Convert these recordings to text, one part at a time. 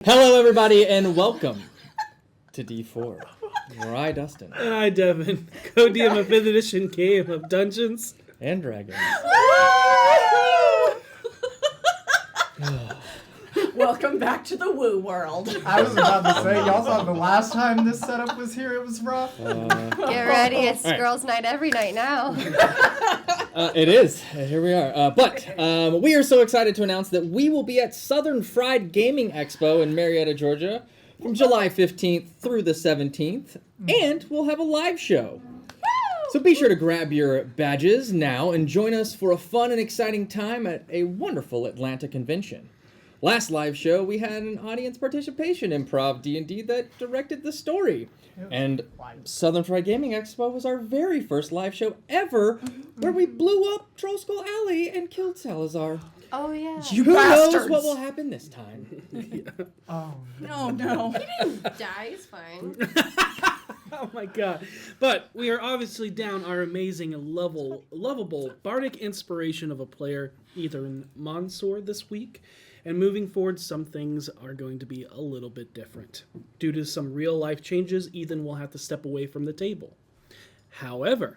Hello, everybody, and welcome to D4, where I, Dustin, And I, Devin, co-DM a 5th edition game of Dungeons and Dragons. Welcome back to the woo world. I was about to say, y'all saw the last time this setup was here, it was rough. Get ready, it's All right. girls' night every night now. It is. Here we are. But we are so excited to announce that we will be at Southern Fried Gaming Expo in Marietta, Georgia, from July 15th through the 17th, and we'll have a live show. So be sure to grab your badges now and join us for a fun and exciting time at a wonderful Atlanta convention. Last live show, we had an audience participation improv D&D that directed the story. And Southern Fried Gaming Expo was our very first live show ever, where we blew up Troll Skull Alley and killed Salazar. Oh, yeah. You Who knows bastards. what will happen this time? Oh, No. Die is fine. Oh my god. But we are obviously down our amazing, lovable bardic inspiration of a player, Ethan Mansour, this week. And moving forward, some things are going to be a little bit different. Due to some real life changes, Ethan will have to step away from the table. However,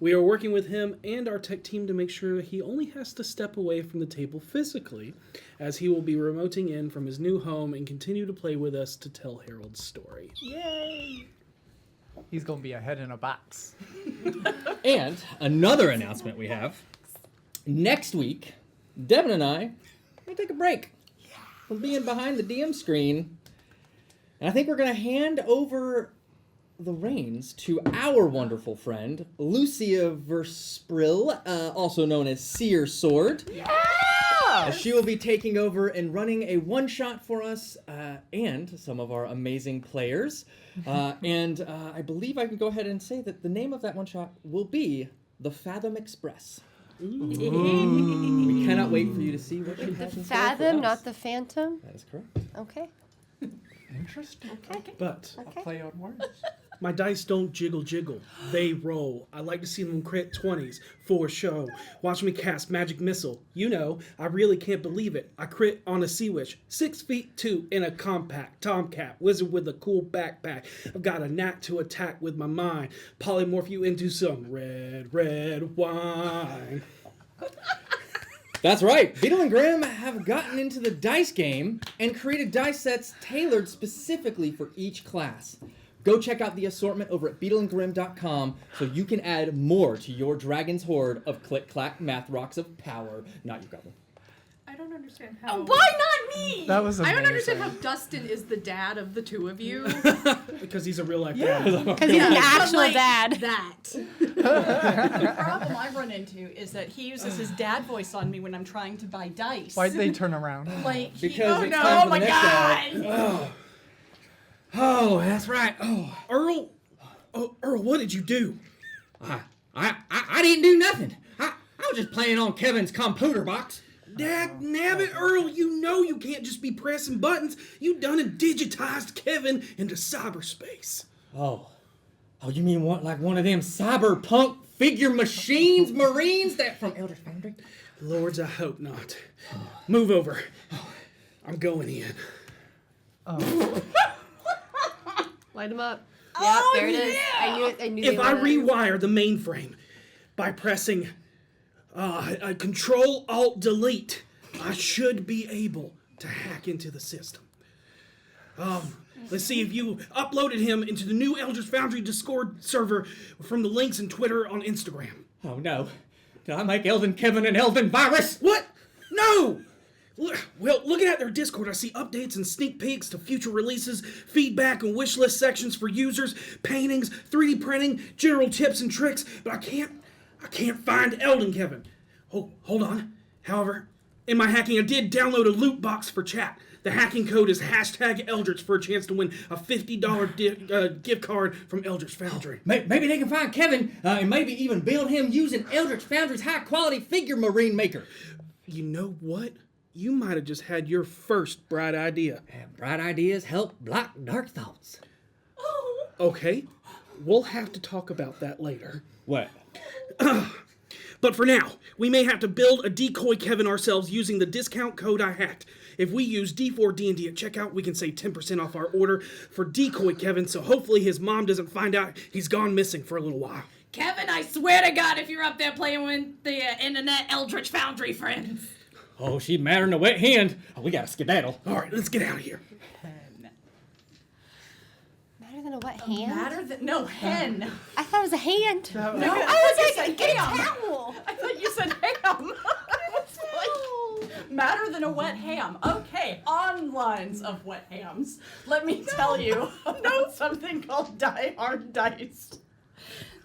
we are working with him and our tech team to make sure he only has to step away from the table physically, as he will be remoting in from his new home and continue to play with us to tell Harold's story. yay! He's gonna be a head in a box. And another announcement we have. Next week, Devin and I are going to take a break from being behind the DM screen. And I think we're going to hand over the reins to our wonderful friend, Lucia Verspril, also known as Seer Sword. She will be taking over and running a one-shot for us and some of our amazing players. And I believe I can go ahead and say that the name of that one-shot will be The Fathom Express. We cannot wait for you to see what she has in store for Fathom, us. not the Phantom. That is correct. Okay. Interesting. But I'll play on words. my dice don't jiggle. They roll. I like to see them crit 20s for show. Watch me cast Magic Missile. You know, I really can't believe it. I crit on a Sea Witch. 6'2" in a compact Tomcat. Wizard with a cool backpack. I've got a knack to attack with my mind. Polymorph you into some red wine. That's right. Beetle and Grimm have gotten into the dice game and created dice sets tailored specifically for each class. Go check out the assortment over at beetleandgrim.com so you can add more to your dragon's hoard of click-clack math rocks of power. Not your goblin. I don't understand how. Why not me? That was I amazing. don't understand how Dustin is the dad of the two of you. Because he's a real life dad. Because he's an actual But, like, dad. That. The problem I run into is that he uses his dad voice on me when I'm trying to buy dice. Why'd they turn around? Like, Because oh it's no, time for oh my the next god! Oh, that's right. Oh, Earl, what did you do? I didn't do nothing. I was just playing on Kevin's computer box. Dag nabbit, Earl, you know you can't just be pressing buttons. You done and digitized Kevin into cyberspace. Oh, you mean what? Like one of them cyberpunk figure machines, Marines that from Eldritch Foundry? Lords, I hope not. Move over. I'm going in. Light him up. Oh, Yep, there it is. yeah. I knew If they I were that. rewire the mainframe by pressing Control-Alt-Delete, I should be able to hack into the system. Let's see if you uploaded him into the new Eldritch Foundry Discord server from the links in Twitter on Instagram. Oh no. Did I make Elven Kevin an Elven virus? What? No! Well, looking at their Discord, I see updates and sneak peeks to future releases, feedback and wish list sections for users, paintings, 3D printing, general tips and tricks, but I can't find Elden Kevin. Oh, hold on. However, in my hacking, I did download a loot box for chat. The hacking code is #Eldritch for a chance to win a $50 gift card from Eldritch Foundry. Maybe they can find Kevin and maybe even build him using Eldritch Foundry's high-quality figure marine maker. You know what? You might have just had your first bright idea. And bright ideas help block dark thoughts. Okay, we'll have to talk about that later. What? But for now, we may have to build a decoy Kevin ourselves using the discount code I hacked. If we use D4D&D at checkout, we can save 10% off our order for decoy Kevin, so hopefully his mom doesn't find out he's gone missing for a little while. Kevin, I swear to God, if you're up there playing with the internet Eldritch Foundry friends. Oh, she madder than a wet hand. Oh, we gotta skedaddle. All right, let's get out of here. Better than a wet hand? Matter than no hen. I thought it was a hand. No, I was like, like, get a ham. towel. I thought you said ham. Matter than a wet ham. Okay, on lines of wet hams, let me tell you about something called Die Hard Dice.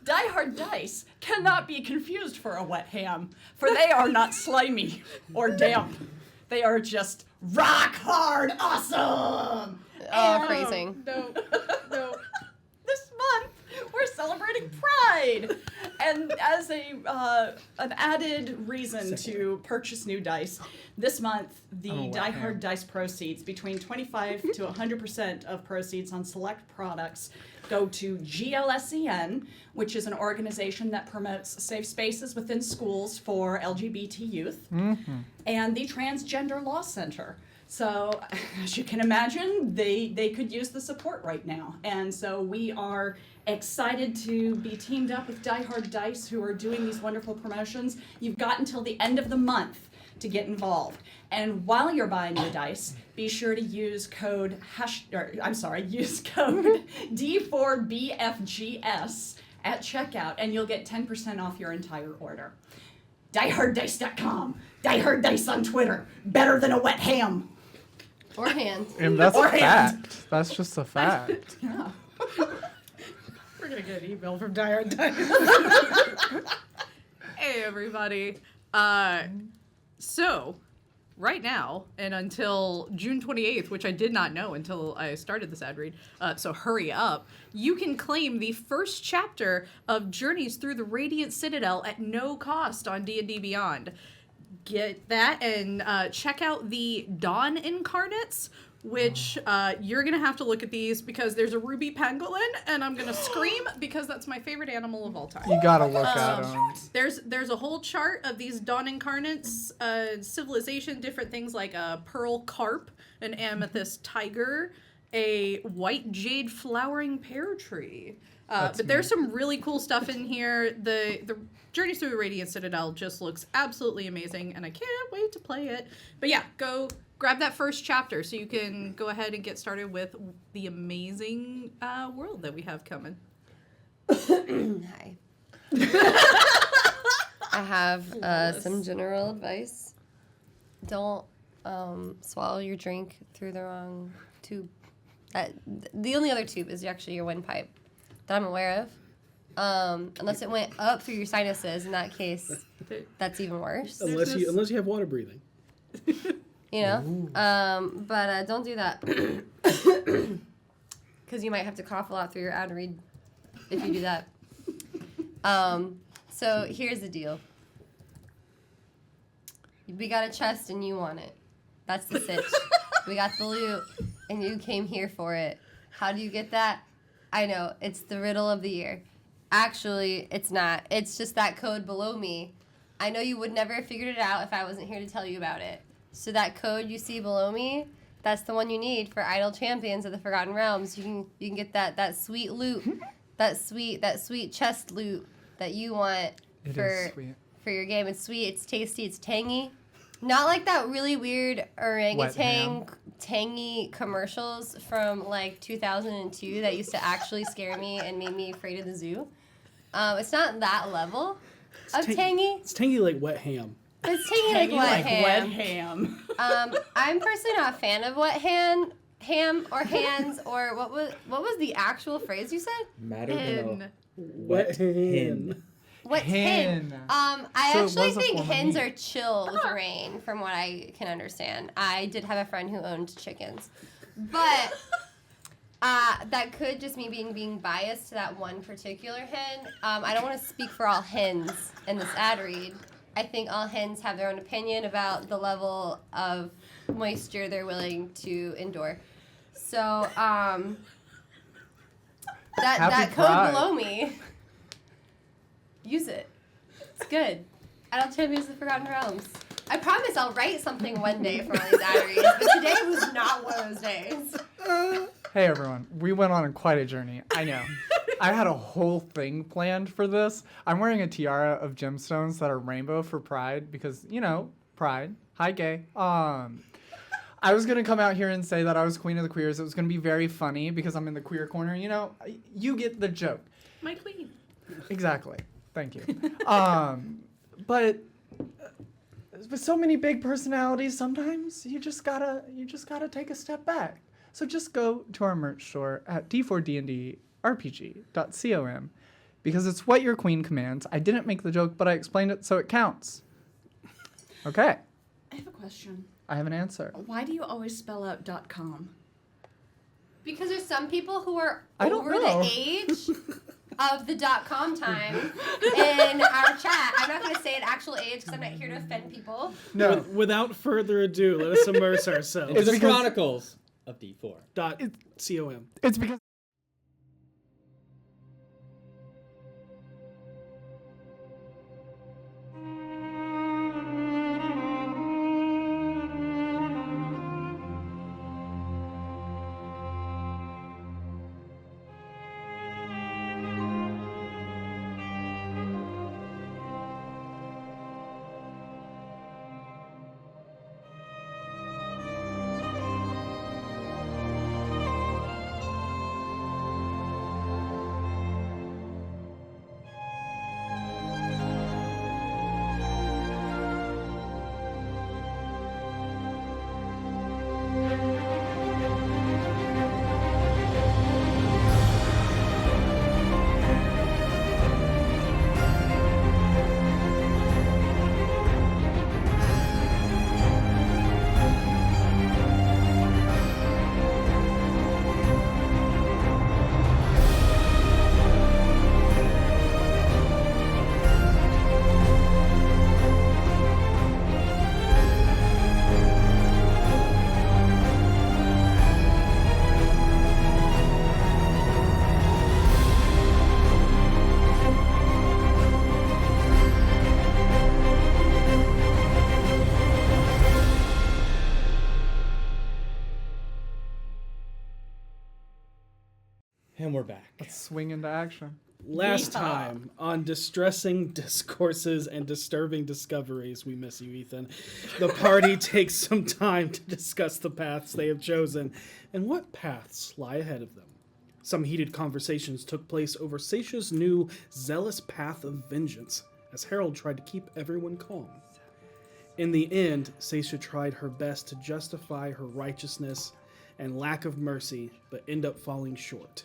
Die Hard Dice cannot be confused for a wet ham, for they are not slimy or damp. They are just rock hard awesome. Oh, phrasing. No. This month, we're celebrating Pride. And as an added reason to purchase new dice, this month, the Die Hard Dice proceeds, between 25 to 100% of proceeds on select products, go to GLSEN, which is an organization that promotes safe spaces within schools for LGBT youth, and the Transgender Law Center. So, as you can imagine, they could use the support right now. And so we are excited to be teamed up with Die Hard Dice, who are doing these wonderful promotions. You've got until the end of the month to get involved. And while you're buying your dice, be sure to use code D4BFGS at checkout, and you'll get 10% off your entire order. DieHardDice.com. Die Hard Dice on Twitter. Better than a wet ham. Or hand. And that's Or a hand. fact. That's just a fact. Yeah. We're gonna get an email from Die Hard Dice. Hey, everybody. So, right now, and until June 28th, which I did not know until I started this ad read, so hurry up, you can claim the first chapter of Journeys Through the Radiant Citadel at no cost on D&D Beyond. Get that and check out the Dawn Incarnates, which you're going to have to look at these because there's a ruby pangolin, and I'm going to scream because that's my favorite animal of all time. You gotta look at them. There's a whole chart of these Dawn Incarnates, civilization, different things like a pearl carp, an amethyst tiger, a white jade flowering pear tree. But there's some really cool stuff in here. The Journeys Through the Radiant Citadel just looks absolutely amazing, and I can't wait to play it. But yeah, go grab that first chapter so you can go ahead and get started with the amazing world that we have coming. Hi. I have some general advice. Don't swallow your drink through the wrong tube. The only other tube is actually your windpipe that I'm aware of. Unless it went up through your sinuses. In that case, that's even worse. Unless you have water breathing. You know? But don't do that. Because you might have to cough a lot through your ad read if you do that. So here's the deal. We got a chest and you want it. That's the sitch. We got the loot and you came here for it. How do you get that? I know, it's the riddle of the year. Actually, it's not. It's just that code below me. I know you would never have figured it out if I wasn't here to tell you about it. So that code you see below me, that's the one you need for Idle Champions of the Forgotten Realms. You can get that sweet loot, that sweet chest loot that you want for your game. It's sweet, it's tasty, it's tangy. Not like that really weird orangutan tangy commercials from like 2002 that used to actually scare me and made me afraid of the zoo. It's not that level of tangy. It's tangy like wet ham. It's tangy like wet ham. ham. I'm personally not a fan of wet ham or hands or what was the actual phrase you said? Matter than a Wet hen. Wet hen. I So it actually was a think form of hens meat. are chill with rain, from what I can understand. I did have a friend who owned chickens, but that could just me being biased to that one particular hen. I don't want to speak for all hens in this ad read. I think all hens have their own opinion about the level of moisture they're willing to endure. So that Happy code Pride. below me. Use it. It's good. And I'll Champions of the Forgotten Realms. I promise I'll write something one day for all these ad reads, but today was not one of those days. Hey everyone, we went on quite a journey. I know. I had a whole thing planned for this. I'm wearing a tiara of gemstones that are rainbow for pride because, you know, pride. Hi, gay. I was gonna come out here and say that I was queen of the queers. It was gonna be very funny because I'm in the queer corner. You know, you get the joke. My queen. Exactly. Thank you. But with so many big personalities, sometimes you just gotta take a step back. So just go to our merch store at d4dndrpg.com because it's what your queen commands. I didn't make the joke, but I explained it so it counts. Okay. I have a question. I have an answer. Why do you always spell out .com? Because there's some people who are I don't over know. the age of the .com time in our chat. I'm not going to say an actual age because I'm not here to offend people. No. Without further ado, let us immerse ourselves. It's the because- Chronicles of D4. .com. It's because And we're back. let's swing into action. Last Yeehaw. time on Distressing Discourses and Disturbing Discoveries, we miss you, Ethan. The party takes some time to discuss the paths they have chosen and what paths lie ahead of them. Some heated conversations took place over Seisha's new zealous path of vengeance, as Harold tried to keep everyone calm. In the end, Seisha tried her best to justify her righteousness and lack of mercy, but end up falling short.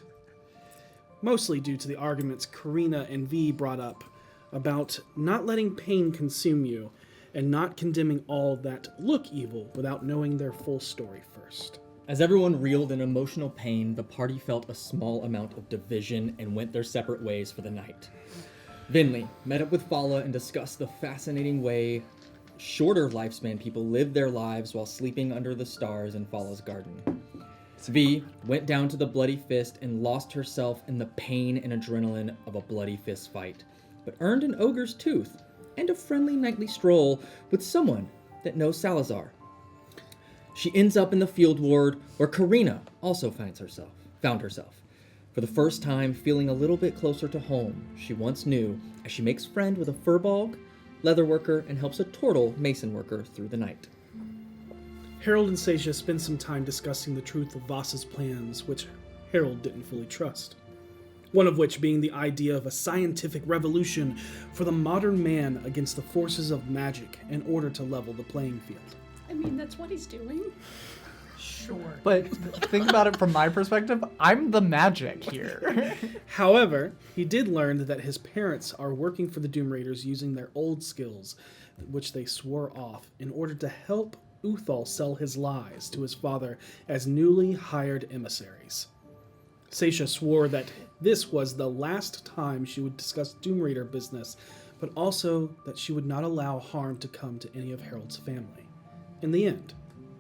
Mostly due to the arguments Karina and V brought up about not letting pain consume you and not condemning all that look evil without knowing their full story first. As everyone reeled in emotional pain, the party felt a small amount of division and went their separate ways for the night. Venlee met up with Fala and discussed the fascinating way shorter lifespan people live their lives while sleeping under the stars in Fala's garden. V went down to the Bloody Fist and lost herself in the pain and adrenaline of a Bloody Fist fight, but earned an ogre's tooth and a friendly nightly stroll with someone that knows Salazar. She ends up in the field ward where Karina also found herself. For the first time, feeling a little bit closer to home she once knew, as she makes friend with a furbolg, leatherworker, and helps a turtle mason worker through the night. Harold and Seisha spend some time discussing the truth of Voss's plans, which Harold didn't fully trust. One of which being the idea of a scientific revolution for the modern man against the forces of magic in order to level the playing field. I mean, that's what he's doing. Sure. But think about it from my perspective. I'm the magic here. However, he did learn that his parents are working for the Doom Raiders using their old skills, which they swore off, in order to help Uthal sell his lies to his father as newly hired emissaries. Seisha swore that this was the last time she would discuss Doom Raider business, but also that she would not allow harm to come to any of Harold's family. In the end,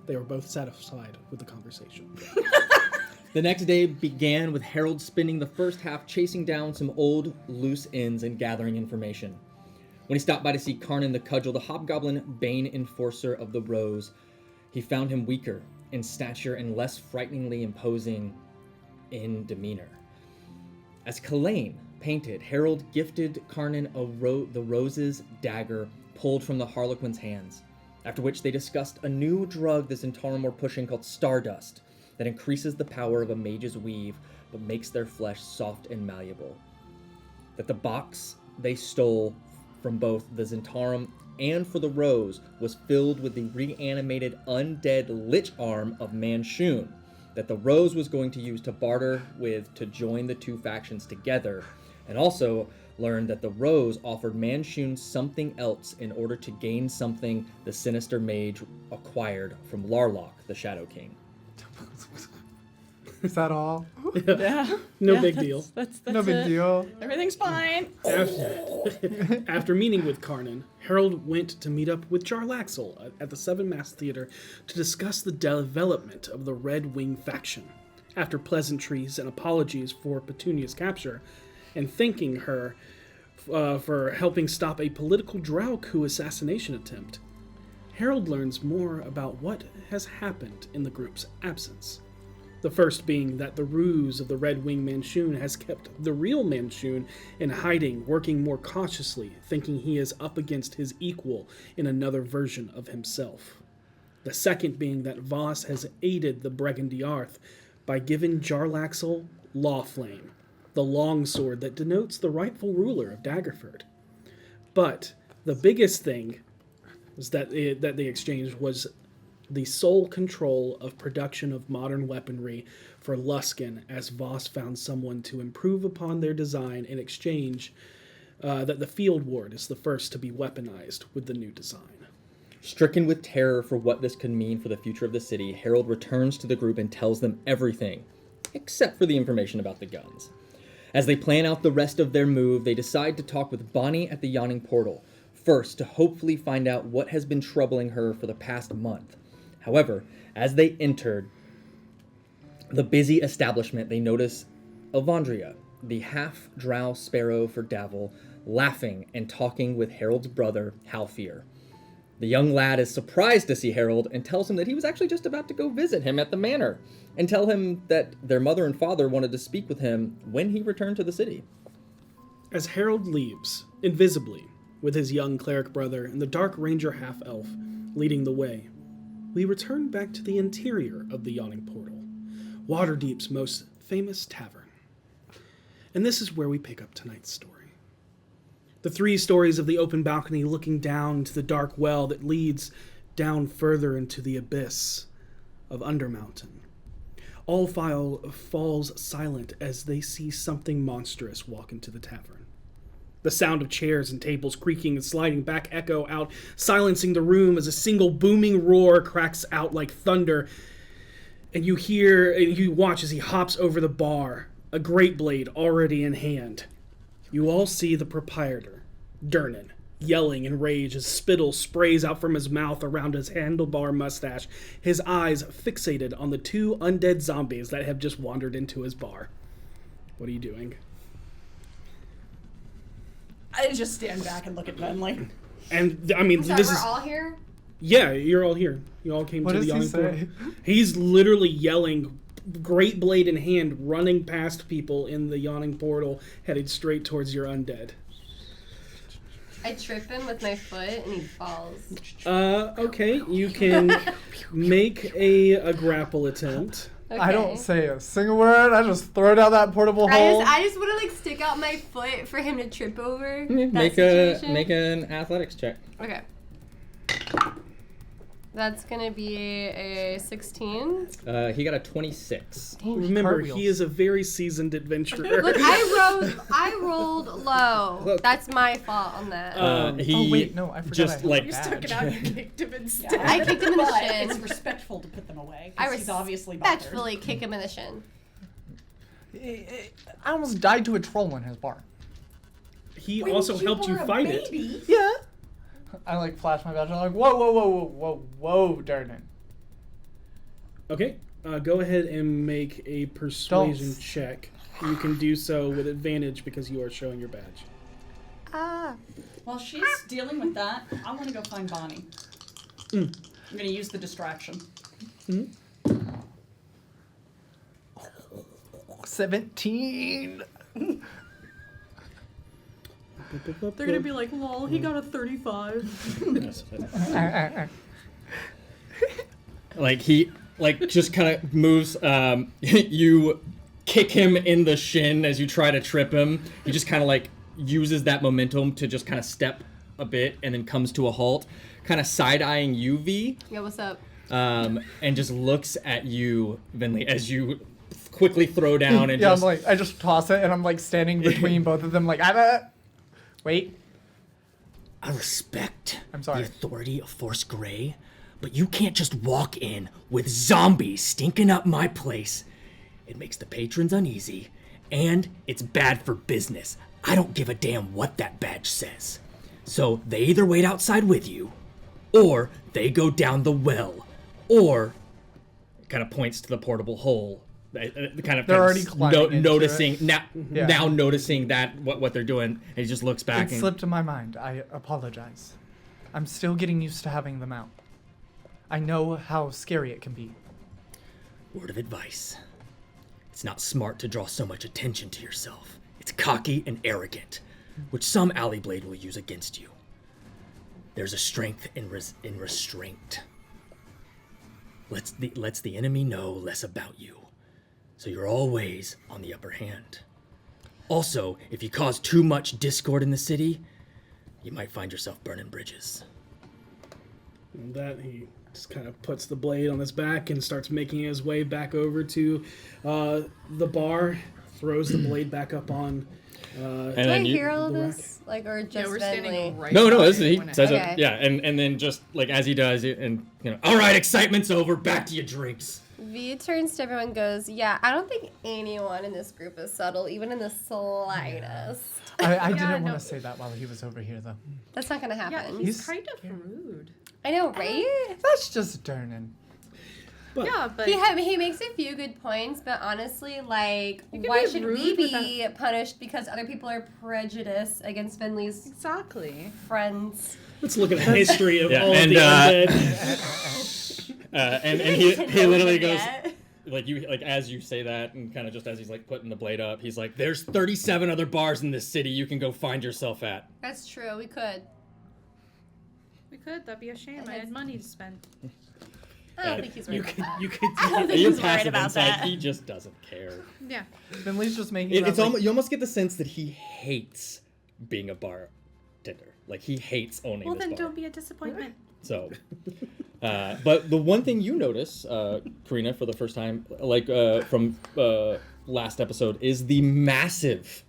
they were both satisfied with the conversation. The next day began with Harold spending the first half chasing down some old loose ends and gathering information. When he stopped by to see Karnan the Cudgel, the hobgoblin bane enforcer of the Rose, he found him weaker in stature and less frighteningly imposing in demeanor. As Kalain painted, Harold gifted Karnan the Rose's dagger pulled from the Harlequin's hands, after which they discussed a new drug the Zentarum were pushing called Stardust that increases the power of a mage's weave but makes their flesh soft and malleable. That the box they stole from both the Zentarum and for the Rose was filled with the reanimated undead lich arm of Manshun that the Rose was going to use to barter with to join the two factions together, and also learned that the Rose offered Manshun something else in order to gain something the sinister mage acquired from Larlock, the Shadow King. Is that all? Yeah. No big deal. That's No big it. deal. Everything's fine. After meeting with Karnan, Harold went to meet up with Jarlaxle at the Seven Mast Theater to discuss the development of the Red Wing faction. After pleasantries and apologies for Petunia's capture, and thanking her for helping stop a political drow coup assassination attempt, Harold learns more about what has happened in the group's absence. The first being that the ruse of the Red Wing Manshun has kept the real Manshun in hiding, working more cautiously, thinking he is up against his equal in another version of himself. The second being that Voss has aided the Bregandiarth by giving Jarlaxle Lawflame, the longsword that denotes the rightful ruler of Daggerford. But the biggest thing was that they exchanged was the sole control of production of modern weaponry for Luskan, as Voss found someone to improve upon their design in exchange that the Field Ward is the first to be weaponized with the new design. Stricken with terror for what this could mean for the future of the city, Harold returns to the group and tells them everything, except for the information about the guns. As they plan out the rest of their move, they decide to talk with Bonnie at the Yawning Portal, first to hopefully find out what has been troubling her for the past month. However, as they entered the busy establishment, they notice Elvandria, the half-drow sparrow for Davil, laughing and talking with Harold's brother, Halfir. The young lad is surprised to see Harold and tells him that he was actually just about to go visit him at the manor, and tell him that their mother and father wanted to speak with him when he returned to the city. As Harold leaves, invisibly, with his young cleric brother and the Dark Ranger half-elf leading the way, we return back to the interior of the Yawning Portal, Waterdeep's most famous tavern. And this is where we pick up tonight's story. The 3 stories of the open balcony looking down to the dark well that leads down further into the abyss of Undermountain. All falls silent as they see something monstrous walk into the tavern. The sound of chairs and tables creaking and sliding back echo out, silencing the room as a single booming roar cracks out like thunder. And you watch as he hops over the bar, a great blade already in hand. You all see the proprietor, Durnan, yelling in rage as spittle sprays out from his mouth around his handlebar mustache, his eyes fixated on the 2 undead zombies that have just wandered into his bar. What are you doing? I just stand back and look at Venlee. And, I mean, So this we're is... all here? Yeah, you're all here. You all came What to the does he Yawning say? Portal. He's literally yelling, great blade in hand, running past people in the Yawning Portal, headed straight towards your undead. I trip him with my foot and he falls. Okay, you can make a grapple attempt. Okay. I don't say a single word. I just throw down that portable hole. I just want to like stick out my foot for him to trip over. That Make situation. an athletics check. Okay. That's gonna be a 16. He got a 26. Remember, Cartwheels. he is a very seasoned adventurer. Look, I rolled low. Look. That's my fault on that. He oh wait, no, I forgot. just I had like a You badge. took it out and kicked him instead. I kicked him in the But shin. it's respectful to put them away. I 'Cause he's obviously bothered. respectfully kick him in the shin. I almost died to a troll in his bar. He When also helped you were a fight it. baby, Yeah. I like flash my badge. I'm like, whoa, Durnan. Okay, go ahead and make a persuasion Don't. check. You can do so with advantage because you are showing your badge. While she's dealing with that, I want to go find Bonnie. I'm going to use the distraction. 17. They're gonna be like, lol, he got a 35. Like he just kind of moves. You kick him in the shin as you try to trip him. He just kind of like uses that momentum to just kind of step a bit and then comes to a halt, kind of side-eyeing you, V. Yeah, what's up? And just looks at you, Venlee, as you quickly throw down and Yeah, just... I'm like, I just toss it, and I'm like standing between both of them, like, wait. I respect I'm sorry. the authority of Force Grey, but you can't just walk in with zombies stinking up my place. It makes the patrons uneasy, and it's bad for business. I don't give a damn what that badge says. So they either wait outside with you, or they go down the well, or... kind of points to the portable hole. They're already climbing into noticing it. now noticing that what they're doing, and he just looks back. It slipped in my mind. I apologize. I'm still getting used to having them out. I know how scary it can be. Word of advice. It's not smart to draw so much attention to yourself. It's cocky and arrogant, which some alley blade will use against you. There's a strength in restraint. Lets the enemy know less about you, so you're always on the upper hand. Also, if you cause too much discord in the city, you might find yourself burning bridges. And that he just kind of puts the blade on his back and starts making his way back over to the bar, throws the blade back up on. And Do I then hear all the this? Like, or just Yeah, we're standing Venlee? right No, by this is, he when it says Okay. it. Yeah, and then just like as he does it, and all right, excitement's over. Back to your drinks. V turns to everyone and goes, yeah, I don't think anyone in this group is subtle, even in the slightest. I Yeah, didn't no. want to say that while he was over here, though. That's not gonna Yeah, happen. he's He's kind of rude. I know, right? That's just Durnan. But Yeah, but He makes a few good points, but honestly, like, You can why be should rude we be punished because other people are prejudiced against Venlee's exactly. friends? let's look at the history of Yeah, all and, of the undead. And he literally goes like as you say that, and kind of just as he's like putting the blade up, he's like, "There's 37 other bars in this city you can go find yourself at." That's true. We could. We could. That'd be a shame. I had money to spend. I don't think he's worried about that. You could. I don't think You're he's worried passive about inside. that. He just doesn't care. Yeah. Venlee's just making It's that, almost you almost get the sense that he hates being a bartender. Like he hates owning Well, this then bar. don't be a disappointment. So, but the one thing you notice, Karina, for the first time, like from last episode, is the massive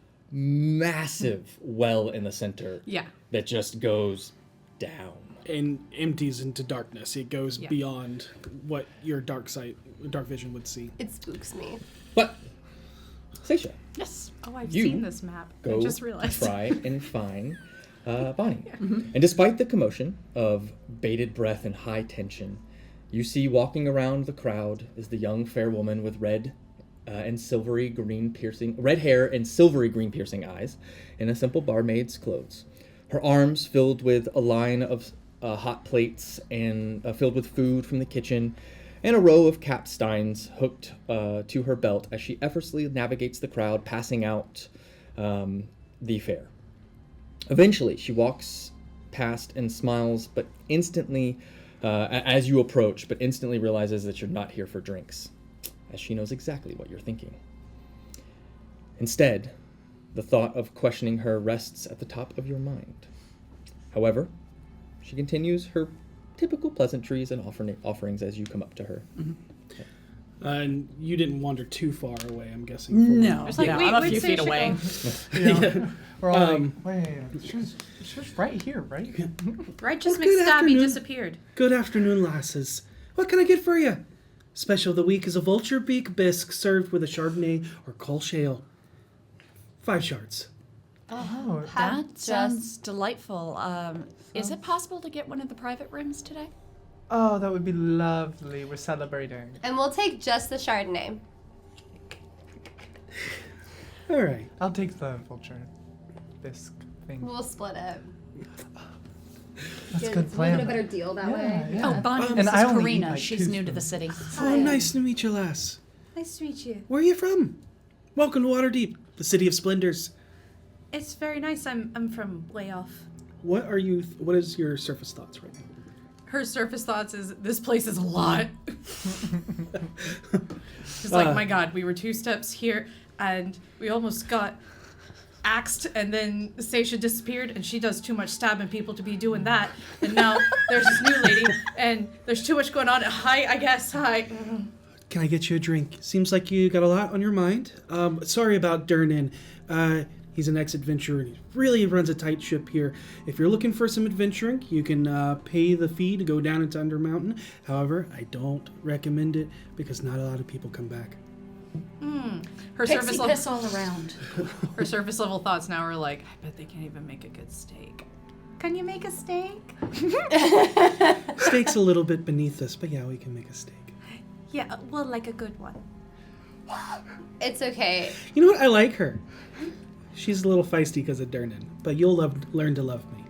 well in the center. Yeah. That just goes down. And empties into darkness. It goes Yeah. beyond what your dark vision would see. It spooks me. But, Seisha, Yes. Oh, I've You seen this map. go I just realized. try and find Bonnie. And despite the commotion of bated breath and high tension, you see walking around the crowd is the young fair woman with red hair and silvery green piercing eyes in a simple barmaid's clothes. Her arms filled with a line of hot plates and filled with food from the kitchen, and a row of capsteins hooked to her belt as she effortlessly navigates the crowd, passing out the fare. Eventually, she walks past and smiles, but instantly, as you approach, but instantly realizes that you're not here for drinks, as she knows exactly what you're thinking. Instead, the thought of questioning her rests at the top of your mind. However, she continues her typical pleasantries and offerings as you come up to her. And you didn't wander too far away, I'm guessing. From No, It's like, yeah, wait, I'm a where'd few feet Seisha away. go? Yeah. We're all Um, like, wait, she's right here, right? Right, just Well, good McStabby afternoon. disappeared. Good afternoon, lasses. What can I get for you? Special of the week is a vulture beak bisque served with a Chardonnay or Kolsch ale. 5 shards. Oh, That sounds delightful. Is it possible to get one of the private rooms today? oh, that would be lovely. We're celebrating. And we'll take just the Chardonnay. All right. I'll take the vulture bisque. think We'll split it. that's a Get- good we'll plan. get a better deal that way. Yeah. Oh, Bonnie, And this I is only eat, Karina. like, She's 2 new to the spoons. city. Oh, nice to meet you, lass. Nice to meet you. Where are you from? Welcome to Waterdeep, the city of splendors. It's very nice. I'm from way off. What is your surface thoughts right now? Her surface thoughts is this place is a lot. She's like, my God, we were 2 steps here and we almost got axed, and then Seisha disappeared, and she does too much stabbing people to be doing that. And now there's this new lady, and there's too much going on. Hi, I guess. Hi. Can I get you a drink? Seems like you got a lot on your mind. Sorry about Durnan. He's an ex-adventurer, and he really runs a tight ship here. If you're looking for some adventuring, you can pay the fee to go down into Undermountain. However, I don't recommend it because not a lot of people come back. Her Pixie surface level, piss all around. her surface level thoughts now are like, I bet they can't even make a good steak. Can you make a steak? Steak's a little bit beneath us, but yeah, we can make a steak. Yeah, well, like a good one. It's okay. You know what? I like her. She's a little feisty because of Durnan, but you'll learn to love me.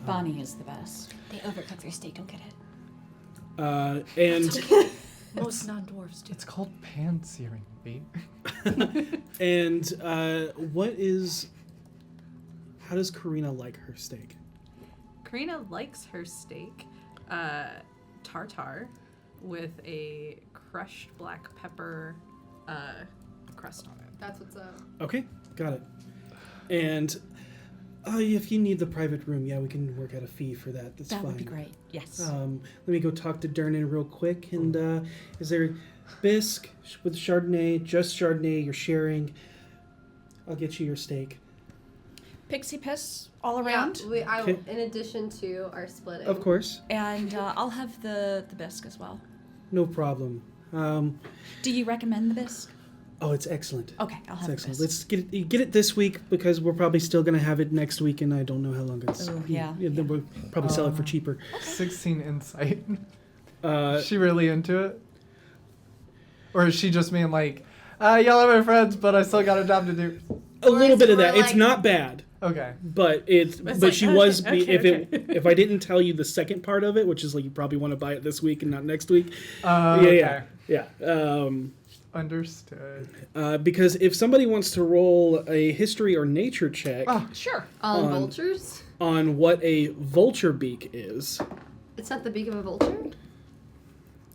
Bonnie is the best. They overcook their steak. Don't get it. And Most non-dwarfs do. It's called pan-searing, babe. and how does Karina like her steak? Karina likes her steak tartare with a crushed black pepper crust on it. That's what's up. Okay, got it. And if you need the private room, yeah, we can work out a fee for that. That's That fine. would be great. Yes. Let me go talk to Durnan real quick. And is there bisque with Chardonnay? Just Chardonnay you're sharing? I'll get you your steak. Pixie piss all around. Yeah, Okay. in addition to our splitting. Of course. And I'll have the bisque as well. No problem. Do you recommend the bisque? Oh, it's excellent. Okay, I'll It's have the excellent. bisque. Let's get it this week because we're probably still going to have it next week, and I don't know how long it's. Oh, yeah. Then we'll probably sell it for cheaper. 16 insight. Uh, Is she really into it? Or is she just being like, y'all are my friends, but I still got a job to do? a little bit of that. more It's like- not bad, Okay. but like, she okay, was. okay, If I didn't tell you the second part of it, which is like you probably want to buy it this week and not next week. Okay. Yeah. Understood. Because if somebody wants to roll a history or nature check Sure. On on- vultures? on what a vulture beak is, It's not the beak of a vulture?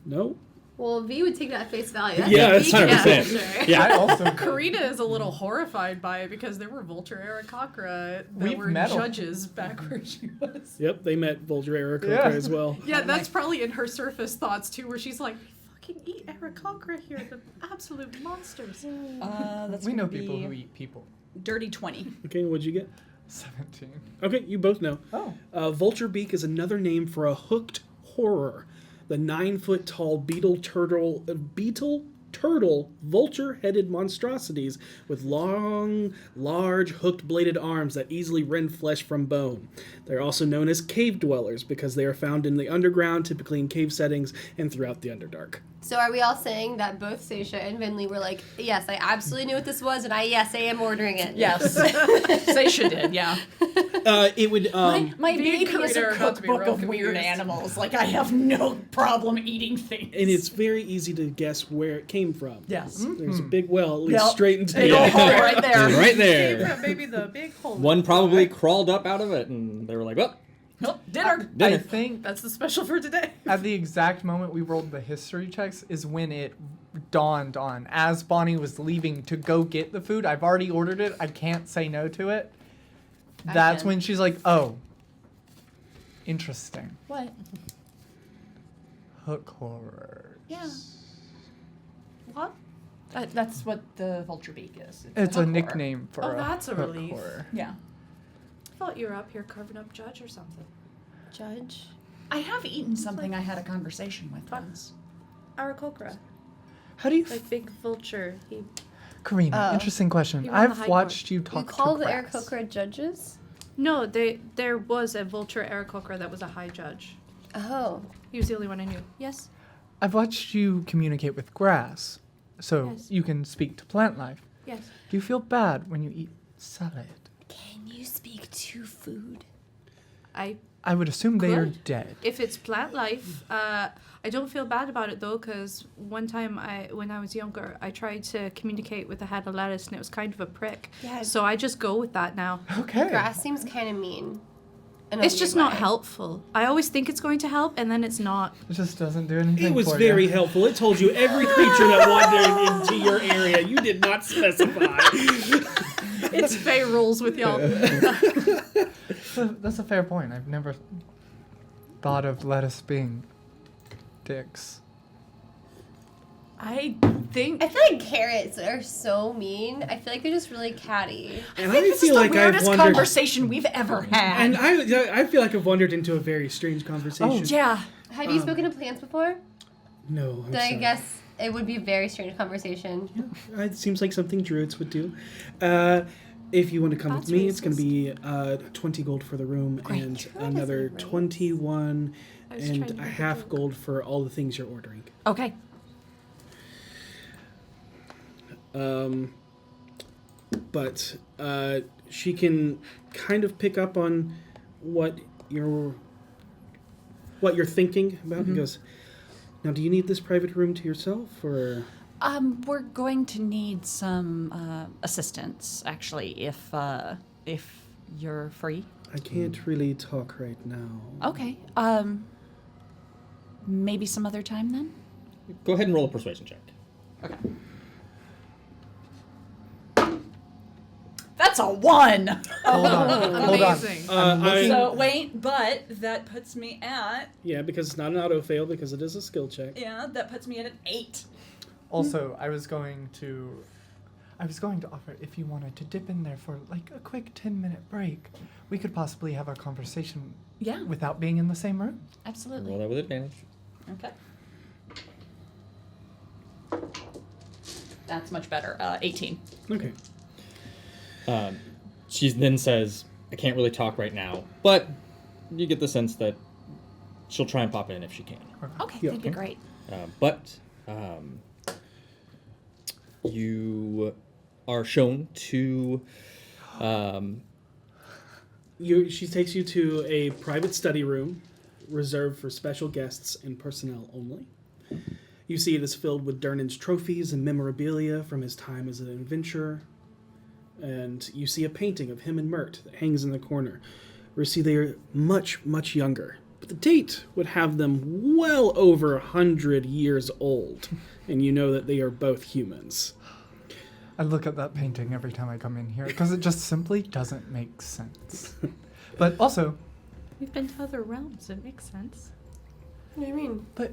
no. Well, V would take that at face value. Yeah, a that's beak of a 100%. vulture. Yeah. I also. Karina is a little horrified by it because there were vulture Aarakocra that We've were met 'em. judges back where she was. Yep, they met Vulture Aarakocra Yeah. as well. Yeah, that's probably in her surface thoughts too, where she's like, "We fucking eat Aarakocra here, the absolute monsters." That's We gonna know people be who eat people. Dirty 20. Okay, what'd you get? 17. Okay, you both know. Oh. Vulture beak is another name for a hooked horror. The 9-foot-tall beetle turtle vulture-headed monstrosities with long, large, hooked-bladed arms that easily rend flesh from bone. They're also known as cave dwellers because they are found in the underground, typically in cave settings and throughout the Underdark. So are we all saying that both Seisha and Venlee were like, yes, I absolutely knew what this was, and I am ordering it. Yes. Seisha did, yeah. It would. My me and baby is Karina a are about to be cookbook real of weird confused. animals. Like, I have no problem eating things. And it's very easy to guess where it came from. Yes. There's a big well, at least Yep. straight into Big the old hole right there. Right there. Maybe the big hole. One probably crawled up out of it, and they were like, "Well, Oh, dinner. I dinner." think That's the special for today. at the exact moment we rolled the history checks is when it dawned on. As Bonnie was leaving to go get the food, I've already ordered it. I can't say no to it. I That's can. when she's like, oh, interesting. What? Hook horror. Yeah. What? That's what the vulture beak is. It's hook a horror. nickname for Oh, a that's a hook relief. horror. Yeah. I thought you were up here carving up Judge or something. Judge? I have eaten something I had a conversation with once. Aarakocra, How do you like big vulture. He Karina, interesting question. You're on the I've high watched you You talk call to the grass. Aarakocra judges? No, there was a vulture Aarakocra that was a high judge. Oh. He was the only one I knew. Yes. I've watched you communicate with grass, so Yes. you can speak to plant life. Yes. Do you feel bad when you eat salad? Can you to food? I would assume they are Good. dead. If it's plant life, I don't feel bad about it though, because one time when I was younger, I tried to communicate with a head of lettuce and it was kind of a prick. Yeah. So I just go with that now. Okay. Grass seems kind of mean. in a It's just weird not way. helpful. I always think it's going to help, and then it's not. It just doesn't do anything. It was for very you. helpful. It told you every creature that wandered into your area. You did not specify. It's Fey rules with y'all. That's a fair point. I've never thought of lettuce being dicks. I think. I feel like carrots are so mean. I feel like they're just really catty. And I think this is the weirdest wandered, conversation we've ever had. and I feel like I've wandered into a very strange conversation. yeah. Have you spoken to plants before? No, I'm Then I sorry. guess it would be a very strange conversation. It seems like something druids would do. If you want to come That's with me, it's going to racist. be 20 gold for the room Great. and Druid another isn't racist. 21 I was trying and to a make a half joke. gold for all the things you're ordering. Okay. But she can kind of pick up on what you're thinking about. He goes, now, do you need this private room to yourself, or? We're going to need some assistance, actually, if you're free. I can't really talk right now. Okay. Maybe some other time then. Go ahead and roll a persuasion check. Okay. That's a 1. Hold on. Hold on. Amazing. So wait, but that puts me at Yeah, because it's not an auto fail because it is a skill check. that puts me at an 8. Also, I was going to offer, if you wanted to dip in there for like a quick 10-minute break, we could possibly have our conversation Yeah, without being in the same room. absolutely. Roll that with advantage. Okay. That's much better. 18. Okay. She then says, I can't really talk right now, but you get the sense that she'll try and pop in if she can. Okay, Yeah. that'd be great. But you are shown to She takes you to a private study room reserved for special guests and personnel only. You see it is filled with Durnan's trophies and memorabilia from his time as an adventurer. And you see a painting of him and Mert that hangs in the corner. Where you see they are much, much younger. But the date would have them well over 100 years old. And you know that they are both humans. I look at that painting every time I come in here because it just simply doesn't make sense. But also, We've been to other realms. It makes sense. What do you mean? but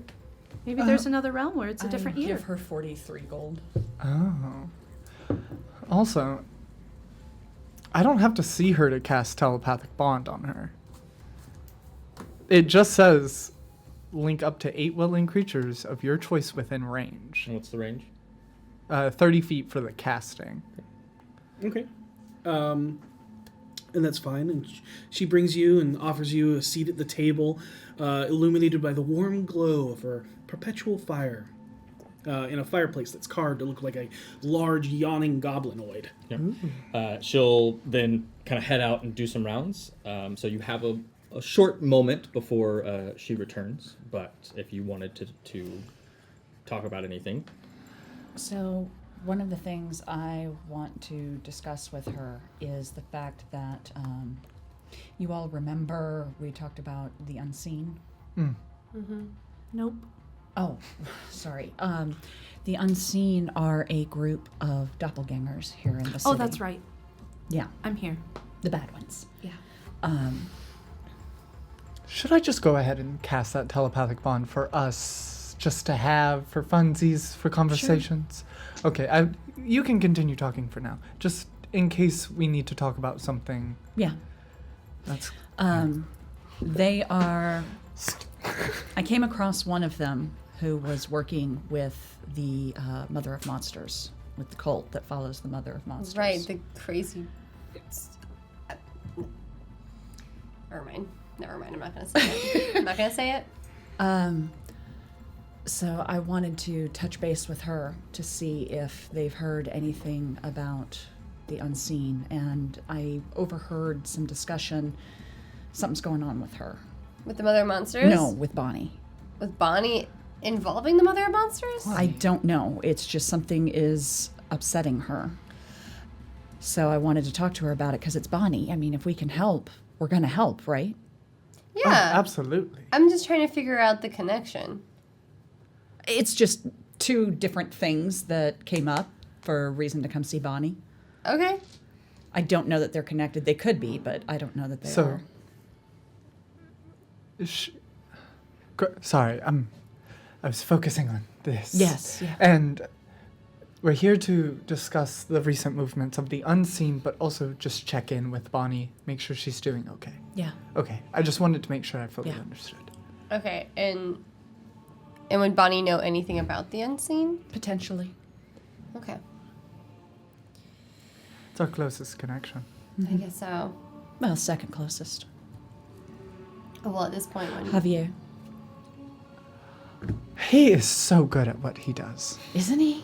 Maybe there's another realm where it's a different year. Give her 43 gold. oh. Also, I don't have to see her to cast telepathic bond on her. It just says link up to 8 willing creatures of your choice within range. and what's the range? 30 feet for the casting. Okay. And that's fine. And she brings you and offers you a seat at the table, illuminated by the warm glow of her perpetual fire, in a fireplace that's carved to look like a large yawning goblinoid. Yep. She'll then kind of head out and do some rounds. So you have a short moment before she returns. But if you wanted to talk about anything. So, one of the things I want to discuss with her is the fact that you all remember we talked about the unseen. Nope. Oh, sorry. The unseen are a group of doppelgangers here in the city. Oh, that's right. Yeah, I'm here. the bad ones. Yeah. Should I just go ahead and cast that telepathic bond for us, just to have for funsies, for conversations? Okay, you can continue talking for now, just in case we need to talk about something. Yeah. That's They are. I came across one of them who was working with the Mother of Monsters, with the cult that follows the Mother of Monsters. Right, the crazy. Never mind. I'm not gonna say it. I'm not gonna say it. So I wanted to touch base with her to see if they've heard anything about the unseen, and I overheard some discussion. Something's going on with her. With the Mother of Monsters? No, with Bonnie. With Bonnie involving the Mother of Monsters? I don't know. It's just something is upsetting her. So I wanted to talk to her about it because it's Bonnie. I mean, if we can help, we're going to help, right? Oh, Yeah. absolutely. I'm just trying to figure out the connection. It's just two different things that came up for a reason to come see Bonnie. Okay. I don't know that they're connected. They could be, but I don't know that they So, are. Sorry, I was focusing on this. Yes, yeah. And we're here to discuss the recent movements of the unseen, but also just check in with Bonnie, make sure she's doing okay. Yeah. Okay, I just wanted to make sure I fully Yeah. understood. Okay, and would Bonnie know anything about the unseen? Potentially. Okay. It's our closest connection. I guess so. Well, second closest. Well, at this point, when Javier. He is so good at what he does. Isn't he?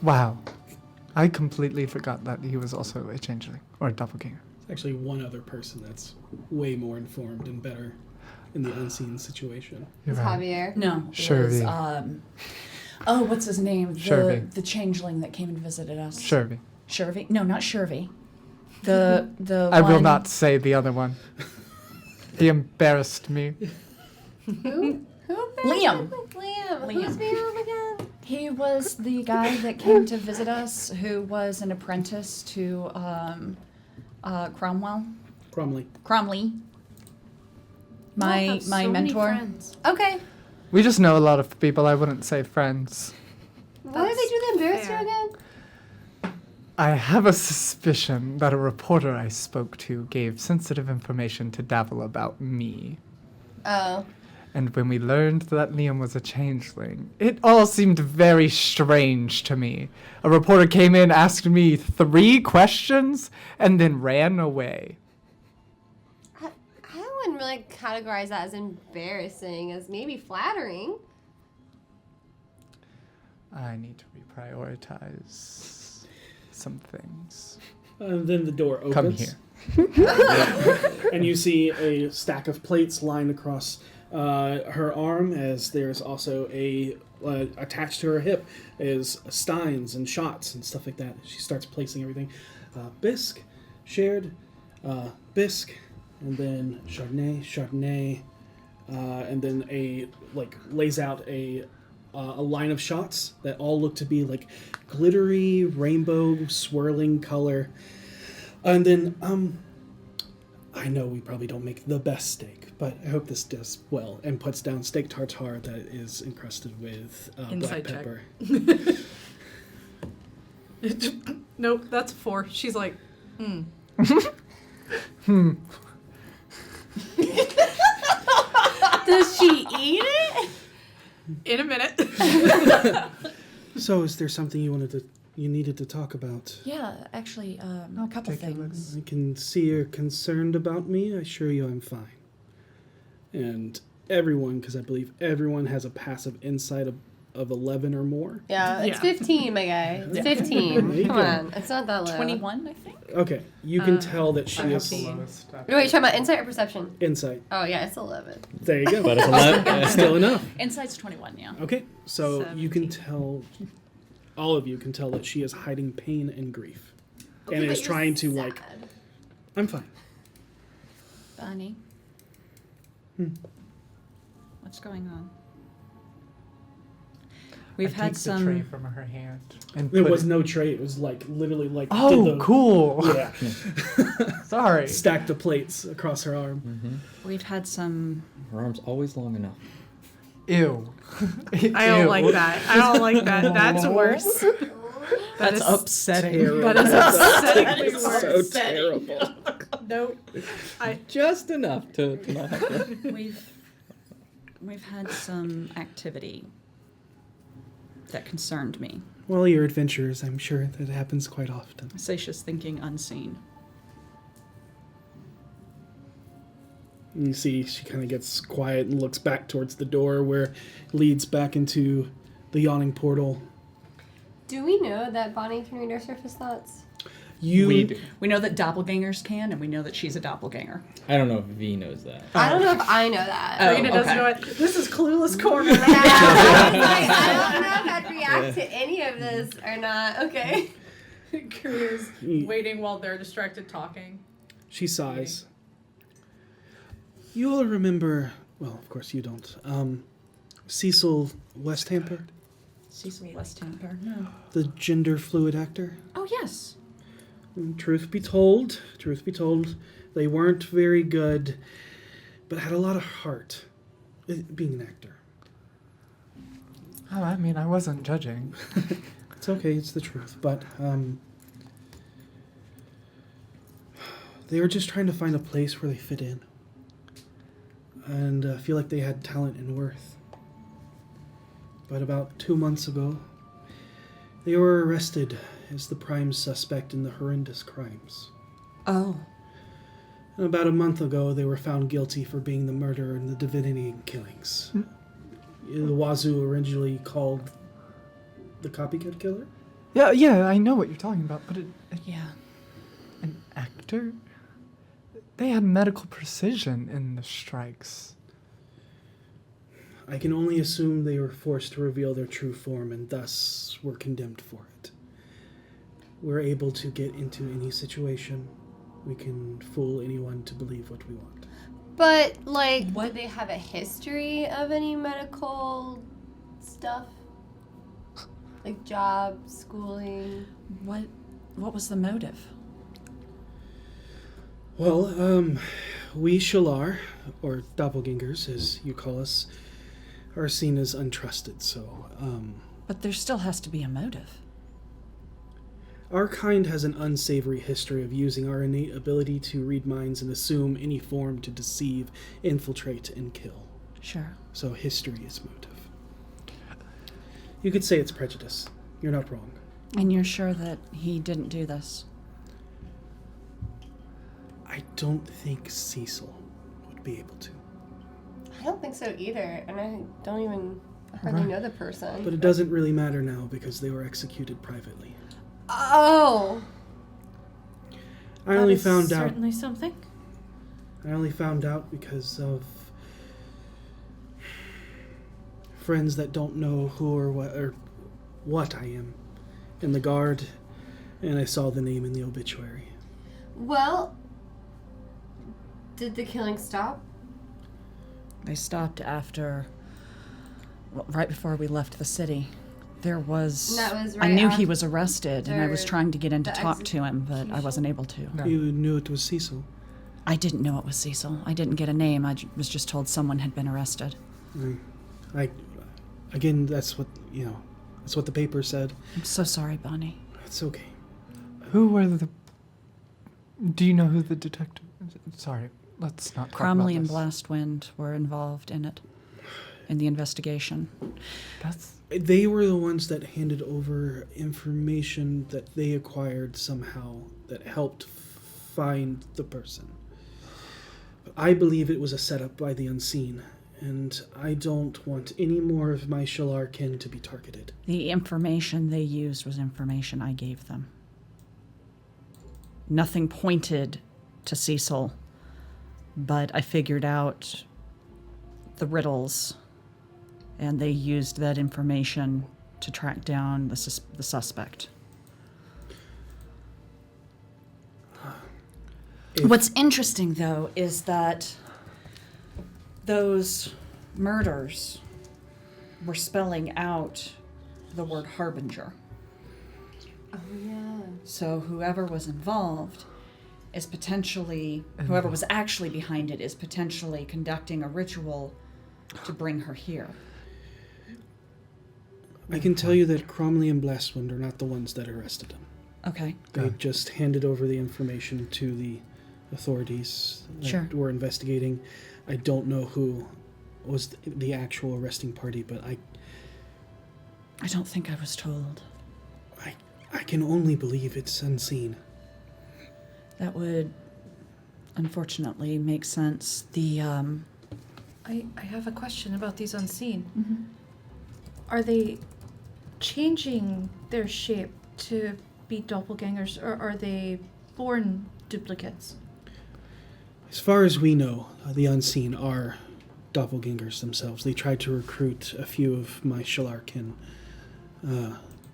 Wow. I completely forgot that he was also a changeling, or a doppelganger. There's actually one other person that's way more informed and better in the unseen situation. You're it's right. Javier. No. It Shirley. Was, what's his name? Shirley. The changeling that came and visited us. Shirley. Shirley? No, not Shirley. The I will one- not say the other one. He embarrassed me. Who? Liam. Liam. Liam. Who's Liam again? He was the guy that came to visit us, who was an apprentice to Cromwell. Cromley. My mentor. Okay. We just know a lot of people. I wouldn't say friends. Why did they do the embarrass you again? I have a suspicion that a reporter I spoke to gave sensitive information to Davil about me. Oh. And when we learned that Liam was a changeling, it all seemed very strange to me. A reporter came in, asked me 3 questions, and then ran away. I wouldn't really categorize that as embarrassing, as maybe flattering. I need to reprioritize some things. Then the door opens. Come here. And you see a stack of plates lined across her arm, as there's also a attached to her hip is steins and shots and stuff like that. She starts placing everything. Bisque, shared, bisque, and then Chardonnay, and then lays out a line of shots that all look to be like glittery, rainbow, swirling color. And then, I know we probably don't make the best steak, but I hope this does well, and puts down steak tartare that is encrusted with black Insight check. pepper. Nope, that's a 4. She's like, Does she eat it? in a minute. So, is there something you needed to talk about? Yeah, actually, a couple things. I can see you're concerned about me. I assure you I'm fine. And everyone, because I believe everyone has a passive insight of 11 or more. Yeah, it's Yeah. 15, my guy. It's There 15. you Come go. on, it's not that low. 21, I think. Okay, you can tell that she I have is the lowest. Wait, you're talking about insight or perception? insight. Oh, yeah, it's 11. There you go. But it's 11. Still enough. Insight's 21, yeah. Okay, so you can 17. tell, all of you can tell that she is hiding pain and grief. Okay, and but is you're trying to, like, sad. I'm fine. Bonnie. What's going on? We've I had take the tray some. from her hand and There put was it- no tray. It was like literally like Oh, cool. Yeah. Sorry. Stacked the plates across her arm. We've had some. Her arm's always long enough. Ew. I don't Ew. like that. I don't like that. That's worse. That's is upsetting. That is upsettingly It's worse. so terrible. Nope. Just enough to not have to. We've had some activity that concerned me. Well, you're adventurers. I'm sure that happens quite often. Satious thinking unseen. And you see she kind of gets quiet and looks back towards the door where it leads back into the yawning portal. Do we know that Bonnie can read our surface thoughts? You We know that doppelgangers can, and we know that she's a doppelganger. I don't know if V knows that. I don't know if I know that. Oh, Rena doesn't okay. know it. This is clueless corner. Yeah, I was like, I don't know if I'd react to any of this or not. Okay. Career's waiting while they're distracted talking. She sighs. You all remember, well, of course you don't, Cecil Westhamper, Cecil Westhamper. No. the gender fluid actor? Oh yes. Truth be told, they weren't very good, but had a lot of heart, being an actor. Oh, I mean, I wasn't judging. It's okay, it's the truth, but, they were just trying to find a place where they fit in. And feel like they had talent and worth. But about 2 months ago, they were arrested as the prime suspect in the horrendous crimes. Oh. And about a month ago, they were found guilty for being the murderer in the Divinity killings. The Wazoo originally called the copycat killer. Yeah, I know what you're talking about, but Yeah. an actor? They had medical precision in the strikes. I can only assume they were forced to reveal their true form and thus were condemned for it. We're able to get into any situation. We can fool anyone to believe what we want. But, like, do they have a history of any medical stuff? Like job, schooling? What was the motive? Well, we Shalar, or doppelgangers as you call us, are seen as untrusted, so, But there still has to be a motive. our kind has an unsavory history of using our innate ability to read minds and assume any form to deceive, infiltrate, and kill. Sure. So history is motive. You could say it's prejudice. You're not wrong. And you're sure that he didn't do this? I don't think Cecil would be able to. I don't think so either, and I don't even hardly know the person. But it doesn't really matter now because they were executed privately. Oh! I only That is found out. certainly something. I only found out because of friends that don't know who or what I am in the guard, and I saw the name in the obituary. Well, did the killing stop? They stopped after, right before we left the city. There was. And that was I right knew he was arrested, and I was after trying to get in to the talk to him, but I wasn't able to. No. You knew it was Cecil. I didn't know it was Cecil. I didn't get a name. I was just told someone had been arrested. Again, that's what that's what the paper said. I'm so sorry, Bonnie. It's okay. Who were the... Do you know who the detective... Sorry, let's not talk about Cromley and this. Blastwind were involved in it, in the investigation. That's... They were the ones that handed over information that they acquired somehow that helped find the person. But I believe it was a setup by the unseen, and I don't want any more of my Shalar kin to be targeted. The information they used was information I gave them. Nothing pointed to Cecil, but I figured out the riddles, and they used that information to track down the suspect. What's interesting, though, is that those murders were spelling out the word harbinger. Oh, yeah. So whoever was involved is potentially, whoever was actually behind it is potentially conducting a ritual to bring her here. I can tell you that Cromley and Blastwind are not the ones that arrested him. Okay. They just handed over the information to the authorities that Sure. were investigating. I don't know who was the actual arresting party, but I don't think I was told. I can only believe it's unseen. That would unfortunately make sense. The I have a question about these unseen. Mhm. Are they changing their shape to be doppelgangers, or are they born duplicates? As far as we know, the unseen are doppelgangers themselves. They tried to recruit a few of my Shalar kin,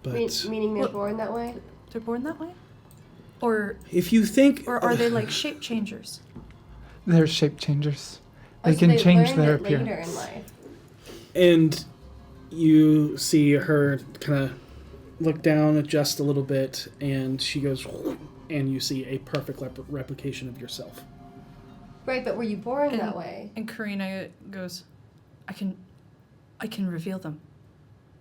but Meaning they're born that way? They're born that way? Or if you think, or are they like shape changers? They're shape changers. Oh, They so can they change learned their it later appearance. in life. and you see her kind of look down, adjust a little bit, and she goes, and you see a perfect replication of yourself. Right, but were you born that way? And Karina goes, I can reveal them.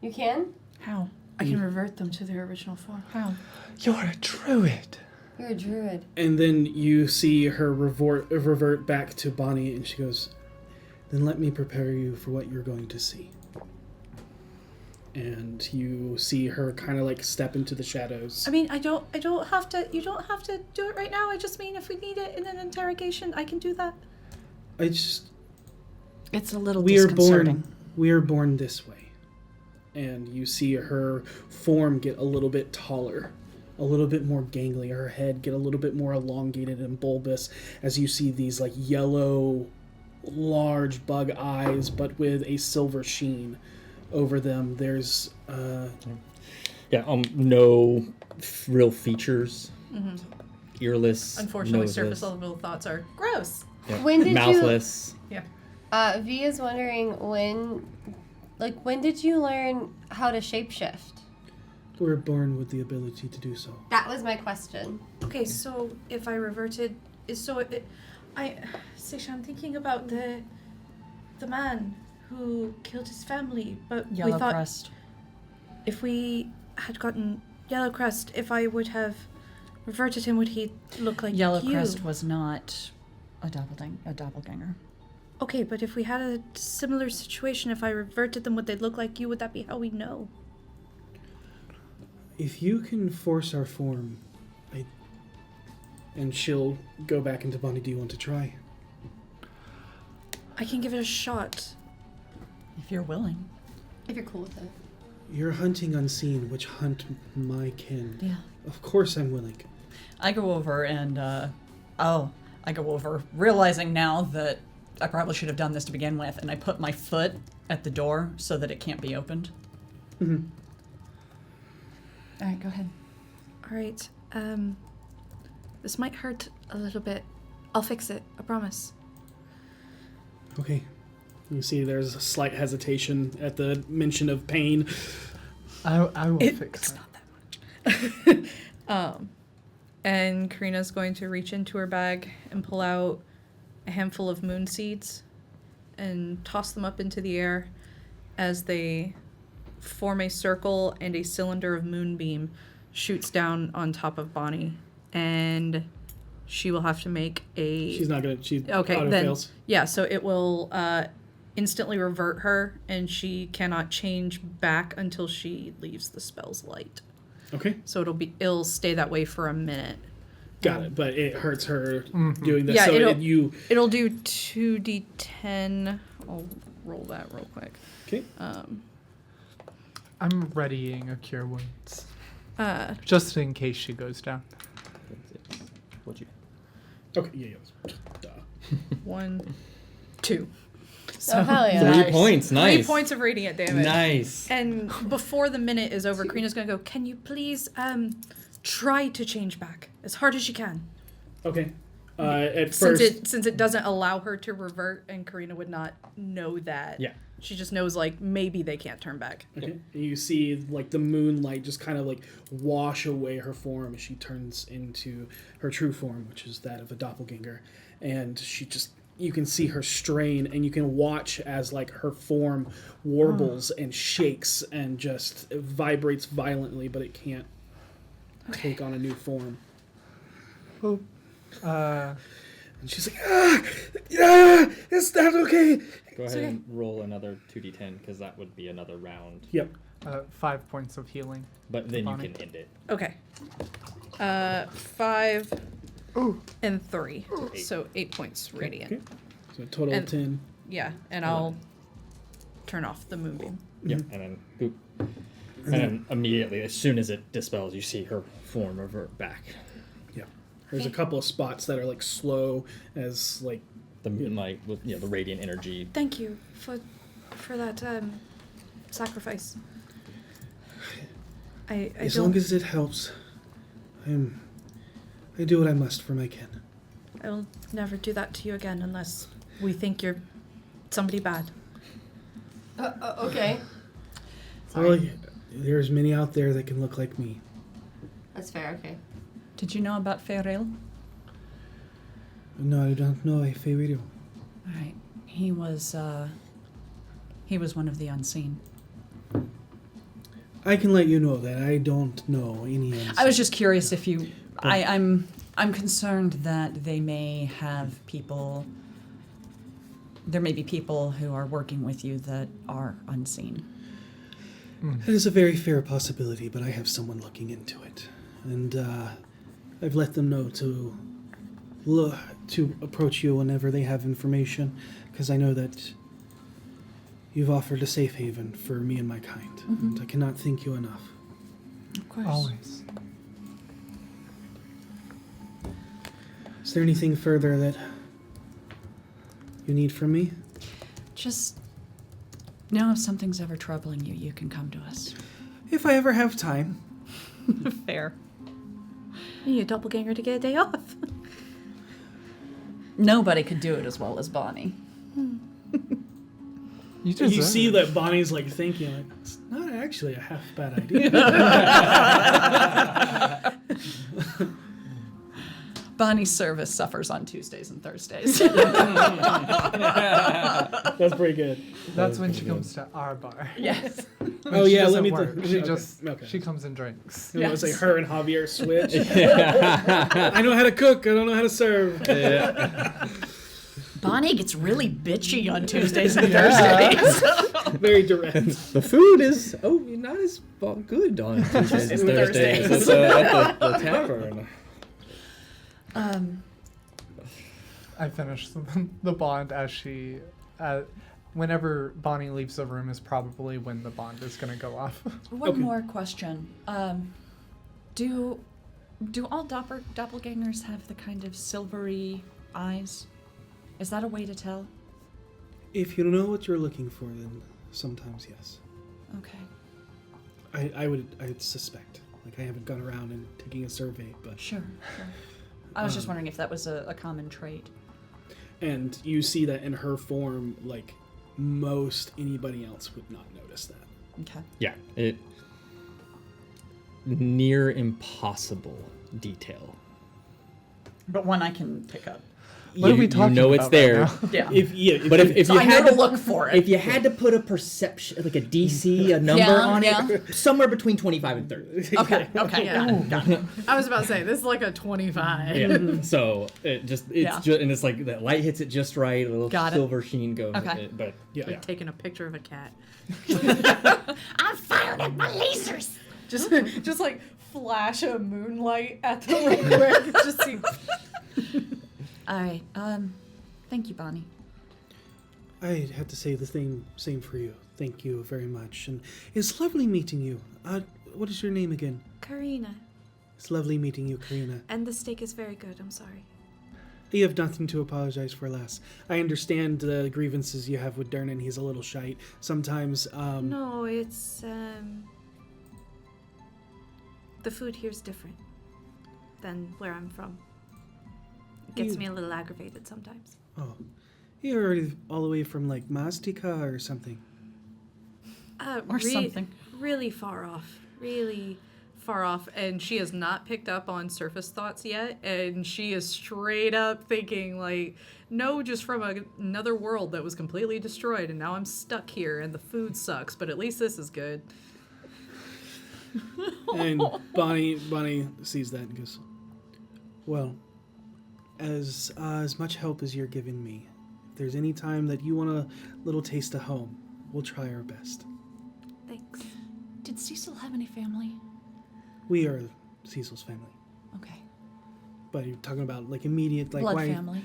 You can? How? I can revert them to their original form. How? You're a druid. You're a druid. And then you see her revert back to Bonnie, and she goes, then let me prepare you for what you're going to see. And you see her kind of like step into the shadows. I mean, I don't have to. You don't have to do it right now. I just mean if we need it in an interrogation, I can do that. It's a little we are disconcerting. born this way. And you see her form get a little bit taller, a little bit more gangly, her head get a little bit more elongated and bulbous as you see these like yellow, large bug eyes, but with a silver sheen over them. There's no real features. Earless. Unfortunately, noseless, surface level thoughts are gross. yeah, When did you- mouthless. V is wondering when did you learn how to shapeshift? we're born with the ability to do so. That was my question. Okay, so if I reverted, Sisha, I'm thinking about the man who killed his family, but Yellow we thought crest. if we had gotten Yellow Crest, if I would have reverted him, would he look like Yellow you? crest was not a doppelganger. Okay, but if we had a similar situation, if I reverted them, would they look like you? Would that be how we know? If you can force our form, and she'll go back into Bonnie, do you want to try? I can give it a shot. If you're willing. If you're cool with it. You're hunting unseen, which hunt my kin. Yeah. Of course I'm willing. I go over and, realizing now that I probably should have done this to begin with, and I put my foot at the door so that it can't be opened. Mm-hmm. All right, go ahead. All right. This might hurt a little bit. I'll fix it. I promise. Okay. You see there's a slight hesitation at the mention of pain. I will fix It's it. not that much. And Karina's going to reach into her bag and pull out a handful of moon seeds and toss them up into the air as they form a circle, and a cylinder of moonbeam shoots down on top of Bonnie, and she will have to make a... She's not gonna. She Okay, auto then fails. yeah, so it will instantly revert her, and she cannot change back until she leaves the spell's light. Okay, So it'll stay that way for a minute. got it. But it hurts her doing this. Yeah, so it'll- It'll do 2d10. I'll roll that real quick. Okay. I'm readying a cure wounds. Uh, Just in case she goes down. What'd you? Okay. Yeah. Duh. 1, 2. Oh, hell yeah. 3 points. Nice. 3 points of radiant damage. Nice. And before the minute is over, Karina's gonna go, can you please try to change back as hard as you can? Okay. At first, Since it doesn't allow her to revert, and Karina would not know that. Yeah. She just knows, like, maybe they can't turn back. okay. You see like the moonlight just kind of like wash away her form as she turns into her true form, which is that of a doppelganger, and she just. You can see her strain, and you can watch as like her form warbles and shakes and just vibrates violently, but it can't take on a new form. Oh, And she's like, it's not okay. Go ahead and roll another 2d10 because that would be another round. Yep. 5 points of healing. But then you Bonnie. can end it. Okay. 5 and 3. Eight. So 8 points radiant. Okay. So a total And- of 10. Yeah, and I'll turn off the moonbeam. Yep. And then boop. And immediately, as soon as it dispels, you see her form revert back. Yeah. There's a couple of spots that are like slow as like The moonlight with the radiant energy. Thank you for that sacrifice. I as don't, long as it helps, I do what I must for my kin. I will never do that to you again unless we think you're somebody bad. Okay. Well, there's many out there that can look like me. That's fair, okay. Did you know about Ferrell? No, I don't know a Feywido. All right. He was one of the unseen. I can let you know that I don't know any unseen. I was just curious if you. I'm concerned that they may have people. There may be people who are working with you that are unseen. It is a very fair possibility, but I have someone looking into it, and I've let them know to approach you whenever they have information, because I know that you've offered a safe haven for me and my kind, and I cannot thank you enough. Of course. Always. Is there anything further that you need from me? Just know if something's ever troubling you, you can come to us. If I ever have time. Fair. You need a doppelganger to get a day off. Nobody could do it as well as Bonnie. You see that Bonnie's like thinking, like, it's not actually a half bad idea. Bonnie's service suffers on Tuesdays and Thursdays. That's pretty good. That's when she comes to our bar. Yes. Oh She yeah, let doesn't me. work. She just okay. she comes and drinks. You know, it's like Yes. her and Javier switch. I know how to cook. I don't know how to serve. Bonnie gets really bitchy on Tuesdays and Thursdays. Very direct. The food is not as good on Tuesdays and Thursdays. It's at the tavern. I finished the bond as she. Whenever Bonnie leaves the room is probably when the bond is going to go off. One more question. Do all doppelgangers have the kind of silvery eyes? Is that a way to tell? If you know what you're looking for, then sometimes yes. Okay. I would suspect. Like I haven't gone around and taking a survey, but Sure. I was just wondering if that was a common trait. and you see that in her form, like most anybody else would not notice that. Okay. Yeah, it near impossible detail. But one I can pick up. What are we talking You know about it's there. right now? Yeah. But if So you I had know to to look for it. if you had to put a perception, like a DC, a number Yeah, on yeah. it, somewhere between 25 and 30. Okay. Yeah. Got it. I was about to say, this is like a 25. Yeah. So it's Yeah. just and it's like that light hits it just right, a little Got it. silver sheen goes with Okay. it. But yeah. Taking a picture of a cat. I'm firing at my lasers. Just like flash a moonlight at the real quick. Just see. All right. Thank you, Bonnie. I have to say the same for you. Thank you very much, and it's lovely meeting you. What is your name again? Karina. It's lovely meeting you, Karina. And the steak is very good, I'm sorry. You have nothing to apologize for, lass. I understand the grievances you have with Dernan. He's a little shite. Sometimes, No, it's, the food here's different than where I'm from. It gets You- me a little aggravated sometimes. Oh, you're already all the way from, like, Mastika or something. Or something. Really far off. Really far off, and she has not picked up on surface thoughts yet, and she is straight up thinking like, no, just from another world that was completely destroyed, and now I'm stuck here, and the food sucks, but at least this is good. And Bonnie sees that and goes, well, as much help as you're giving me, if there's any time that you want a little taste of home, we'll try our best. Thanks. Did Cecil have any family? We are Cecil's family. Okay. But you're talking about, like, immediate, like, Blood why... family.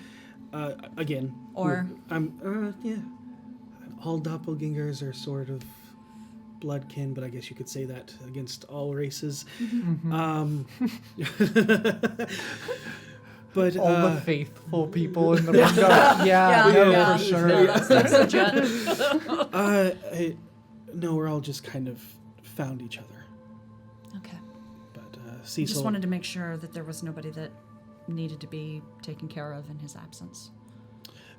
Again. Or- yeah. All doppelgangers are sort of bloodkin, but I guess you could say that against all races. But All the faithful people in the window. Yeah, for sure. No, that's legit. No, we're all just kind of found each other. Okay. But I Cecil, just wanted to make sure that there was nobody that needed to be taken care of in his absence.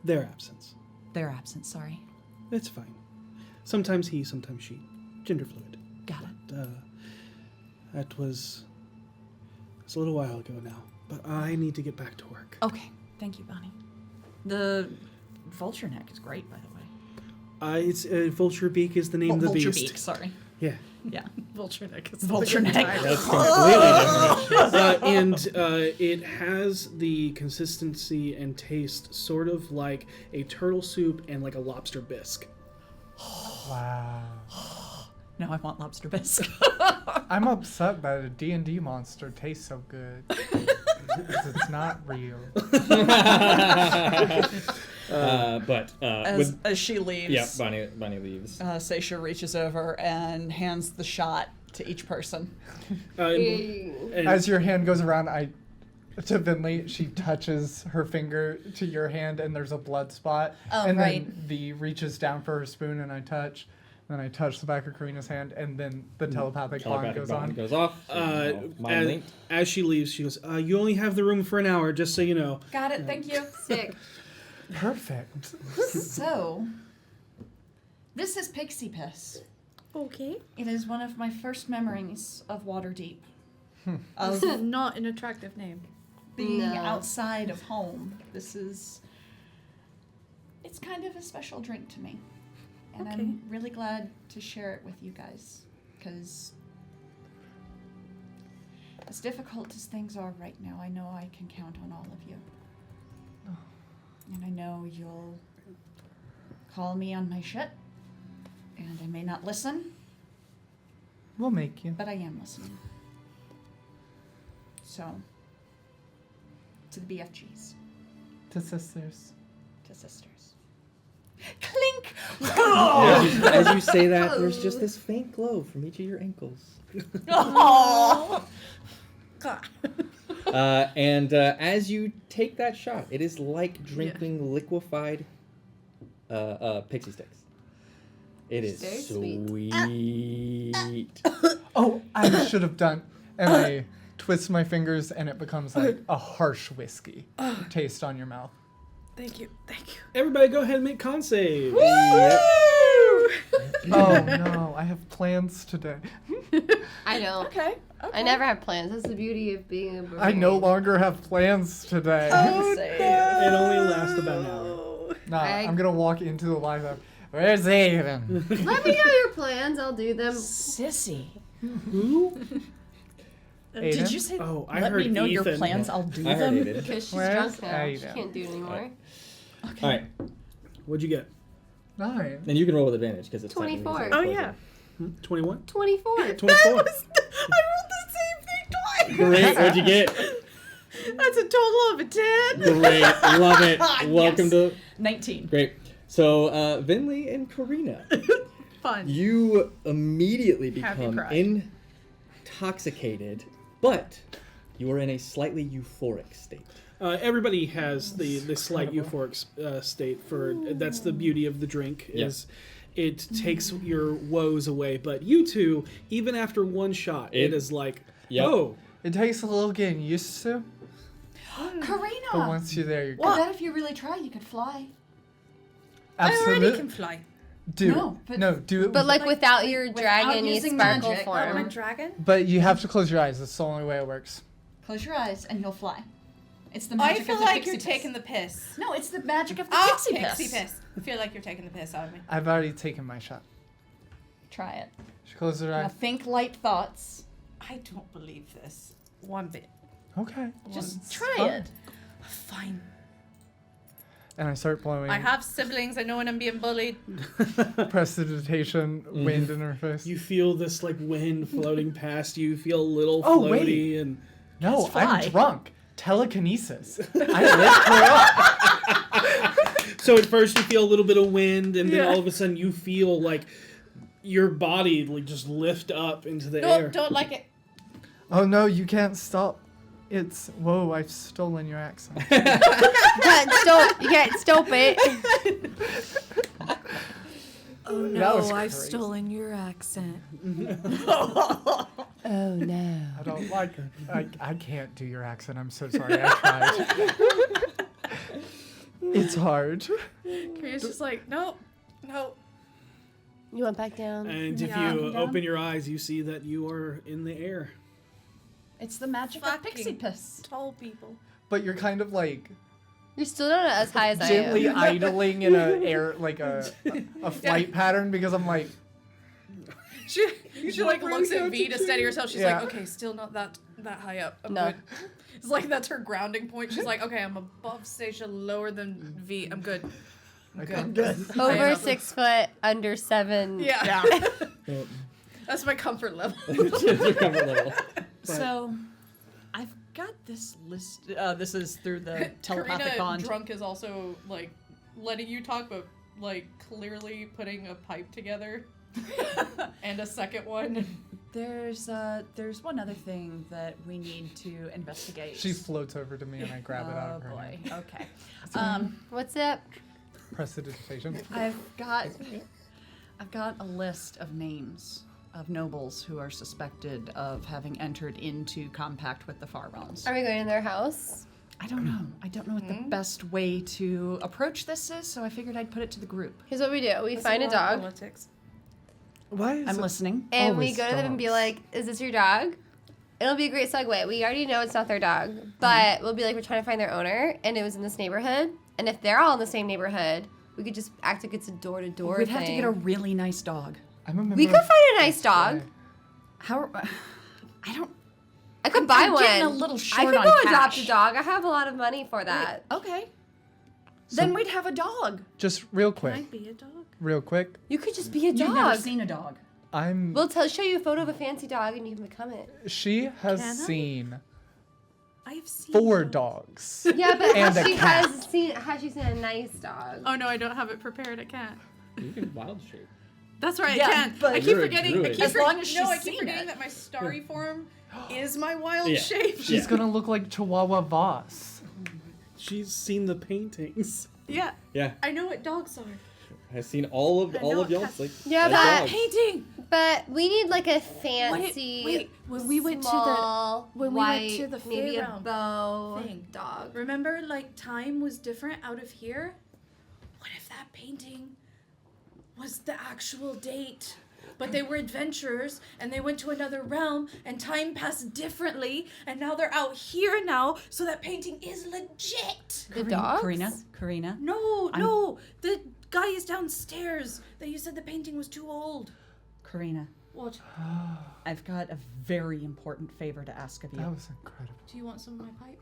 their absence. Their absence, sorry. It's fine. Sometimes he, sometimes she. Gender fluid. Got it. That was a little while ago now. But I need to get back to work. Okay. Thank you, Bonnie. The vulture neck is great, by the way. It's Vulture Beak is the name of the vulture beast. beak, sorry. Yeah. Yeah. Vulture neck. Is Vulture neck. That's completely different. And it has the consistency and taste sort of like a turtle soup and like a lobster bisque. Wow. Now I want lobster bisque. I'm upset that a D&D monster tastes so good. 'Cause it's not real. With, As she leaves, yeah, Bonnie leaves. Seisha reaches over and hands the shot to each person. And As your hand goes around, to Venlee, she touches her finger to your hand, and there's a blood spot. Oh, and right. then V reaches down for her spoon, and I touch. Then I touch the back of Karina's hand, and then the telepathic bond goes on. Goes off. Mind linked. as she leaves, she goes, "You only have the room for an hour, just so you know." Got it, thank you. Sick. Perfect. So, this is pixie piss. Okay. It is one of my first memories of Waterdeep. This is not an attractive name. Being No. outside of home. It's kind of a special drink to me. And Okay. I'm really glad to share it with you guys. Because as difficult as things are right now, I know I can count on all of you. And I know you'll call me on my shit. And I may not listen, We'll make you. but I am listening. So, to the BFGs, To sisters. to sisters. Clink! As you say that, there's just this faint glow from each of your ankles. And as you take that shot, it is like drinking liquefied pixie sticks. It is Very sweet. Oh, I should have done. And I twist my fingers, and it becomes like a harsh whiskey taste on your mouth. Thank you. Thank you. Everybody, go ahead and make con saves. Oh no, I have plans today. I don't. Okay. I never have plans. That's the beauty of being a I barbarian. no longer have plans today. It only lasts about an hour. Nah, I- I'm gonna walk into the live up. Where's Aiden? Let me know your plans. I'll do them. Sissy. Who? Aiden? Did you say, Oh, I let heard me know your Ethan. plans, I'll do I heard them? it did. Because she's Where's drunk now. She Aiden? can't do it anymore. All right, What'd you get? 9. and you can roll with advantage because it's 24. technically Oh, closer. yeah. 21? 24. 24. I rolled the same thing twice. Great, what'd you get? That's a total of a 10. Great, love it. Welcome to 19. great. So Venlee and Karina, Fun. you immediately Happy become pride. intoxicated, but you are in a slightly euphoric state. Everybody has the slight euphoric state. That's the beauty of the drink Yeah. is it takes your woes away. But you two, even after one shot, it is like, Yep. oh, It takes a little getting used to, but Karina! once you're there, you're I bet if you really try, you could fly. I already absolutely can fly. do No, it. but- No, do it. But like without your dragon using sparkle magic. I'm a form. dragon? but you have to close your eyes. That's the only way it works. Close your eyes and you'll fly. It's the I magic feel of the like pixie you're piss. taking the piss. No, it's the magic of the Oh, pixie pixie piss. piss. I feel like you're taking the piss out of me. I've already taken my shot. Try it. She closes her Now eyes. think light thoughts. I don't believe this. One bit. Okay. Just It's try fun. it. Fine. And I start blowing I have siblings. I know when I'm being bullied. prestidigitation wind in her face. you feel this like wind floating past you. You feel a little Oh, floaty wait. and No, Let's fly. I'm drunk. Telekinesis. I lift her up. so at first you feel a little bit of wind and then all of a sudden you feel like your body like just lift up into the air. Don't like it. Oh no, you can't stop. It's whoa! I've stolen your accent. You can't stop it. Oh That was no, I've crazy. stolen your accent. Oh no. I don't like it. I can't do your accent. I'm so sorry. I tried. It's hard. Karina's just like, no. You went back down. And if Yeah. you open your eyes, you see that you are in the air. It's the magic of Fucking pixie piss. Tall people. But you're kind of like You're still not as high as I gently am. idling in a air like a flight pattern because I'm like She like really looks at V to altitude. steady herself. She's Yeah. like, okay, still not that high up. I'm No. good. It's like that's her grounding point. She's like, okay, I'm above station, lower than V. I'm good. I'm good. Over Yeah. 6 foot, under 7. Yeah. That's my comfort level. Your comfort level. So, I've got this list. This is through the telepathic Karina bond. drunk is also like letting you talk, but like clearly putting a pipe together and a second one. There's one other thing that we need to investigate. She floats over to me and I grab it out Oh of her boy. hand. Okay. What's up? Prestidigitation. I've got a list of names of nobles who are suspected of having entered into compact with the Far Realms. Are we going to their house? I don't know. I don't know what the best way to approach this is, so I figured I'd put it to the group. Here's what we do. We find a dog, Politics. Why is I'm it listening. and we always go to them and be dogs? like, is this your dog? It'll be a great segue. We already know it's not their dog, but we'll be like, we're trying to find their owner, and it was in this neighborhood. And if they're all in the same neighborhood, we could just act like it's a door-to-door We'd thing. have to get a really nice dog. I'm a member We could of- find a nice dog. How? I don't. I could buy I'm one. getting a little I short could on go adopt cash. a dog. I have a lot of money for that. Okay. Then we'd have a dog. Just real Can I quick. be a dog? Real quick. You could just be a dog. You've never seen a dog. I'm We'll show you a photo of a fancy dog and you can become it. she has Can I? seen I've seen 4 dogs. Yeah, but And a cat. has she seen a nice dog? Oh no, I don't have it prepared. I can't. You can wild shape. That's right, Yeah, I can. but I keep You're a forgetting. I druid. keep As long as she's I keep seen forgetting it. that my starry form is my wild Yeah. shape. She's Yeah. gonna look like Chihuahua Voss. She's seen the paintings. Yeah, Yeah, I know what dogs are. I've seen all of know y'all's Cass- like. Yeah, as but dogs. Painting. but we need like a fancy. wait, when we went to the- small, when we went white, to the maybe a fairground bow thing. dog. Remember, like time was different out of here. What if that painting was the actual date? But they were adventurers, and they went to another realm, and time passed differently, and now they're out here now, so that painting is legit. The dogs. Karina. No, the guy is downstairs. That you said the painting was too old. Karina. What? I've got a very important favor to ask of you. That was incredible. Do you want some of my pipe?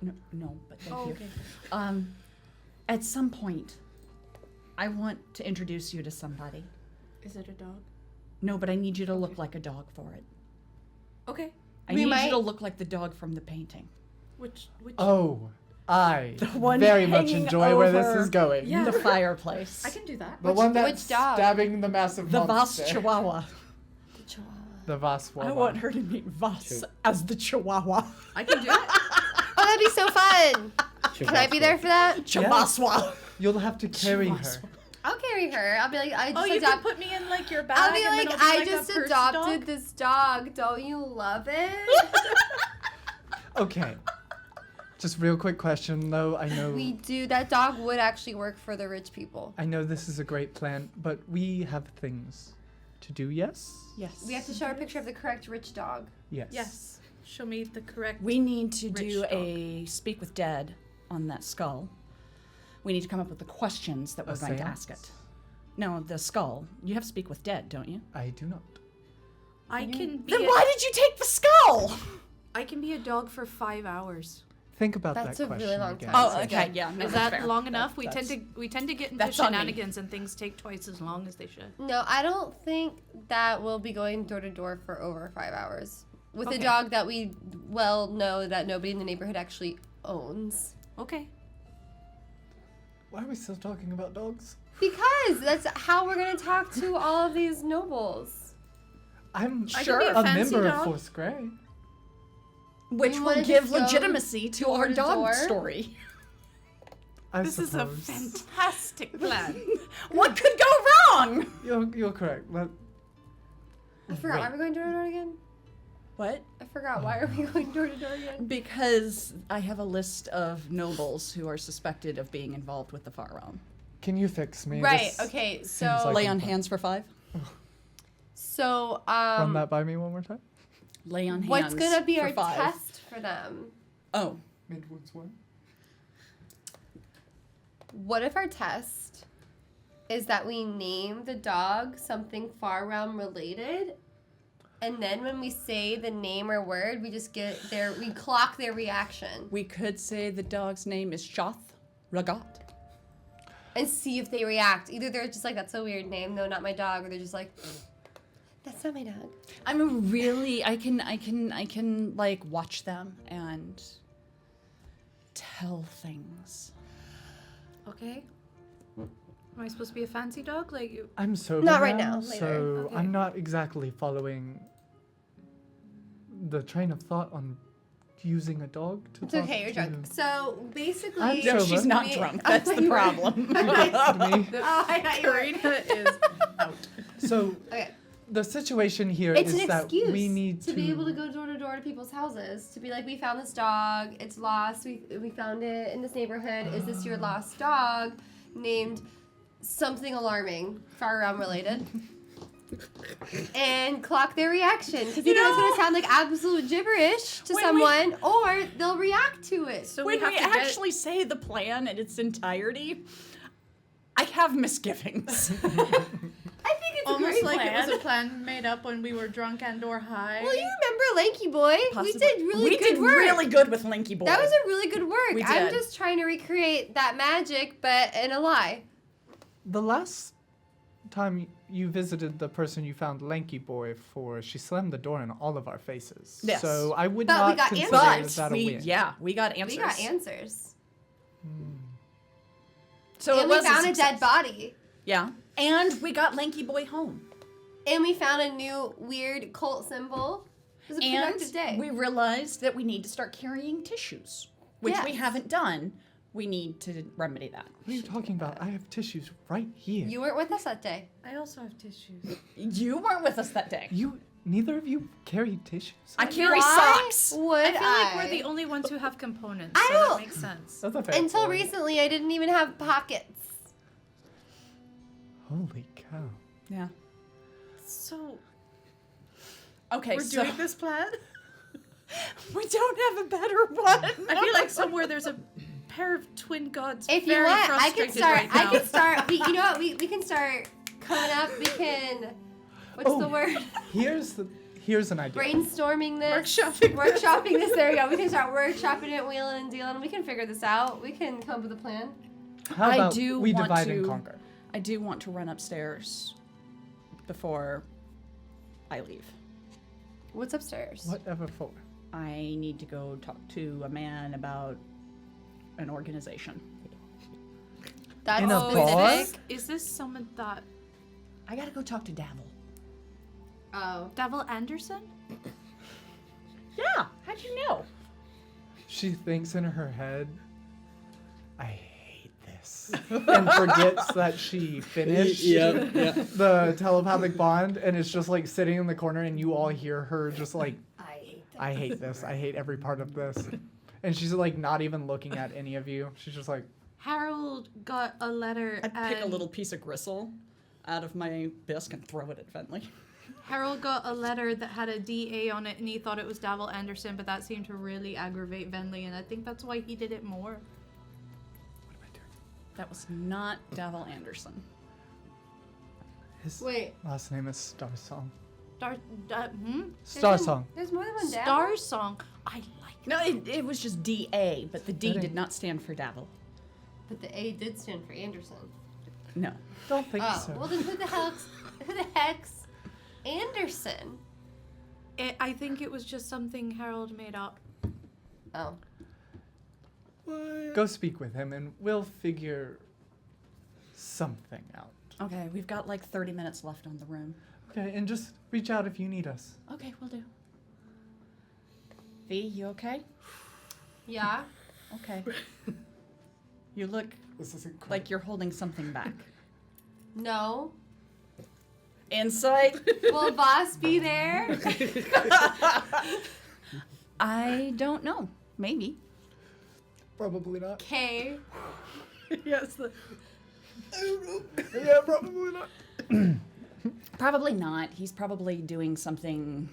No, but thank Oh, you. okay. At some point, I want to introduce you to somebody. Is it a dog? No, but I need you to look like a dog for it. Okay. I We need might- you to look like the dog from the painting. Which? Oh, I one very much hanging enjoy where this over is going. Yeah. The fireplace. I can do that. The one that's which dog? stabbing the massive The Voss monster. Chihuahua. The Chihuahua. The Voss I want her to meet Voss as the Chihuahua. I can do it. Oh, that'd be so fun. Can I be there for that? Chihuahua. You'll have to carry her. I'll carry her. I'll be like, I just Oh, you can adopt. put me in like your bag. I'll be and then like, I'll I be just a purse adopted dog. this dog. Don't you love it? Okay. Just real quick question though. I know We do. That dog would actually work for the rich people. I know this is a great plan, but we have things to do, yes? Yes. We have to show her a picture of the correct rich dog. Yes. Yes. Show me the correct. We need to Rich do dog. a speak with dead on that skull. We need to come up with the questions that we're A going to ask seance? it. No, the skull. You have speak with dead, don't you? I do not. I can be. Then why did you take the skull? I can be a dog for 5 hours. Think about That's that a really question long again. time. Oh, okay, yeah. No, Is that's that fair. long enough? We That's- tend to get into that's on me. shenanigans and things take twice as long as they should. No, I don't think that we'll be going door to door for over 5 hours with a Okay. dog that we well know that nobody in the neighborhood actually owns. Okay. Why are we still talking about dogs? Because that's how we're gonna talk to all of these nobles. I'm I sure could be a a fancy member dog. of Force Grey. Which You will wanna give just go legitimacy to door our to dog door? story. I This is a suppose. fantastic plan. What could go wrong? You're correct. I forgot. Why are we going door to door again? What? I forgot. Why are we going door to door again? Because I have a list of nobles who are suspected of being involved with the Far Realm. Can you fix me? Right. This Okay. seems So. like- Lay on hands for 5. So. Run that by me one more time. Lay on hands. What's gonna be for our 5. test for them? Oh, Midwoods one. What if our test is that we name the dog something Far Realm related, and then when we say the name or word, we just we clock their reaction we could say the dog's name is Shoth Ragat. and see if they react. Either they're just like, "That's a weird name, no, not my dog," or they're just like, "That's not my dog." I'm really I can like watch them and tell things. Okay. Am I supposed to be a fancy dog? Like, I'm sober Not right now, later. so Okay. I'm not exactly following the train of thought on using a dog to It's talk okay, you're to. drunk. So basically, I'm No, sober. she's not we- drunk. That's the you were- problem. Me. Oh, I thought you were. Karina is out. So Okay. the situation here It's is an that excuse we need to be able to go door to door to people's houses to be like, we found this dog, it's lost, we found it in this neighborhood. Is this your lost dog? Named something alarming, Far Realm related. And clock their reaction because either it's going to sound like absolute gibberish to When someone, or they'll react to it. So When we have we to get- actually say the plan in its entirety, I have misgivings. I think it's a Almost great like plan. it was a plan made up when we were drunk and or high. Well, you remember Lanky Boy? Possibly. We did really we good did work. really good with Linky Boy. That was a really good work. We I'm did. just trying to recreate that magic, but in a lie. The last time you visited the person you found Lanky Boy for, she slammed the door in all of our faces. Yes. So I would But we not got consider but that a win. we got answers. We got answers. So And it we was found a success. dead body. Yeah, and we got Lanky Boy home. And we found a new weird cult symbol. It was a And productive day. we realized that we need to start carrying tissues, which we Yes. haven't done. We need to remedy that. What are you talking about? I have tissues right here. You weren't with us that day. I also have tissues. You weren't with us that day. Neither of you carried tissues? I carry Why socks. would I feel like we're the only ones who have components, I so don't- that makes sense. That's a fair Until point. recently, I didn't even have pockets. Holy cow. Yeah. So Okay, we're so doing this plan? we don't have a better one. I feel like somewhere there's a pair of twin gods If you very want, I frustrated can start. right now. I can start. You know what? We can start coming up. We can. What's the word? Here's an idea. Brainstorming this. Workshopping this. There we go. We can start workshopping it, wheeling and dealing. We can figure this out. We can come up with a plan. How I about do we want divide to- and conquer? I do want to run upstairs before I leave. What's upstairs? Whatever for. I need to go talk to a man about an organization. That's In a specific. Is this someone that I gotta go talk to Davil. Oh. Devil Anderson? Yeah, how'd you know? She thinks in her head, I hate this. And forgets that she finished Yeah. the telepathic bond and is just like sitting in the corner and you all hear her just like, I hate this. I hate every part of this. And she's like not even looking at any of you. She's just like, Harold got a letter. I'd pick a and little piece of gristle out of my bisque and throw it at Venlee. Harold got a letter that had a DA on it, and he thought it was Devil Anderson, but that seemed to really aggravate Venlee, and I think that's why he did it more. That was not Davil Anderson. his Wait. last name is Starsong. There's There's more than one Davil. Star Song. I like No, it was just DA, but the D Kidding. did not stand for Davil. But the A did stand for Anderson. No. Don't think Oh, so. well then who the heck's Anderson? I think it was just something Harold made up. Oh. Go speak with him and we'll figure something out. Okay, we've got like 30 minutes left on the room. Okay, and just reach out if you need us. Okay, we'll do. V, you okay? Yeah. Okay. You look This is incredible. like you're holding something back. No. Insight? Will Boss be there? I don't know. Maybe. Probably not. Okay. Yes. Yeah, probably not. Probably not. He's probably doing something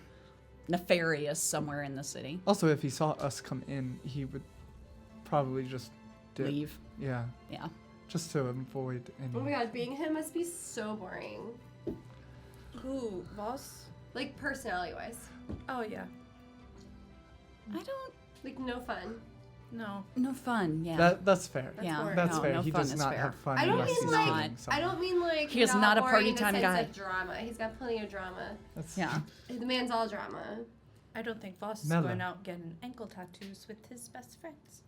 nefarious somewhere in the city. Also, if he saw us come in, he would probably just dip. Leave. Yeah, Yeah. just to avoid any. Oh my god, being him must be so boring. Who? Boss? Like, personality-wise. Oh, yeah. I don't. Like, no fun. No. No fun. Yeah. That's fair. yeah. boring. That's no, fair. no He fun does is not fair. have fun I don't unless mean he's like, doing I something. don't mean like He is not a boring party in the time sense guy. of drama. He's got plenty of drama. That's, Yeah. The man's all drama. I don't think Voss is Mellow. going out getting ankle tattoos with his best friends.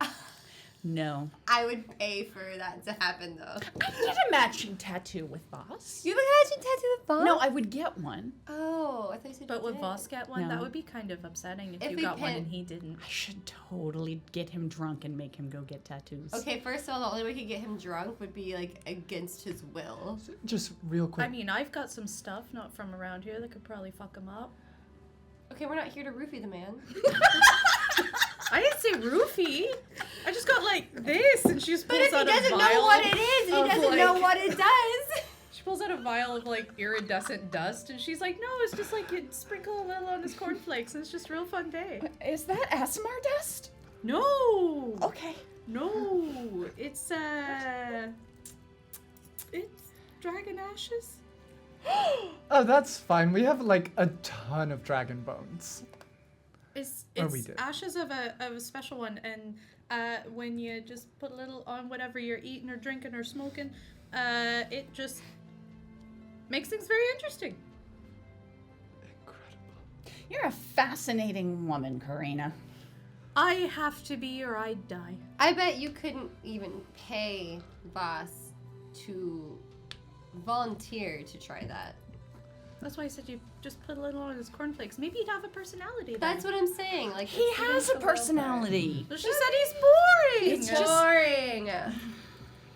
No. I would pay for that to happen, though. I need a matching tattoo with Boss. You have a matching tattoo with Boss? No, I would get one. Oh, I thought you said But you would did. Voss get one? No. That would be kind of upsetting if If you we got one pin- and he didn't. I should totally get him drunk and make him go get tattoos. Okay, first of all, the only way we could get him drunk would be, like, against his will. just real quick. I mean, I've got some stuff not from around here that could probably fuck him up. Okay, we're not here to roofie the man. I didn't say roofie. I just got like this, and she just But pulls if he out a doesn't vial. know what it is, and he of, doesn't know like- what it does. She pulls out a vial of like iridescent dust, and she's like, "No, it's just like you sprinkle a little on his cornflakes, and it's just a real fun day." Is that ASMR dust? No, Okay. no, it's dragon ashes. Oh, that's fine. We have like a ton of dragon bones. It's Oh, we did. ashes of a special one, and when you just put a little on whatever you're eating or drinking or smoking, it just makes things very interesting. Incredible. You're a fascinating woman, Karina. I have to be or I die. I bet you couldn't even pay Boss to volunteer to try that. That's why I said you just put a little on his cornflakes. Maybe he'd have a personality. That's what I'm saying. Like, He it's has against a the will part. personality. She said he's boring. It's boring.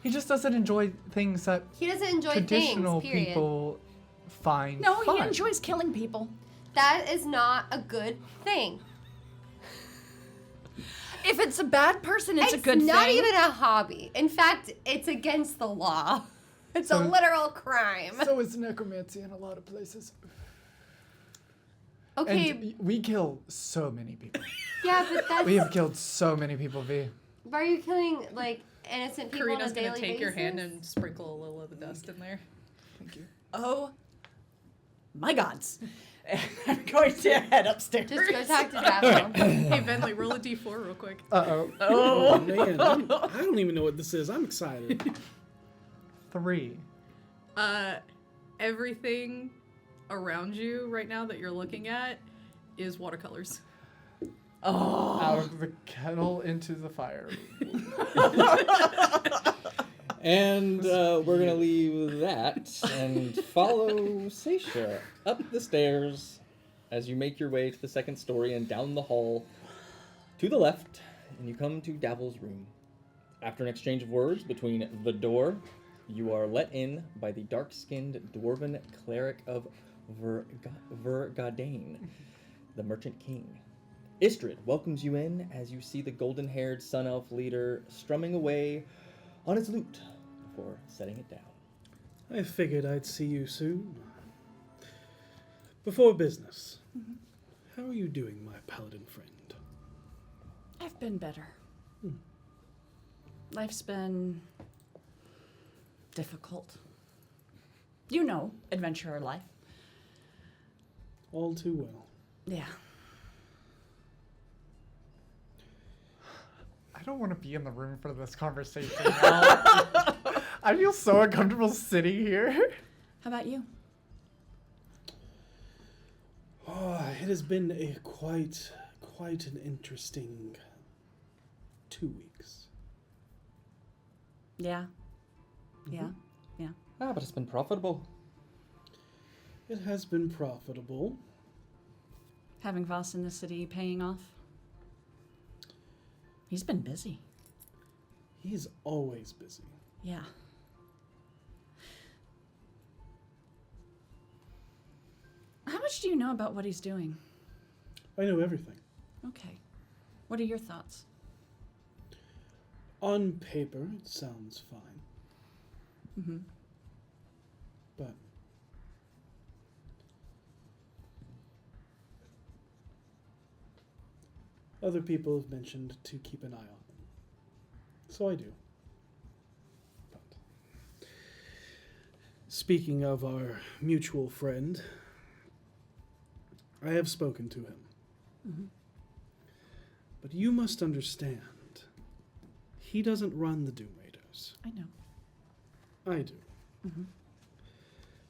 He just doesn't enjoy things that He doesn't enjoy traditional things, period. people find No, fun. he enjoys killing people. That is not a good thing. If it's a bad person, it's a good not thing. even a hobby. In fact, it's against the law. It's a So- literal crime. So is necromancy in a lot of places. Okay, And we kill so many people. yeah, but that's. We have killed so many people, V. Are you killing like innocent people Karina's on a daily gonna take basis? your hand and sprinkle a little of the dust in there. Thank you. Oh, my gods. I'm going to head upstairs. Just go talk to Daphne. Hey, Venlee, roll a d4 real quick. Uh-oh. Oh man, I don't even know what this is. I'm excited. 3. Everything around you right now that you're looking at is watercolors. Out of the kettle into the fire. And we're going to leave that and follow Seisha up the stairs as you make your way to the second story and down the hall to the left, and you come to Davil's room. After an exchange of words between the door, you are let in by the dark-skinned dwarven cleric of Vergadane, the Merchant King. Istrid welcomes you in as you see the golden-haired sun elf leader strumming away on his lute before setting it down. I figured I'd see you soon. Before business, how are you doing, my paladin friend? I've been better. Life's been difficult. You know, adventurer life. All too well. Yeah. I don't want to be in the room for this conversation now. I feel so uncomfortable sitting here. How about you? Oh, it has been a quite an interesting 2 weeks. Yeah. Yeah. Yeah. Ah, but it's been profitable. It has been profitable. Having Voss in the city paying off. He's been busy. He's always busy. Yeah. How much do you know about what he's doing? I know everything. Okay. What are your thoughts? On paper, it sounds fine. Mm-hmm. But other people have mentioned to keep an eye on him. So I do. But speaking of our mutual friend, I have spoken to him. Mm-hmm. But you must understand, he doesn't run the Doom Raiders. I know. I do. Mm-hmm.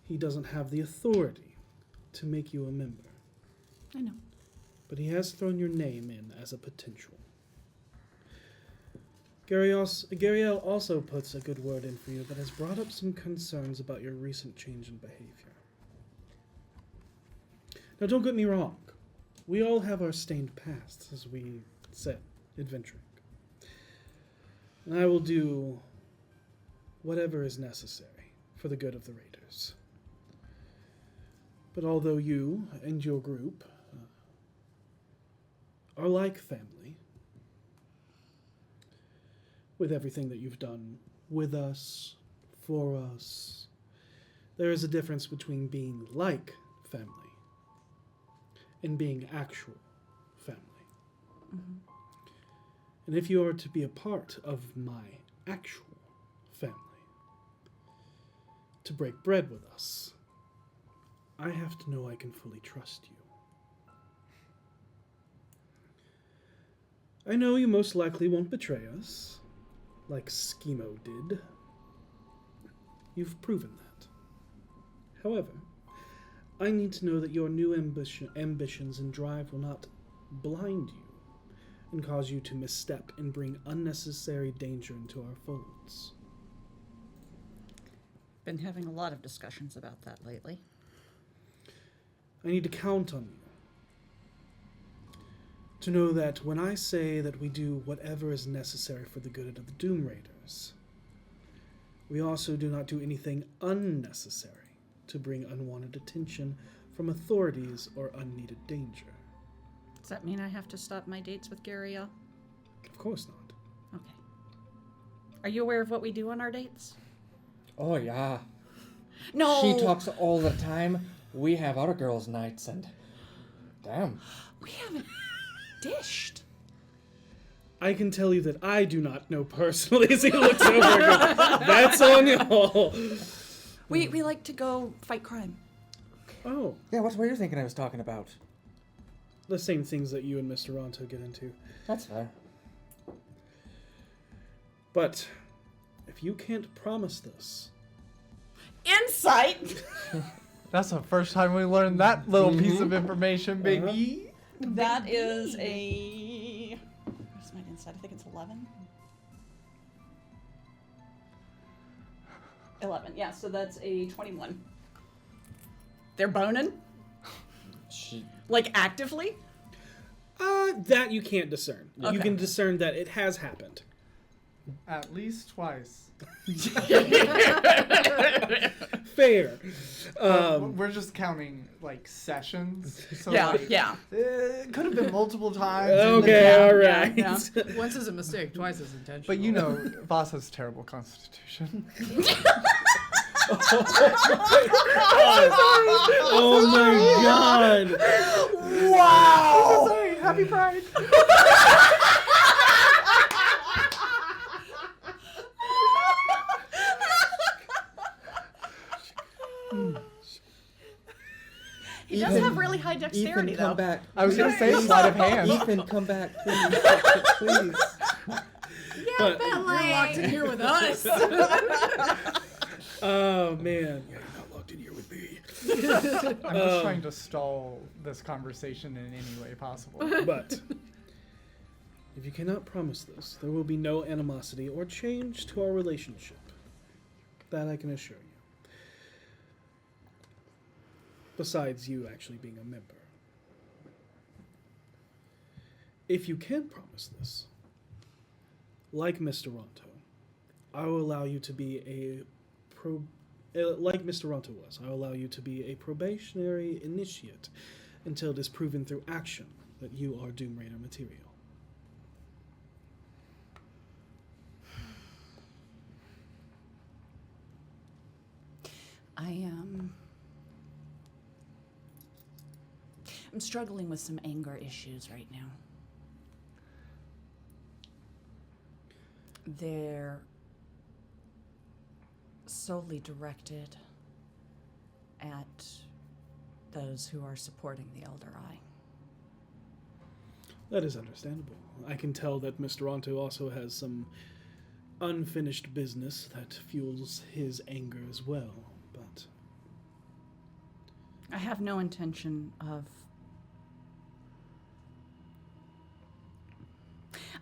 He doesn't have the authority to make you a member. I know. But he has thrown your name in as a potential. Gariel also puts a good word in for you that has brought up some concerns about your recent change in behavior. Now, don't get me wrong. We all have our stained pasts, as we said, adventuring. And I will do whatever is necessary for the good of the Raiders. But although you and your group are like family, with everything that you've done with us, for us, there is a difference between being like family and being actual family. Mm-hmm. And if you are to be a part of my actual family, to break bread with us, I have to know I can fully trust you. I know you most likely won't betray us, like Schemo did. You've proven that. However, I need to know that your new ambitions and drive will not blind you and cause you to misstep and bring unnecessary danger into our folds. Been having a lot of discussions about that lately. I need to count on you to know that when I say that we do whatever is necessary for the good of the Doom Raiders, we also do not do anything unnecessary to bring unwanted attention from authorities or unneeded danger. Does that mean I have to stop my dates with Gariel? Of course not. Okay. Are you aware of what we do on our dates? Oh, yeah. No! She talks all the time. We have our girls' nights, and damn. We haven't dished. I can tell you that I do not know personally as he looks over and goes, that's on y'all. We like to go fight crime. Oh, Yeah, what were you thinking I was talking about? the same things that you and Mr. Ronto get into. That's fair. But if you can't promise this, Insight! That's the first time we learned that little piece of information, baby. That is a... Where's my insight? I think it's 11. 11, yeah, so that's a 21. They're boning? She. Like, actively? that you can't discern. You Okay. can discern that it has happened. At least twice. Fair. We're just counting like sessions. So Yeah, like, yeah. it could have been multiple times. in the Okay, gap. all right. Yeah. Once is a mistake, twice is intentional. But you know, Voss has terrible constitution. Oh my god. Wow! Sorry, happy Pride. He does have really high dexterity, Ethan, come though. back. I was gonna say sleight of hand. Ethan, come back, please. Please. But, You're locked in here with us. oh man. Yeah, you're not locked in here with me. I'm just trying to stall this conversation in any way possible. But if you cannot promise this, there will be no animosity or change to our relationship. That I can assure you. Besides you actually being a member. If you can promise this, like Mr. Ronto, I will allow you to be like Mr. Ronto was, I will allow you to be a probationary initiate until it is proven through action that you are Doom Raider material. I'm struggling with some anger issues right now. They're solely directed at those who are supporting the Elder Eye. That is understandable. I can tell that Mr. Ronto also has some unfinished business that fuels his anger as well, but I have no intention of...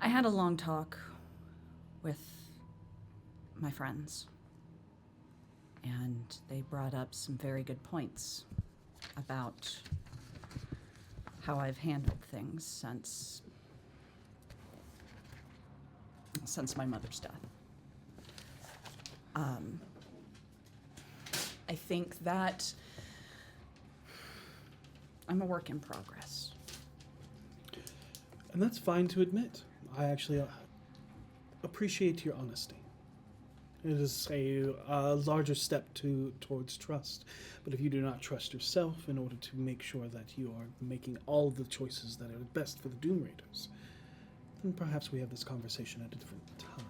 I had a long talk with my friends, and they brought up some very good points about how I've handled things since my mother's death. I think that I'm a work in progress. and that's fine to admit. I actually appreciate your honesty. It is a larger step towards trust. But if you do not trust yourself in order to make sure that you are making all the choices that are best for the Doom Raiders, then perhaps we have this conversation at a different time.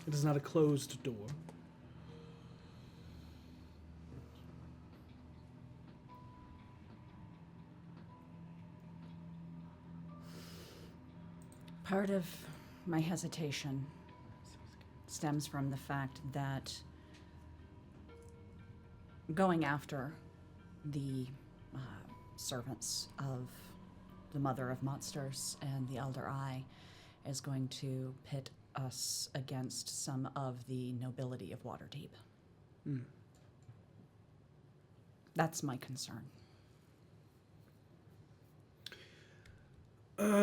It is not a closed door. Part of my hesitation stems from the fact that going after the servants of the Mother of Monsters and the Elder Eye is going to pit us against some of the nobility of Waterdeep. Mm. That's my concern.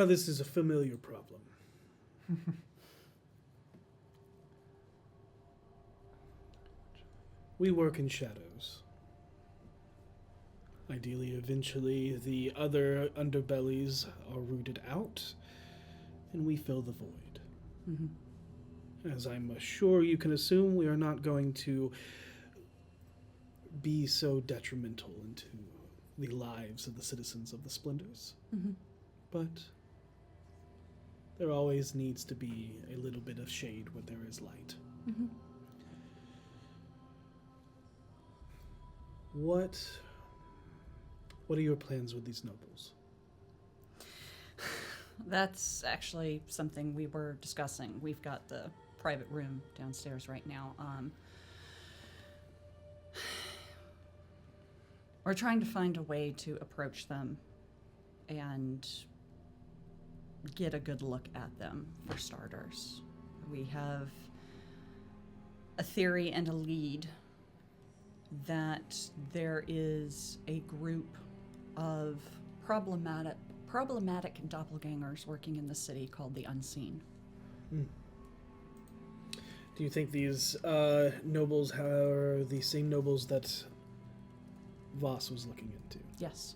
This is a familiar problem. We work in shadows. Ideally, eventually, the other underbellies are rooted out, and we fill the void. Mm-hmm. As I'm sure you can assume, we are not going to be so detrimental into the lives of the citizens of the Splendors. Mm-hmm. But there always needs to be a little bit of shade where there is light. Mm-hmm. What are your plans with these nobles? That's actually something we were discussing. We've got the private room downstairs right now. We're trying to find a way to approach them and get a good look at them, for starters. We have a theory and a lead that there is a group of problematic doppelgangers working in the city called the Unseen. Do you think these nobles are the same nobles that Voss was looking into? Yes.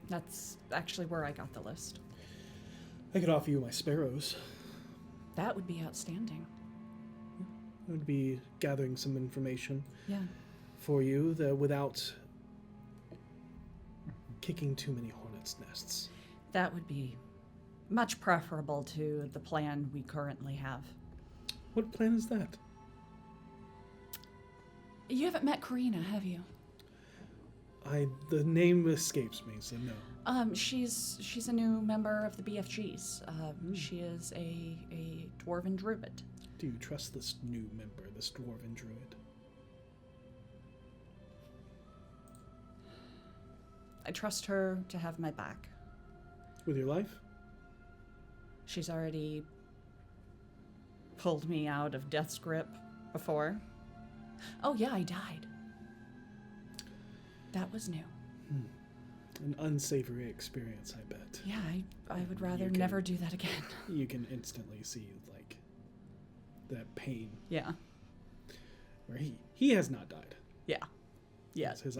That's actually where I got the list. I could offer you my sparrows. That would be outstanding. I would be gathering some information Yeah. for you without kicking too many hornets' nests. That would be much preferable to the plan we currently have. What plan is that? You haven't met Karina, have you? The name escapes me, so no. She's a new member of the BFGs. She is a dwarven druid. Do you trust this new member, this dwarven druid? I trust her to have my back. With your life? She's already pulled me out of death's grip Before? Oh, yeah, I died. That was new. An unsavory experience, I bet. Yeah, I would rather You can- never do that again. You can instantly see, like, that pain. Yeah. Where he has not died. Yeah. Yeah. As his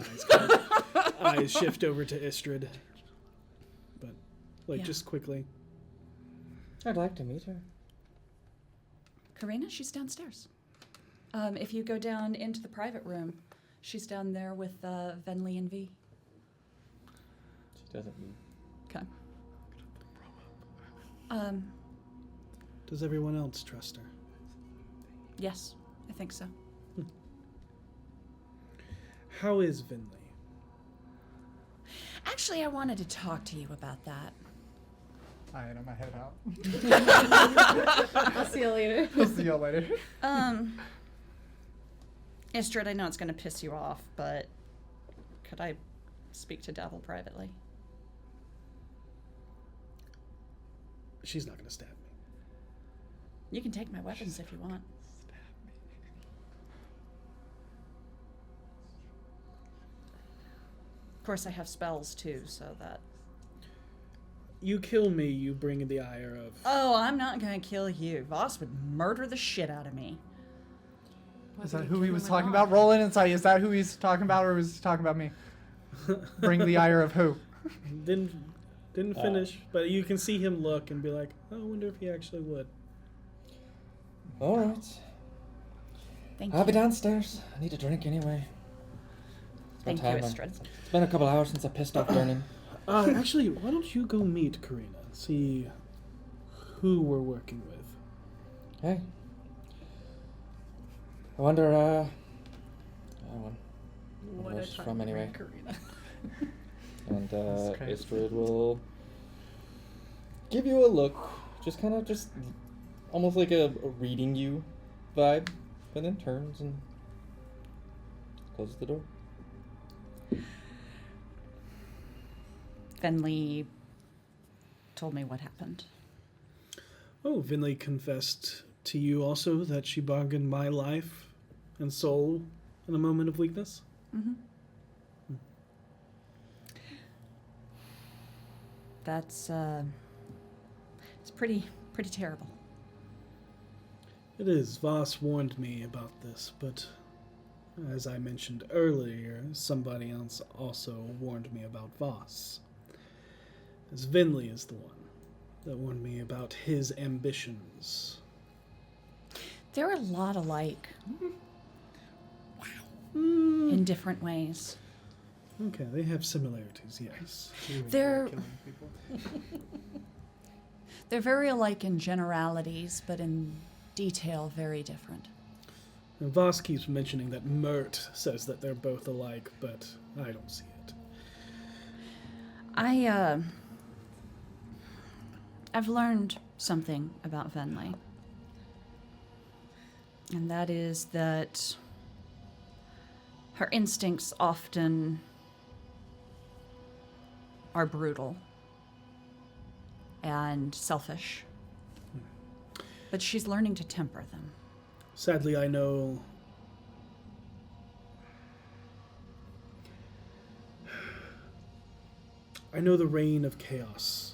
eyes shift over to Istrid. But, like, Yeah. just quickly. I'd like to meet her. Karina, she's downstairs. If you go down into the private room, she's down there with Venlee and V. She doesn't move. Okay. Does everyone else trust her? Yes, I think so. How is Venlee? Actually, I wanted to talk to you about that. I had my head out. I'll see you later. I'll see y'all later. Istrid, I know it's going to piss you off, but could I speak to Devil privately? She's not going to stab me. You can take my weapons if you want. Of course, I have spells too, so that... You kill me, you bring the ire of... Oh, I'm not going to kill you. Voss would murder the shit out of me. Is that who he was talking about? Roll in and say, is that who he's talking about, or was he talking about me? Bring the ire of who? Didn't finish, but you can see him look and be like, oh, I wonder if he actually would. All right. Thank I'll you. be downstairs. I need a drink anyway. Thank you, time. Istrid. It's been a couple hours since I pissed off Durnan. Actually, why don't you go meet Karina? See who we're working with. Hey. I wonder, What where a she's time from to anyway. bring Karina. And That's crazy. Istrid will give you a look, just kind of just almost like a reading you vibe, but then turns and closes the door. Venlee told me what happened. Oh, Venlee confessed to you also that she bargained my life and soul in a moment of weakness? Mm-hmm. That's, it's pretty terrible. It is. Voss warned me about this, but as I mentioned earlier, somebody else also warned me about Voss. As Venlee is the one that warned me about his ambitions. They're a lot alike. In different ways. Okay, they have similarities, yes. They're very alike in generalities, but in detail very different. And Voss keeps mentioning that Mert says that they're both alike, but I don't see it. I've learned something about Venlee. And that is that her instincts often are brutal and selfish. But she's learning to temper them. Sadly, I know the reign of chaos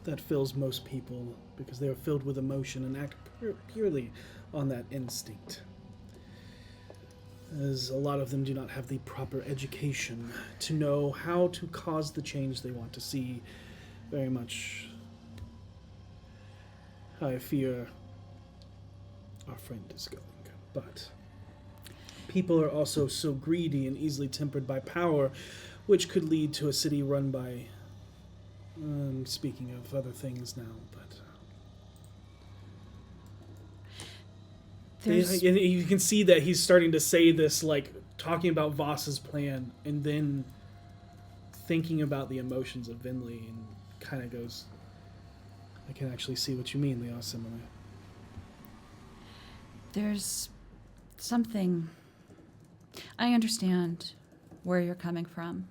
that fills most people because they are filled with emotion and act purely on that instinct. As a lot of them do not have the proper education to know how to cause the change they want to see. Very much, I fear our friend is going. But people are also so greedy and easily tempered by power, which could lead to a city run by... speaking of other things now, but... And you can see that he's starting to say this, like, talking about Voss's plan, and then thinking about the emotions of Venlee, and kind of goes, I can actually see what you mean, they are similar. There's something... I understand where you're coming from,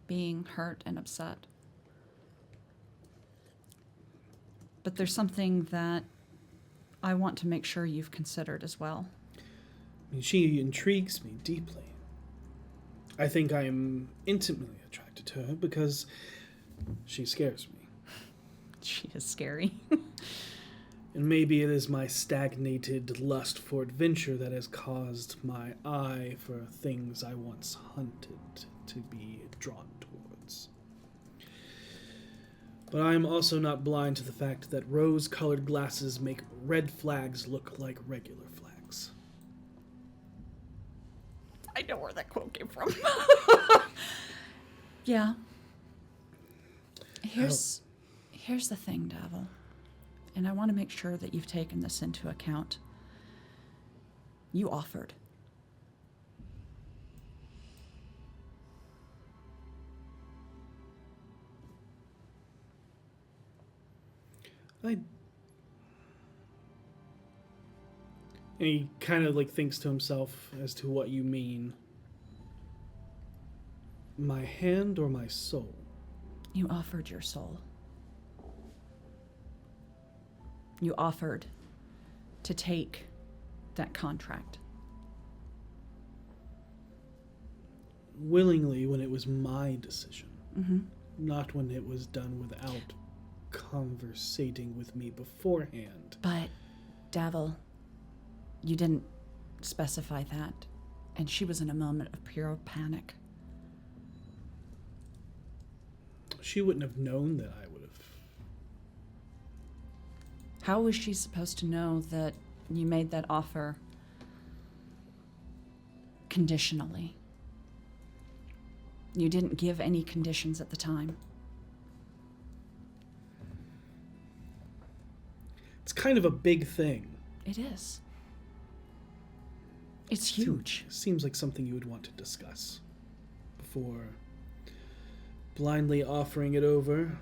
being hurt and upset. But there's something that I want to make sure you've considered as well. I mean, she intrigues me deeply. I think I am intimately attracted to her because she scares me. She is scary. And maybe it is my stagnated lust for adventure that has caused my eye for things I once hunted to be drawn towards. But I am also not blind to the fact that rose-colored glasses make red flags look like regular flags. I know where that quote came from. Yeah. Here's the thing, Davil. And I want to make sure that you've taken this into account. You offered. And he kind of like thinks to himself as to what you mean. My hand or my soul? You offered your soul. You offered to take that contract. Willingly when it was my decision. Mm-hmm. Not when it was done without conversating with me beforehand. But, Davil, you didn't specify that. And she was in a moment of pure panic. She wouldn't have known that I would have. How was she supposed to know that you made that offer conditionally? You didn't give any conditions at the time. It's kind of a big thing. It is. It's huge. Seems like something you would want to discuss before blindly offering it over.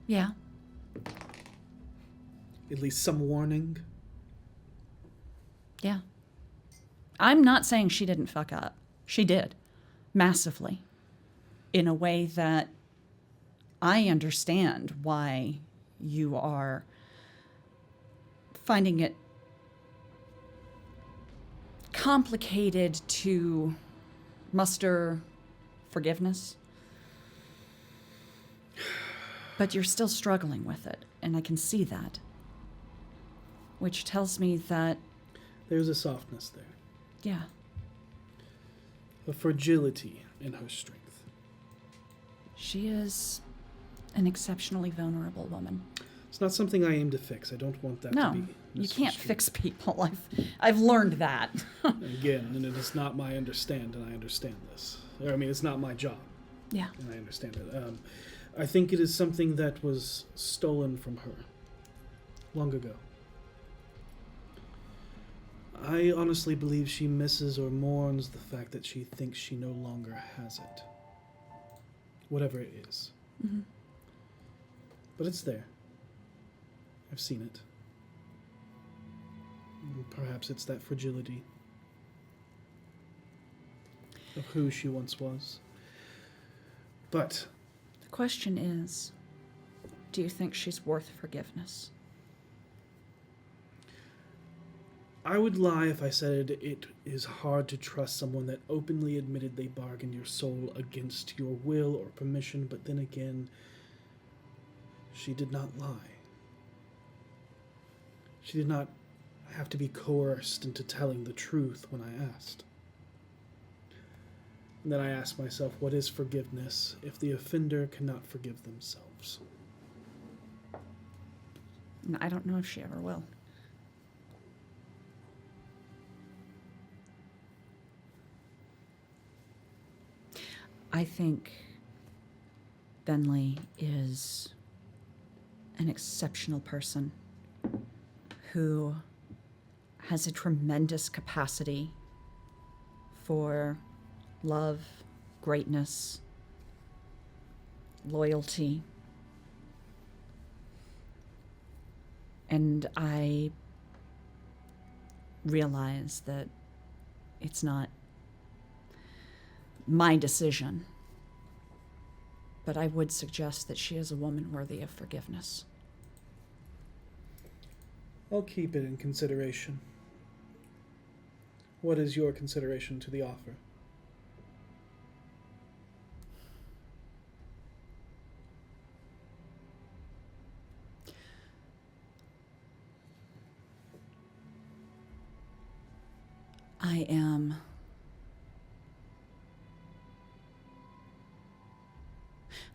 Yeah. At least some warning. Yeah. I'm not saying she didn't fuck up. She did. Massively. In a way that I understand why you are finding it complicated to muster forgiveness. But you're still struggling with it, and I can see that. Which tells me that... There's a softness there. Yeah. A fragility in her strength. She is an exceptionally vulnerable woman. It's not something I aim to fix. I don't want that to No, be you can't misconstrued. fix people. I've learned that. Again, and it is not my understand, and I understand this. I mean, it's not my job. Yeah. And I understand it. I think it is something that was stolen from her long ago. I honestly believe she misses or mourns the fact that she thinks she no longer has it. Whatever it is. Mm-hmm. But it's there. I've seen it. Perhaps it's that fragility of who she once was. But The question is, do you think she's worth forgiveness? I would lie if I said it is hard to trust someone that openly admitted they bargained your soul against your will or permission, but then again, she did not lie. She did not have to be coerced into telling the truth when I asked. And then I asked myself, what is forgiveness if the offender cannot forgive themselves? And I don't know if she ever will. I think Venlee is an exceptional person who has a tremendous capacity for love, greatness, loyalty. And I realize that it's not my decision, but I would suggest that she is a woman worthy of forgiveness. I'll keep it in consideration. What is your consideration to the offer?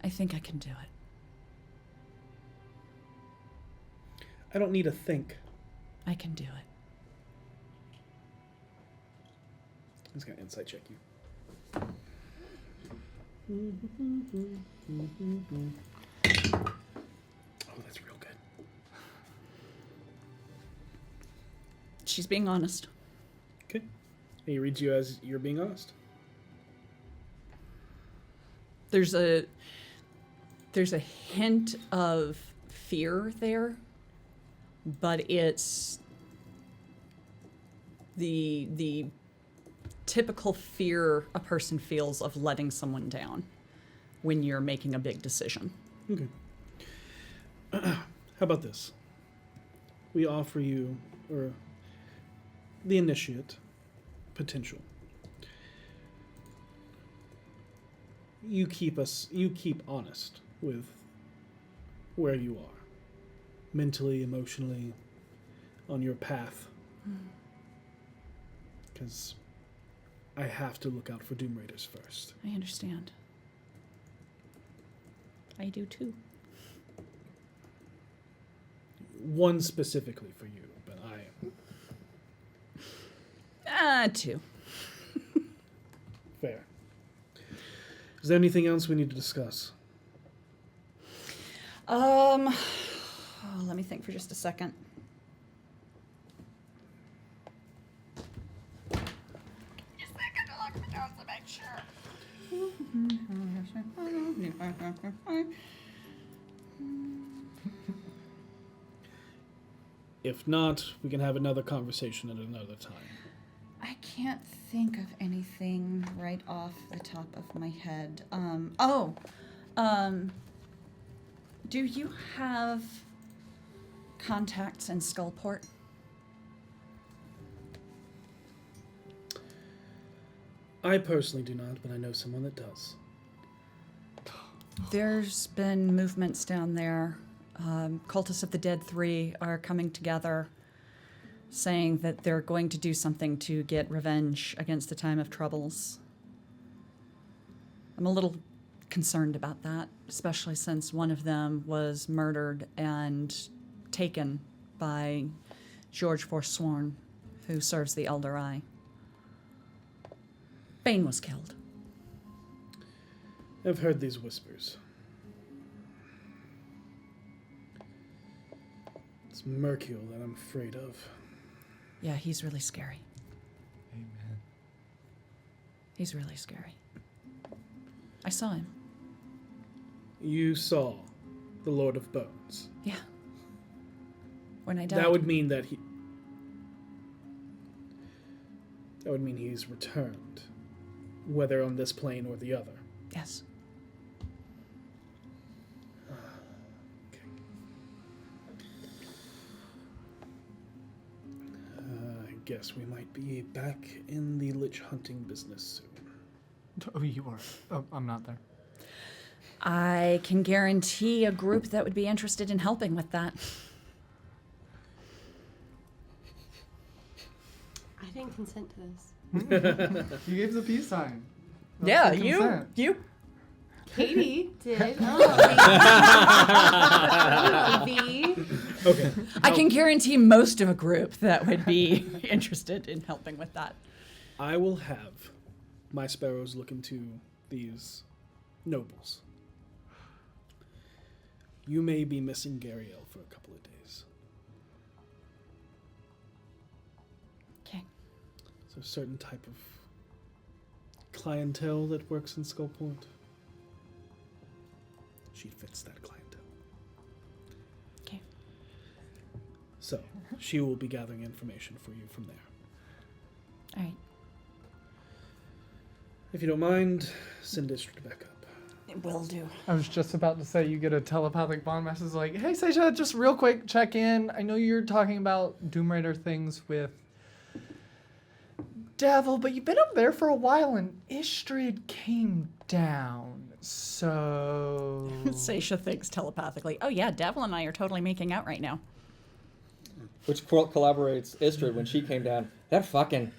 I think I can do it. I don't need to think. I can do it. I'm just going to insight check you. Oh, that's real good. She's being honest. Okay. And he reads you as you're being honest. There's a hint of fear there, but it's the typical fear a person feels of letting someone down when you're making a big decision. Okay. How about this? We offer you, or the initiate potential. You keep honest with where you are, mentally, emotionally, on your path. Because I have to look out for Doom Raiders first. I understand. I do too. One specifically for you, but I am. Two. Fair. Is there anything else we need to discuss? Let me think for just a second. If not, we can have another conversation at another time. I can't think of anything right off the top of my head. Do you have contacts in Skullport? I personally do not, but I know someone that does. There's been movements down there. Cultists of the Dead 3 are coming together, saying that they're going to do something to get revenge against the Time of Troubles. I'm a little concerned about that, especially since one of them was murdered and taken by George Forsworn, who serves the Elder Eye. Bane was killed. I've heard these whispers. It's Mercule that I'm afraid of. Yeah, he's really scary. Amen. He's really scary. I saw him. You saw the Lord of Bones. Yeah. When I died. That would mean that he's returned, whether on this plane or the other. Yes. Okay. I guess we might be back in the lich hunting business soon. Oh, you are. Oh, I'm not there. I can guarantee a group that would be interested in helping with that. I didn't consent to this. You gave the peace sign. That's Yeah, the consent. you. Katie did. Oh, V. Okay. I can guarantee most of a group that would be interested in helping with that. I will have my sparrows look into these nobles. You may be missing Gariel for a couple of days. Okay. Is there a certain type of clientele that works in Skullport? She fits that clientele. Okay. So, she will be gathering information for you from there. All right. If you don't mind, send District back up. It will do. I was just about to say you get a telepathic bond message like, hey, Seisha, just real quick, check in. I know you're talking about Doom Raider things with Devil, but you've been up there for a while, and Istrid came down, so... Seisha thinks telepathically. Oh yeah, Devil and I are totally making out right now. Which collaborates Istrid when she came down. That fucking...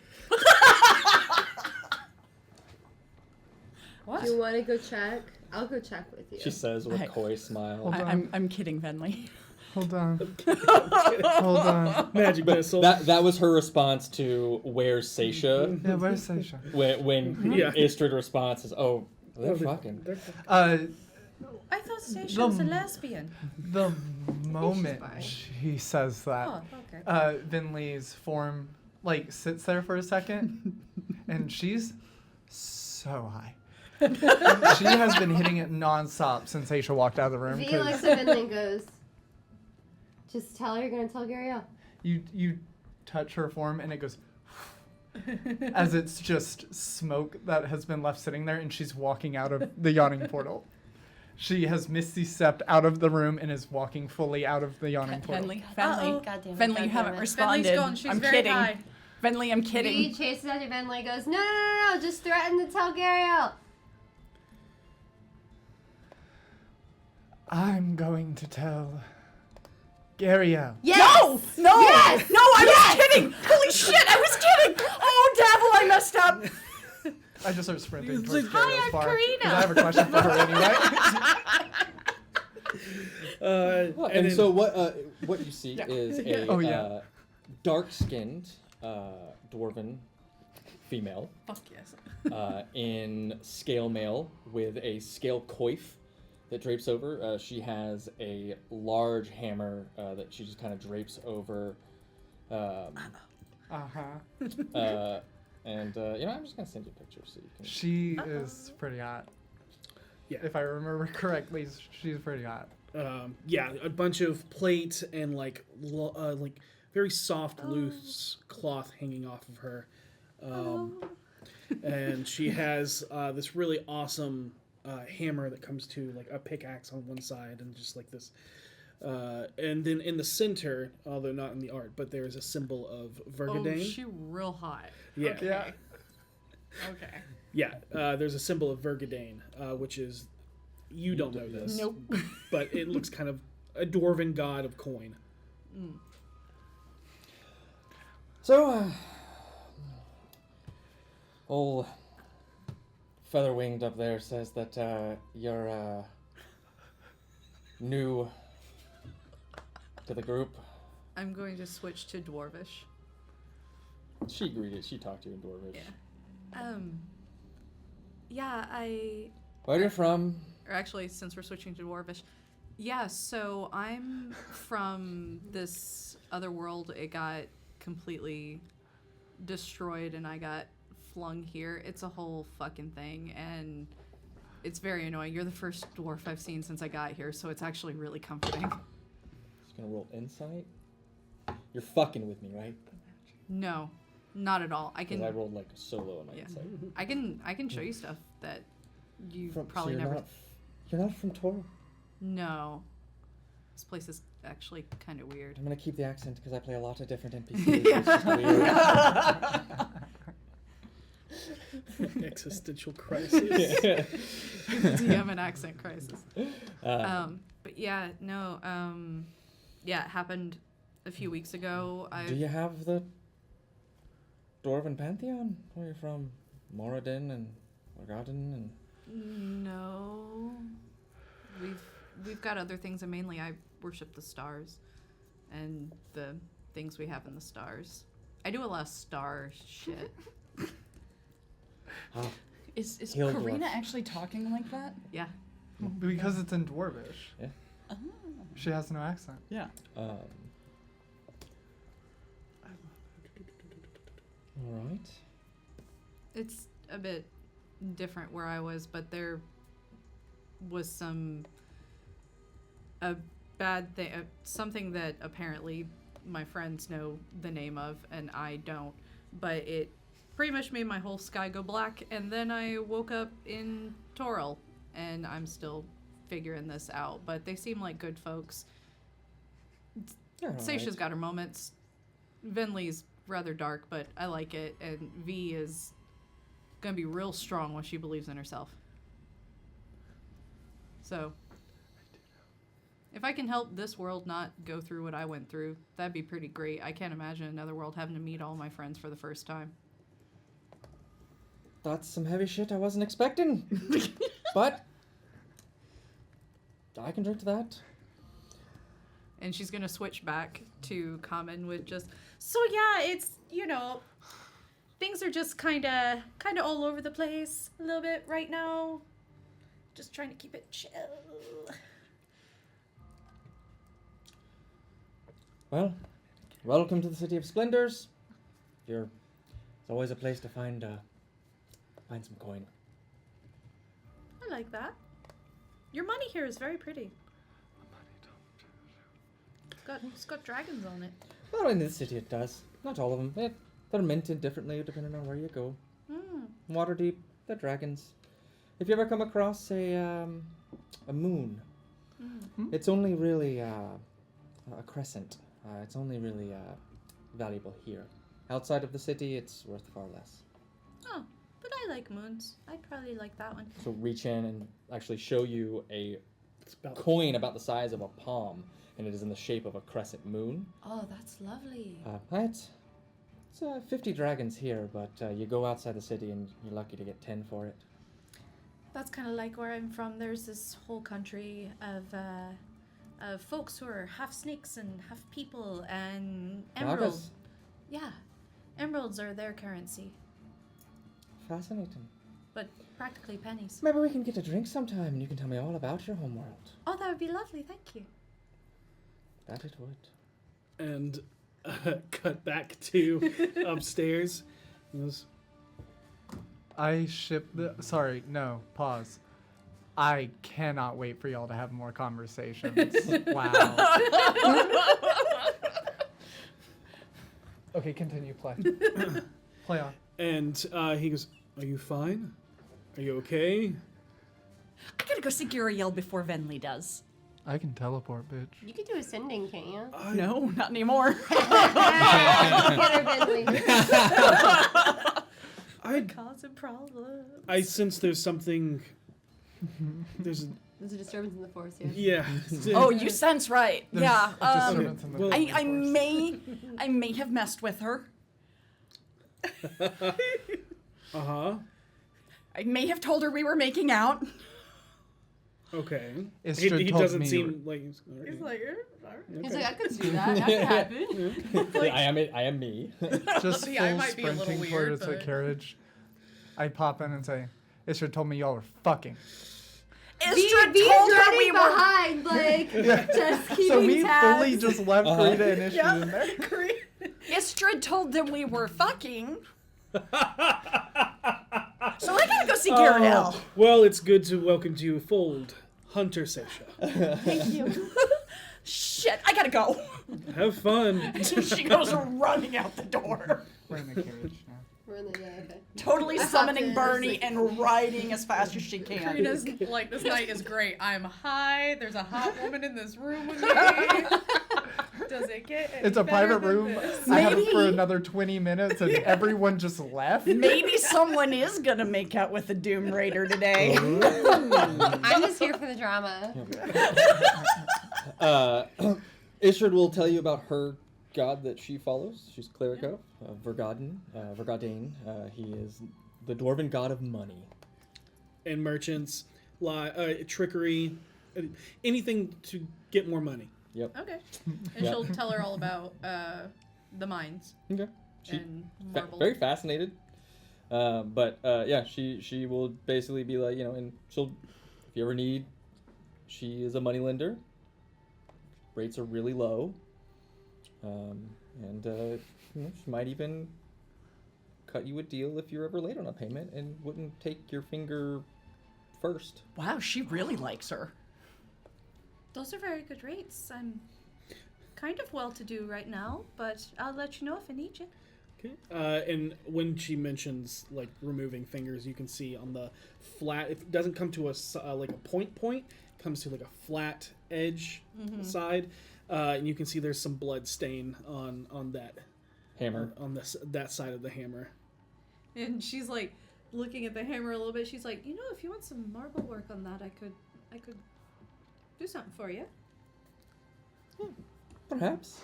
Do you want to go check? I'll go check with you. She says with a coy smile. I'm kidding, Venlee. Hold on. Hold on. Magic missile. That was her response to where's Seisha? Yeah, where's Seisha? When Yeah. Istrid response is, oh, they're fucking. I thought Seisha was a lesbian. The moment he says that, Oh, okay. Venlee's form, like, sits there for a second, and she's so high. She has been hitting it nonstop since Aisha walked out of the room. V 'cause looks at Venlee and goes, just tell her you're going to tell Gariel. You touch her form, and it goes... as it's just smoke that has been left sitting there, and she's walking out of the yawning portal. She has misty stepped out of the room and is walking fully out of the yawning portal. Venlee, Goddamn you haven't it. responded. Venlee's gone. She's I'm very kidding. high. Venlee, I'm V kidding. chases after Venlee goes, no, just threaten to tell Gariel. I'm going to tell Gariel. Yes! No! Yes! No, I was kidding! Holy shit, I was kidding! Oh, Devil, I messed up! I just start sprinting It's towards like, Gariel's "Hi, I'm bar. Karina." 'Cause I have a question for her anyway. And so what you see is a Oh, yeah. dark-skinned dwarven female Fuck yes. in scale mail with a scale coif that drapes over. She has a large hammer that she just kind of drapes over. And I'm just gonna send you a picture so you can. She is pretty hot. Yeah. If I remember correctly, she's pretty hot. Yeah, a bunch of plate and like very soft, loose cloth hanging off of her, and she has this really awesome hammer that comes to like a pickaxe on one side and just like this, and then in the center, although not in the art, but there is a symbol of Oh, Vergadane. she real hot. Yeah, Yeah. Okay. yeah. There's a symbol of Vergadane, which is you don't know this, Nope. but it looks kind of a dwarven god of coin. So, old Featherwinged up there says that you're new to the group. I'm going to switch to Dwarvish. She greeted. She talked to you in Dwarvish. Yeah, Where you from? or actually, since we're switching to Dwarvish, yeah, so I'm from this other world. It got completely destroyed and I got flung here. It's a whole fucking thing and it's very annoying. You're the first dwarf I've seen since I got here, so it's actually really comforting. Just gonna roll insight. You're fucking with me, right? No, not at all. I Because can I rolled like a solo on my Yeah. insight. I can show you stuff that you So probably you're never You're not from Toro. No. This place is actually kind of weird. I'm gonna keep the accent because I play a lot of different NPCs. It's just weird. Existential crisis. DM an accent crisis. But yeah, no. Yeah, it happened a few weeks ago. Do you have the Dwarven Pantheon? Where you're from? Moradin and Morgadin and... No. We've got other things, and mainly I worship the stars and the things we have in the stars. I do a lot of star shit. Is He'll Karina dwarf. actually talking like that? Yeah. Because it's in Dwarvish. Yeah. Oh. She has no accent. Yeah. All right. It's a bit different where I was, but there was a bad thing, something that apparently my friends know the name of and I don't, but it pretty much made my whole sky go black, and then I woke up in Toril, and I'm still figuring this out, but they seem like good folks. You're all Seisha's right. got her moments. Venlee's rather dark, but I like it. And V is gonna be real strong when she believes in herself. So, if I can help this world not go through what I went through, that'd be pretty great. I can't imagine another world having to meet all my friends for the first time. That's some heavy shit I wasn't expecting. But I can drink to that. And she's gonna switch back to common with just, so yeah, it's, things are just kinda all over the place a little bit right now. Just trying to keep it chill. Well, welcome to the City of Splendors. It's always a place to find some coin. I like that. Your money here is very pretty. It's got dragons on it. Well, in this city it does. Not all of them. They're minted differently depending on where you go. Waterdeep, they're dragons. If you ever come across a moon, it's only really a crescent. It's only really valuable here. Outside of the city, it's worth far less. Oh, but I like moons. I'd probably like that one. So reach in and actually show you a coin about the size of a palm, and it is in the shape of a crescent moon. Oh, that's lovely. It's 50 dragons here, but you go outside the city and you're lucky to get 10 for it. That's kind of like where I'm from. There's this whole country of folks who are half snakes and half people, and emeralds. Nagas? Yeah, emeralds are their currency, Fascinating. but practically pennies. Maybe we can get a drink sometime and you can tell me all about your homeworld. Oh, that would be lovely. Thank you. That it would. And cut back to upstairs. He goes, Sorry, no, pause. I cannot wait for y'all to have more conversations. Wow. Okay, continue, play. Play on. and he goes, "Are you fine? Are you okay?" I gotta go see Guriel before Venlee does. I can teleport, bitch. You could do ascending, can't you? No, not anymore. Get her, Venlee. Causing problems. I sense there's something. There's a, There's a disturbance in the force here. yeah. Oh, you sense right. There's Yeah. disturbance in the well- I may have messed with her. Uh-huh. I may have told her we were making out. Okay. Istrid He told doesn't me seem like he's He's like, He's like, I could see that. That could happen. I am me. Just See, I full might be a little sprinting weird, towards the but- carriage. I pop in and say, Istrid told me y'all were fucking. Istrid V's told her running we were. behind, like, just keeping So we tabs. fully just left Rita and Istrid in there. Istrid told them we were fucking. So I gotta go see Guriel. Well, it's good to welcome to you, Fold Hunter Sesha. Thank you. Shit, I gotta go. Have fun. She goes running out the door. We're in the carriage now. We're in the, yeah, okay. Totally I hopped summoning in, Bernie I was and riding as fast as she can. Karina's like, this night is great. I'm high. There's a hot woman in this room with me. Does it get any It's a better private than room. this? I have it for Maybe- another 20 minutes and everyone just left. Maybe someone is gonna make out with the Doom Raider today. I'm just here for the drama. Istrid will tell you about her god that she follows. She's cleric of Vergadane. He is the dwarven god of money. And merchants, trickery, anything to get more money. Yep. Okay. And she'll tell her all about the mines Okay. She and marble. very fascinated. But yeah, she will basically be like, and she'll, if you ever need, she is a moneylender. Rates are really low. And she might even cut you a deal if you're ever late on a payment and wouldn't take your finger first. Wow, she really likes her. Those are very good rates. I'm kind of well-to-do right now, but I'll let you know if I need you. Okay. And when she mentions like removing fingers, you can see on the flat. It doesn't come to like a point. It comes to like a flat edge side, and you can see there's some blood stain on that Hammer. on that side of the hammer. And she's like looking at the hammer a little bit. She's like, if you want some marble work on that, I could do something for you. Perhaps.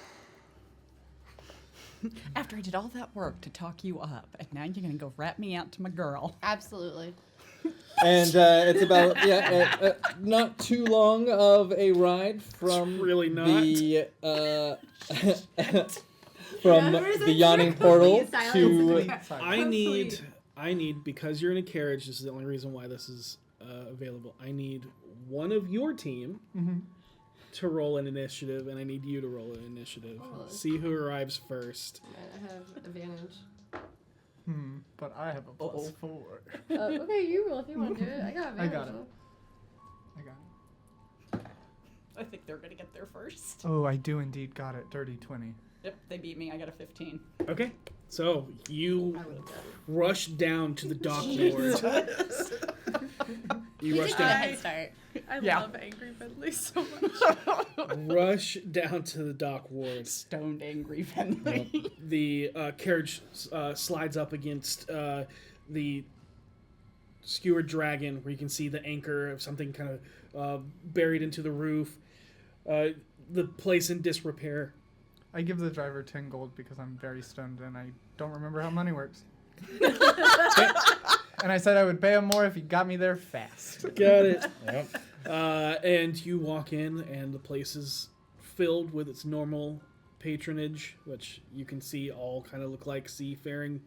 After I did all that work to talk you up, and now you're gonna go rat me out to my girl. Absolutely. And it's about not too long of a ride from really not. the from the yawning portal to. I need because you're in a carriage. This is the only reason why this is available. I need one of your team to roll an initiative, and I need you to roll an initiative. Oh. See who arrives first. I have advantage. But I have a +4. Okay, you roll if you want to do it. I got I advantage. got it. though. I got it. I think they're gonna get there first. Oh, I do indeed got it. Dirty 20. Yep, they beat me. I got a 15. Okay, so you I would have got it. rush down to the dock board. You rush Just got a down. head start. I Yeah. love Angry Venlee so much. Rush down to the dock ward. Stoned angry Venlee. The carriage slides up against the skewered dragon, where you can see the anchor of something kind of buried into the roof. The place in disrepair. I give the driver 10 gold because I'm very stoned and I don't remember how money works. And I said I would pay him more if he got me there fast. Got it. Yep. And you walk in, and the place is filled with its normal patronage, which you can see all kind of look like seafaring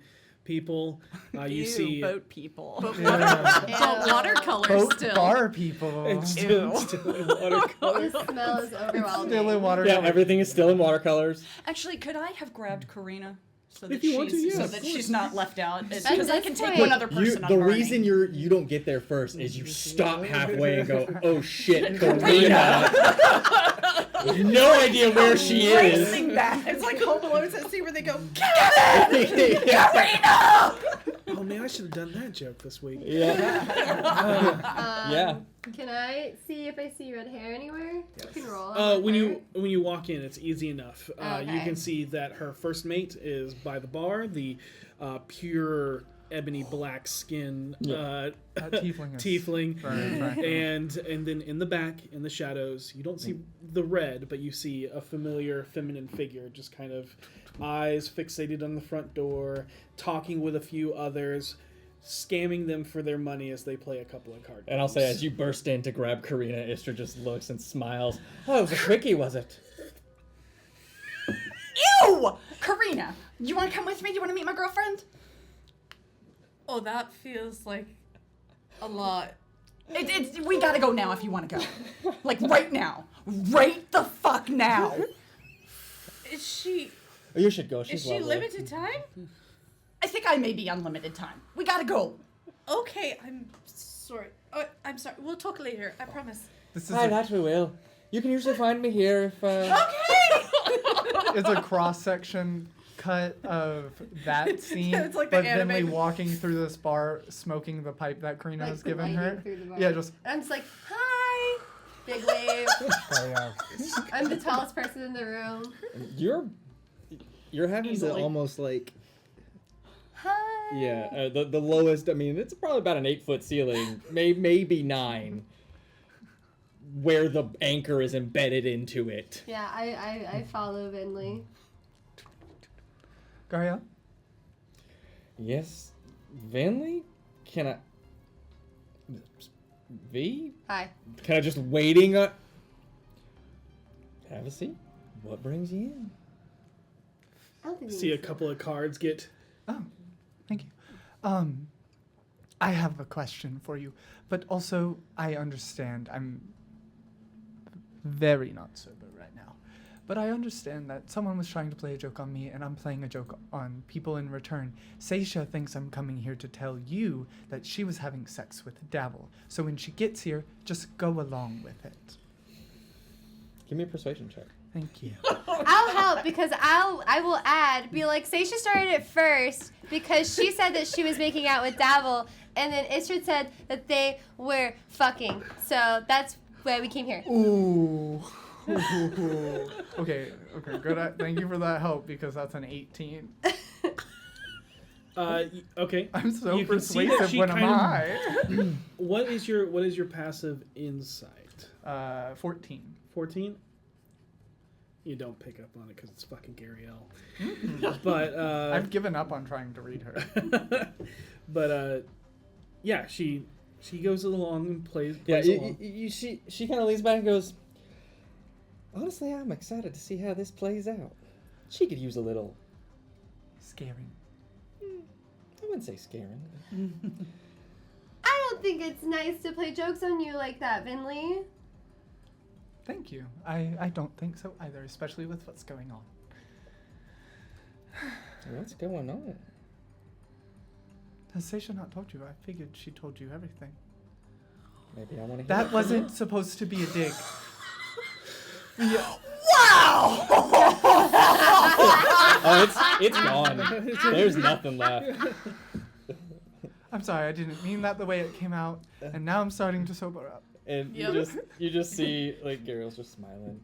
people. You Ew, see boat people. But watercolor Boat still. bar people. it's still in watercolor. The smell is overwhelming. Still in water. Yeah, everything is still in watercolors. Actually, could I have grabbed Karina so If that, you want to, she's, yeah, so of that course. she's not left out? At Because I this can take point- one other person on The burning. reason you don't get there first is you stop halfway and go, oh shit, Karina. No idea where she is. Racing back. It's like Home Alone at sea where they go, Oh man, I should have done that joke this week. Yeah. Yeah. Can I see if I see red hair anywhere? You can roll. on When red you walk in, it's easy enough. You Okay. can see that her first mate is by the bar, the pure ebony black skin That tiefling is tiefling, very attractive. and then in the back, in the shadows, you don't see the red, but you see a familiar feminine figure, just kind of eyes fixated on the front door, talking with a few others, scamming them for their money as they play a couple of card games. And I'll say, as you burst in to grab Karina, Istra just looks and smiles. Oh, it was a quickie, was it? Ew! Karina, you want to come with me? Do you want to meet my girlfriend? Oh, that feels like a lot. We gotta go now if you want to go. Like right now. Right the fuck now. Is she Oh, you should go. She's is she lovely. limited time? I think I may be unlimited time. We gotta go. Okay, I'm sorry. I'm sorry. We'll talk later. I promise. This is Hi, a, that we will. You can usually find me here if. it's a cross-section cut of that scene, It's like the but Venlee anime. walking through this bar, smoking the pipe that Karina Like has given gliding her. through the bar. Yeah, just I'm just like, hi. Big wave. oh, yeah. I'm the tallest person in the room. You're having to Easily. almost like. Hi. Yeah, the lowest. I mean, it's probably about an 8-foot ceiling, maybe 9, where the anchor is embedded into it. Yeah, I follow Venlee. Garia? Yes, Venlee? Can I? V? Hi. Can I just waiting? Have a seat. What brings you in? I don't think we See a need to- couple of cards get. Oh, thank you. I have a question for you, but also I understand I'm very not sober right now. But I understand that someone was trying to play a joke on me, and I'm playing a joke on people in return. Seisha thinks I'm coming here to tell you that she was having sex with Dabble. So when she gets here, just go along with it. Give me a persuasion check. Thank you. I'll help because I will add, be like, Seisha started it first because she said that she was making out with Dabble, and then Istrid said that they were fucking. So that's why we came here. Ooh. Okay, good. Thank you for that help because that's an 18. Okay. I'm so You can see that persuasive she when I'm kind high. What is your passive insight? 14. 14. You don't pick up on it because it's fucking Gary L. But I've given up on trying to read her. but yeah, she goes along and plays Yeah, along. she kind of leans back and goes, honestly, I'm excited to see how this plays out. She could use a little... Scaring. I wouldn't say scaring. I don't think it's nice to play jokes on you like that, Venlee. Thank you. I don't think so either, especially with what's going on. What's going on? Has Seisha not told you? I figured she told you everything. Maybe I want to hear That it. wasn't supposed to be a dig. Yeah. Oh, it's gone. There's nothing left. I'm sorry, I didn't mean that the way it came out, and now I'm starting to sober up. And Yep. you just see like Gabriel's just smiling.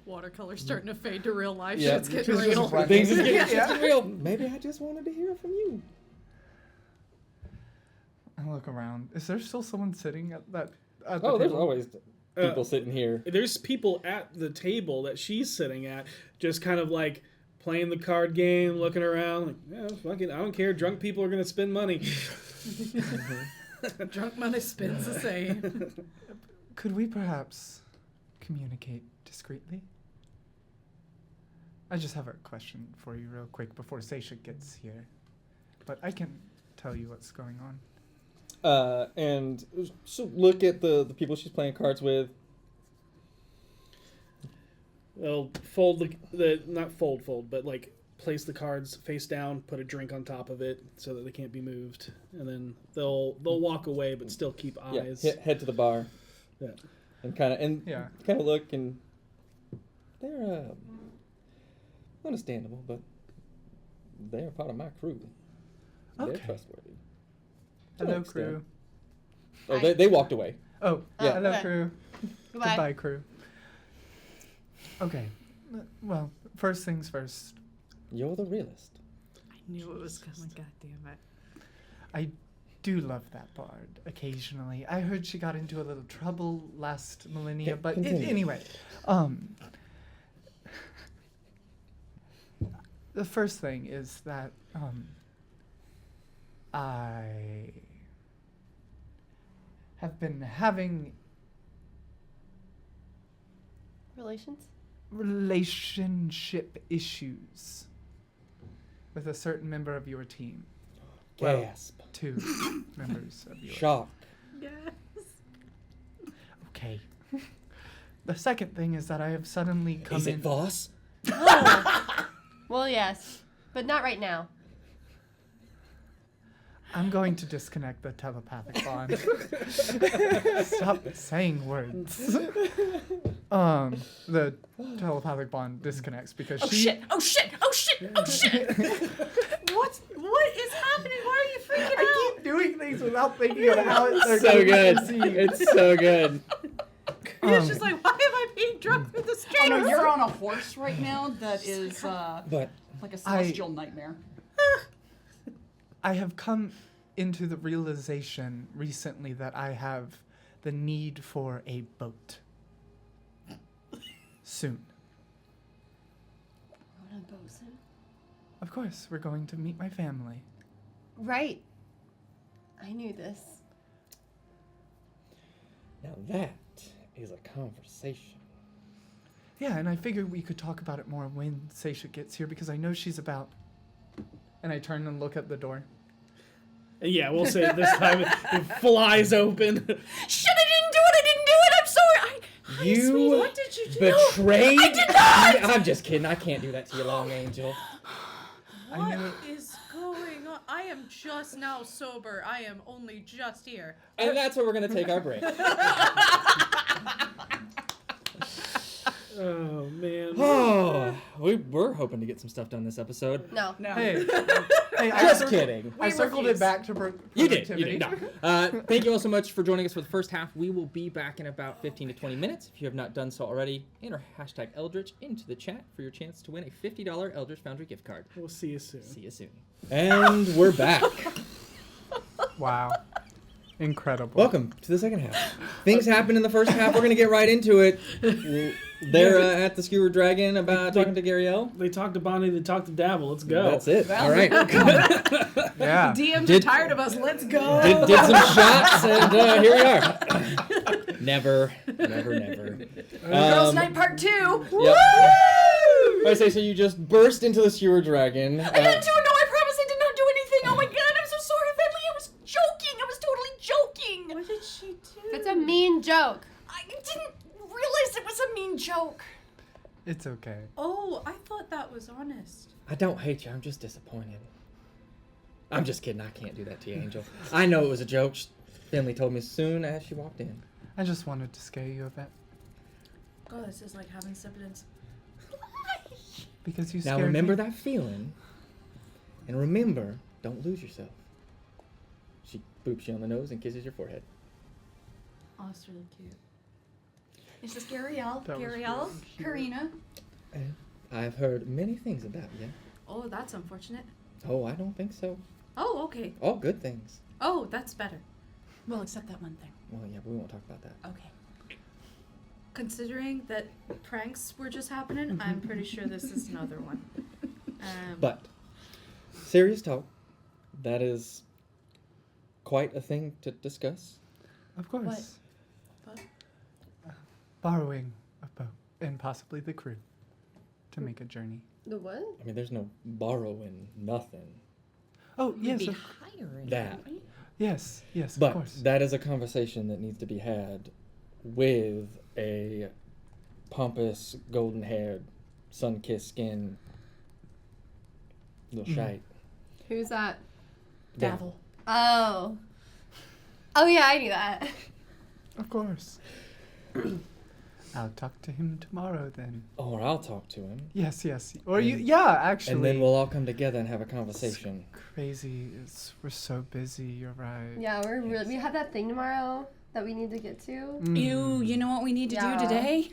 Watercolor starting to fade to real life. Yeah, Shit's getting she's just real. running. Things is getting Yeah. real. Maybe I just wanted to hear it from you. I look around. Is there still someone sitting at the Oh, there's table? always people sitting here. There's people at the table that she's sitting at, just kind of like playing the card game, looking around, like, yeah, fucking, I don't care. Drunk people are gonna spend money. Drunk money spins the same. Could we perhaps communicate discreetly? I just have a question for you real quick before Seisha gets here. But I can tell you what's going on. And so look at the people she's playing cards with. They'll fold not fold, but like place the cards face down, put a drink on top of it so that they can't be moved, and then they'll walk away but still keep eyes. Yeah, head to the bar. Yeah. And kind of look, and they're understandable, but they're part of my crew. They're Okay. trustworthy. Hello, To an extent. crew. Oh, they walked away. Oh, Yeah. hello, Okay. crew. Goodbye. Goodbye, crew. Okay. Well, first things first. You're the realist. I knew it was coming. God damn it. I do love that bard occasionally. I heard she got into a little trouble last millennia, Yeah, but continue. anyway. The first thing is that I have been having relationship issues with a certain member of your team. Well, Gasp. 2 members of your Shock. Yes. Okay. The second thing is that I have suddenly come Is in. it Voss? Well, yes, but not right now. I'm going to disconnect the telepathic bond. Stop saying words. The telepathic bond disconnects because Oh she. shit! Oh shit! Oh shit! Oh shit! What is happening? Why are you freaking I out? keep doing things without thinking of how they're So going good. to see. It's so good. It's just like, why am I being drunk through the Oh street? no, you're on a horse right now. That is But like a celestial nightmare. I have come into the realization recently that I have the need for a boat. Soon. On a bosun. Of course, we're going to meet my family. Right. I knew this. now that is a conversation. Yeah, and I figured we could talk about it more when Seisha gets here because I know she's about. And I turn and look at the door. And yeah, we'll say it this time it flies open. Shit! I didn't do it. I didn't do it. I'm sorry. You What did you do? betrayed. I did not! I'm just kidding. I can't do that to you, Long Angel. I knew What it. is going on? I am just now sober. I am only just here. And that's where we're gonna take our break. Oh man. Oh, we're hoping to get some stuff done this episode. No. Hey, Just kidding. I circled it back to You did. productivity. No. Thank you all so much for joining us for the first half. We will be back in about 15 to 20 minutes. If you have not done so already, enter hashtag Eldritch into the chat for your chance to win a $50 Eldritch Foundry gift card. We'll see you soon. See you soon. And we're back. Wow. Incredible. Welcome to the second half. Things happened in the first half. We're going to get right into it. They're at the Skewer Dragon about talking to Gariel. They talked to Bonnie, they talked to Dabble. Let's go. That's it. All right. Yeah. DMs are tired of us. Let's go. Did some shots, and here we are. Never. Girls' Night Part 2. Yep. I say, so you just burst into the Skewer Dragon. I didn't do it. No, I promise I did not do anything. Oh my god, I'm so sorry, Venlee. I was joking. I was totally joking. What did she do? It's a mean joke. I didn't realize it was a mean joke. It's okay. Oh, I thought that was honest. I don't hate you. I'm just disappointed. I'm just kidding. I can't do that to you, Angel. I know it was a joke. Finley told me as soon as she walked in. I just wanted to scare you a bit. God, this is like having siblings. Because you Now scared remember me. that feeling. And remember, don't lose yourself. She boops you on the nose and kisses your forehead. Oh, it's really cute. Is this Gariel? That was Gariel? really cute. Karina? I've heard many things about you. Oh, that's unfortunate. Oh, I don't think so. Oh, okay. All good things. Oh, that's better. Well, except that one thing. Well, yeah, but we won't talk about that. Okay. Considering that pranks were just happening, I'm pretty sure this is another one. But, serious talk, that is quite a thing to discuss. Of course. What? Borrowing a boat and possibly the crew to make a journey. The what? I mean, there's no borrowing nothing. Oh, yes. Be Of, hiring. That. right? yes, of But course. that is a conversation that needs to be had with a pompous, golden-haired, sun-kissed skin little shite. Who's that? Dabble. Oh. Oh yeah, I knew that. Of course. I'll talk to him tomorrow then. Or I'll talk to him. Yes. Or you, yeah, actually. And then we'll all come together and have a conversation. Crazy. We're so busy. You're right. Yeah, we have that thing tomorrow that we need to get to. You know what we need to Yeah. do today?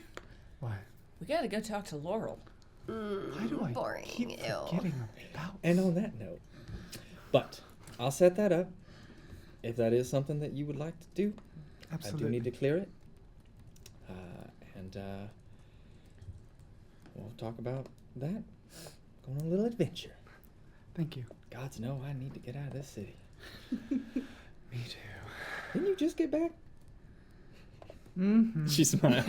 What? We gotta go talk to Laurel. Why do I Boring. keep Ew. forgetting about? And on that note, but I'll set that up. If that is something that you would like to do, Absolutely. I do need to clear it. And we'll talk about that. Going on a little adventure. Thank you. Gods know I need to get out of this city. Me too. Didn't you just get back? Mm-hmm. She smiled.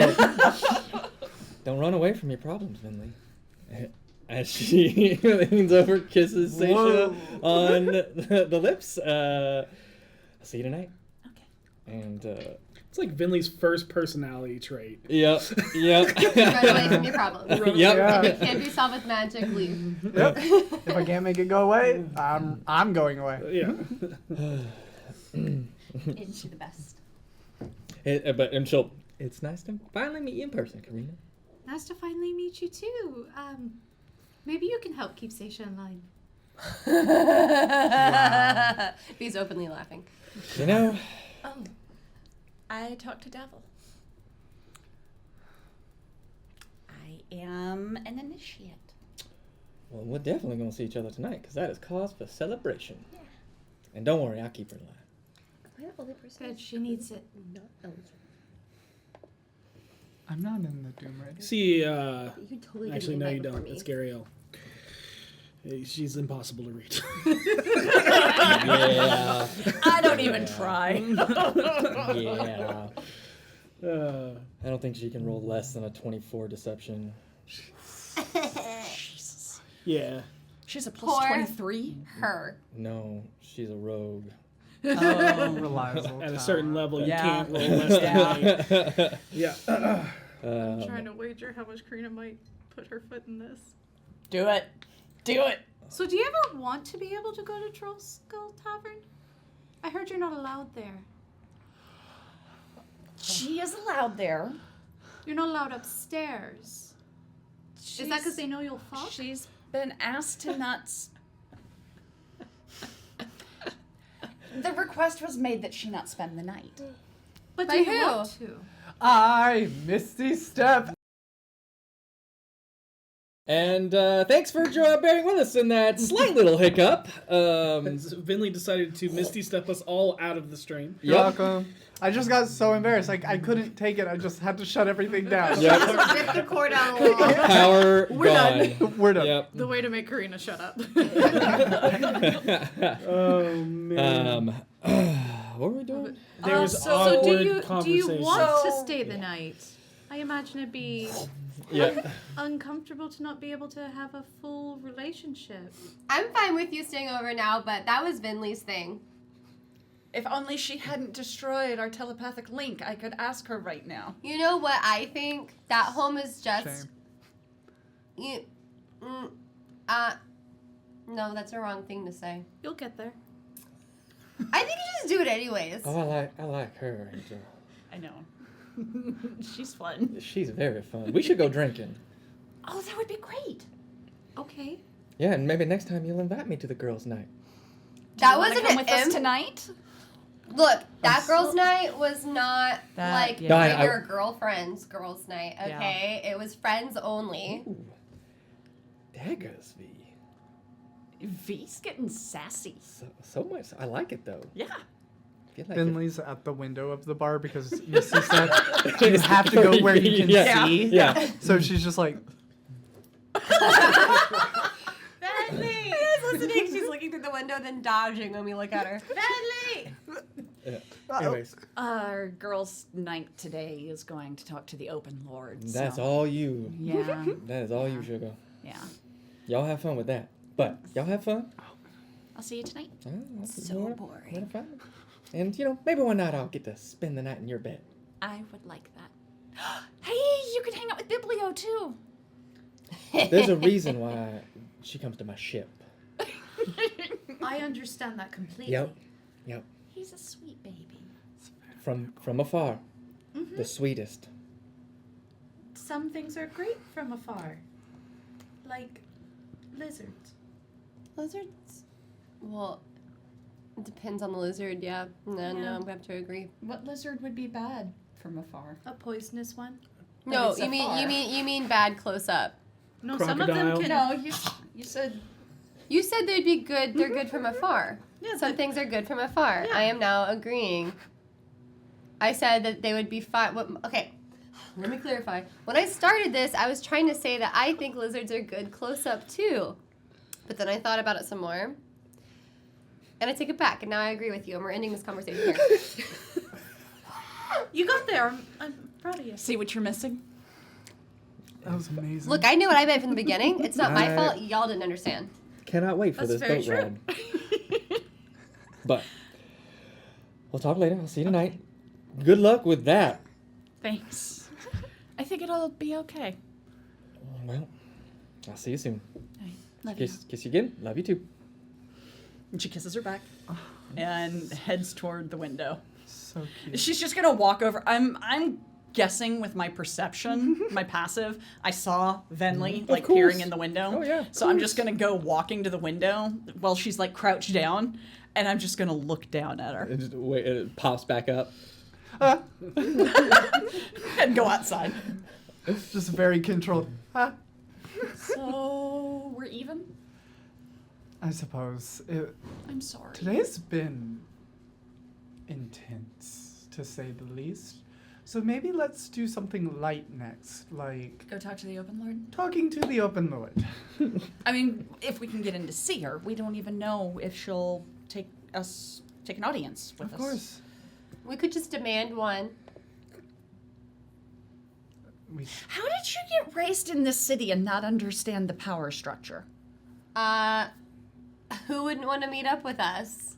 Don't run away from your problems, Venlee. As she leans over, kisses Seisha on the lips. I'll see you tonight. Okay. And, It's like Venlee's first personality trait. yep. Run away from your problems. Yep. Yeah. If it can't be solved with magic, leave. Yep. If I can't make it go away, I'm going away. Yeah. Isn't she the best? It's nice to finally meet you in person, Karina. Nice to finally meet you too. Maybe you can help keep Seisha in line. He's openly laughing. You know, Oh. I talked to Devil. I am an initiate. well, we're definitely going to see each other tonight, because that is cause for celebration. Yeah. And don't worry, I'll keep her in line. Am I the only person? Good, she needs it. Not eligible. I'm not in the Doom Raiders. See, You totally didn't actually, no, you invite don't. before It's me. Gariel. She's impossible to reach. Yeah. I don't even try. Yeah. Uh, I don't think she can roll less than a 24 deception. yeah. She's a plus Poor 23. Her. No, she's a rogue. Oh, reliable. At a certain level, you Yeah. can't roll less than 8. Yeah. I'm trying to wager how much Karina might put her foot in this. Do it. Do it. So do you ever want to be able to go to Troll Skull Tavern? I heard you're not allowed there. She is allowed there, You're not allowed upstairs. Is that because they know you'll fuck? She's been asked to not. The request was made that she not spend the night. But By do who? you want to? I Misty Step. And thanks for bearing with us in that slight little hiccup. Venlee decided to Misty Step us all out of the stream. You're welcome. I just got so embarrassed. I couldn't take it. I just had to shut everything down. Yep. Rip the cord out of the wall. Power We're gone. done. We're done. Yep. The way to make Karina shut up. Oh man. What were we doing? There was So awkward do you conversation. want to stay the night? I imagine it'd be Yeah. uncomfortable to not be able to have a full relationship. I'm fine with you staying over now, but that was Venlee's thing. If only she hadn't destroyed our telepathic link, I could ask her right now. You know what I think? That home is just... Shame. No, that's the wrong thing to say. You'll get there. I think you just do it anyways. Oh, I like her. Angel. I know. She's fun. She's very fun. We should go drinking. Oh, that would be great. Okay. Yeah, and maybe next time you'll invite me to the girls' night. That Wanna wasn't come with us an tonight? Look, that girls' night was not That- like yeah. No, I- regular girlfriends' girls' night, okay? It was friends only. Ooh. Daggers, V. V's getting sassy. So much. I like it though. Yeah. I feel like Venlee's at the window of the bar because Misty said you have to go where you can Yeah. see. Yeah. So she's just like, Venlee! She's listening. She's looking through the window, then dodging when we look at her. Venlee! Yeah. Anyways, Our girls' night today is going to talk to the Open Lord. that's so. all you. Yeah. That is all you, sugar. Yeah. Y'all have fun with that. But y'all have fun. I'll see you tonight. That's So more- boring. more fun. And maybe one night I'll get to spend the night in your bed. I would like that. Hey, you could hang out with Biblio too. There's a reason why she comes to my ship. I understand that completely. Yep. He's a sweet baby. From afar. The sweetest. Some things are great from afar. Like lizards. Lizards? Well, it depends on the lizard, yeah. No, Yeah. I'm gonna have to agree. What lizard would be bad from afar? A poisonous one. No, it's you mean bad close up. No, some of them Crocodile. can. No, you said You said they'd be good. They're good from afar. Yeah, Some things are good from afar. Yeah. I am now agreeing. I said that they would be fine. Okay, let me clarify. When I started this, I was trying to say that I think lizards are good close up too. But then I thought about it some more. And I take it back, and now I agree with you, and we're ending this conversation here. You got there. I'm proud of you. see what you're missing. that was amazing. Look, I knew what I meant from the beginning. It's not my I- fault. Y'all didn't understand. Cannot wait for That's this very boat true. ride. But we'll talk later. I'll see you tonight. Good luck with that. Thanks. I think it'll be okay. Well, I'll see you soon. Love you. Kiss you again. Love you too. And she kisses her back and heads toward the window. So cute. She's just gonna walk over. I'm guessing with my perception, my passive. I saw Venlee like course. peering in the window. Oh, yeah, of So I'm just gonna go walking to the window while she's like crouched down, and I'm just gonna look down at her It just wait, it pops back up. and go outside. Just very controlled. So we're even. I suppose. I'm sorry. Today's been intense, to say the least. So maybe let's do something light next, like Go talk to the Open Lord. talking to the Open Lord. I mean, if we can get in to see her, we don't even know if she'll take an audience with us. Of course. We could just demand one. How did you get raised in this city and not understand the power structure? Who wouldn't want to meet up with us?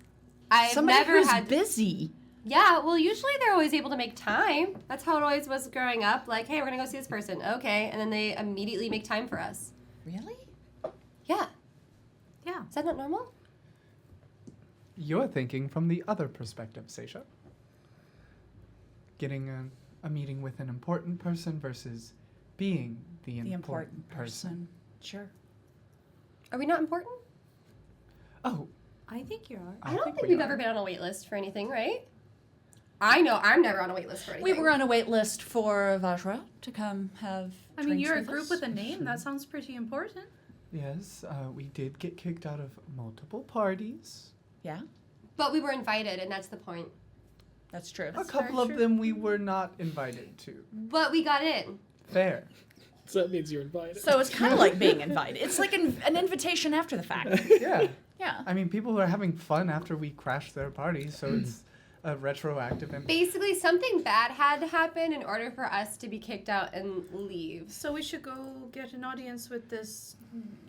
I've Somebody never who's had. busy. Yeah, well, usually they're always able to make time. That's how it always was growing up. Like, hey, we're gonna go see this person. Okay, and then they immediately make time for us. Really? Yeah. Yeah. Is that not normal? You're thinking from the other perspective, Seisha. Getting a meeting with an important person versus being the important person. Sure. Are we not important? Oh, I think you are. I don't think we've ever been on a wait list for anything, right? I know I'm never on a wait list for anything. We were on a wait list for Vajra to come have. I mean, drinks you're a with group us. with a name. That sounds pretty important. yes, we did get kicked out of multiple parties. Yeah, But we were invited, and that's the point. that's true. A couple of them we were not invited to. But we got in. Fair. So that means you're invited. So it's kind of like being invited. It's like an invitation after the fact. Yeah. Yeah. I mean, people are having fun after we crashed their party, so it's a retroactive impact. Basically, something bad had to happen in order for us to be kicked out and leave. So we should go get an audience with this.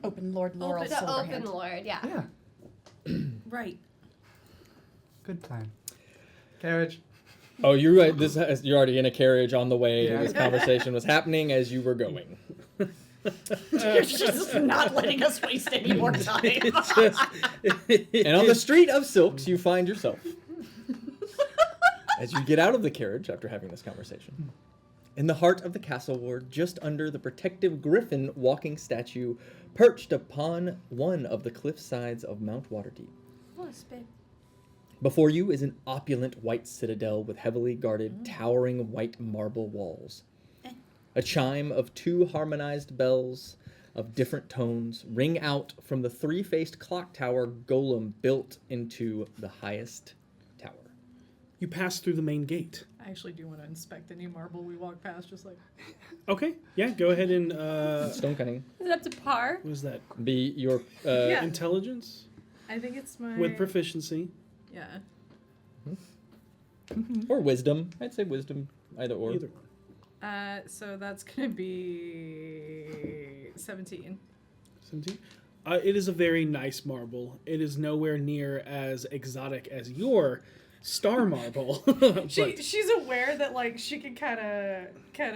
Open Lord Laurel Open- The Silverhand. open lord, yeah. Yeah, Right. good plan. Carriage. Oh, you're right. You're already in a carriage on the way. Yeah. This conversation was happening as you were going. You're just not letting us waste any more time. And on the street of silks, you find yourself. As you get out of the carriage after having this conversation. In the heart of the castle ward, just under the protective griffin walking statue, perched upon one of the cliff sides of Mount Waterdeep. Oh, spit. Before you is an opulent white citadel with heavily guarded, towering white marble walls. A chime of 2 harmonized bells of different tones ring out from the 3-faced clock tower golem built into the highest tower. You pass through the main gate. I actually do want to inspect any marble we walk past, just like. Okay, yeah, go ahead and Stone cunning. Is it up to par? what is that? Be your Yeah. Intelligence I think it's my. with proficiency. Yeah. or wisdom. I'd say wisdom, either or. Either. So that's gonna be 17. 17. It is a very nice marble. It is nowhere near as exotic as your star marble. but She's aware that like she can kind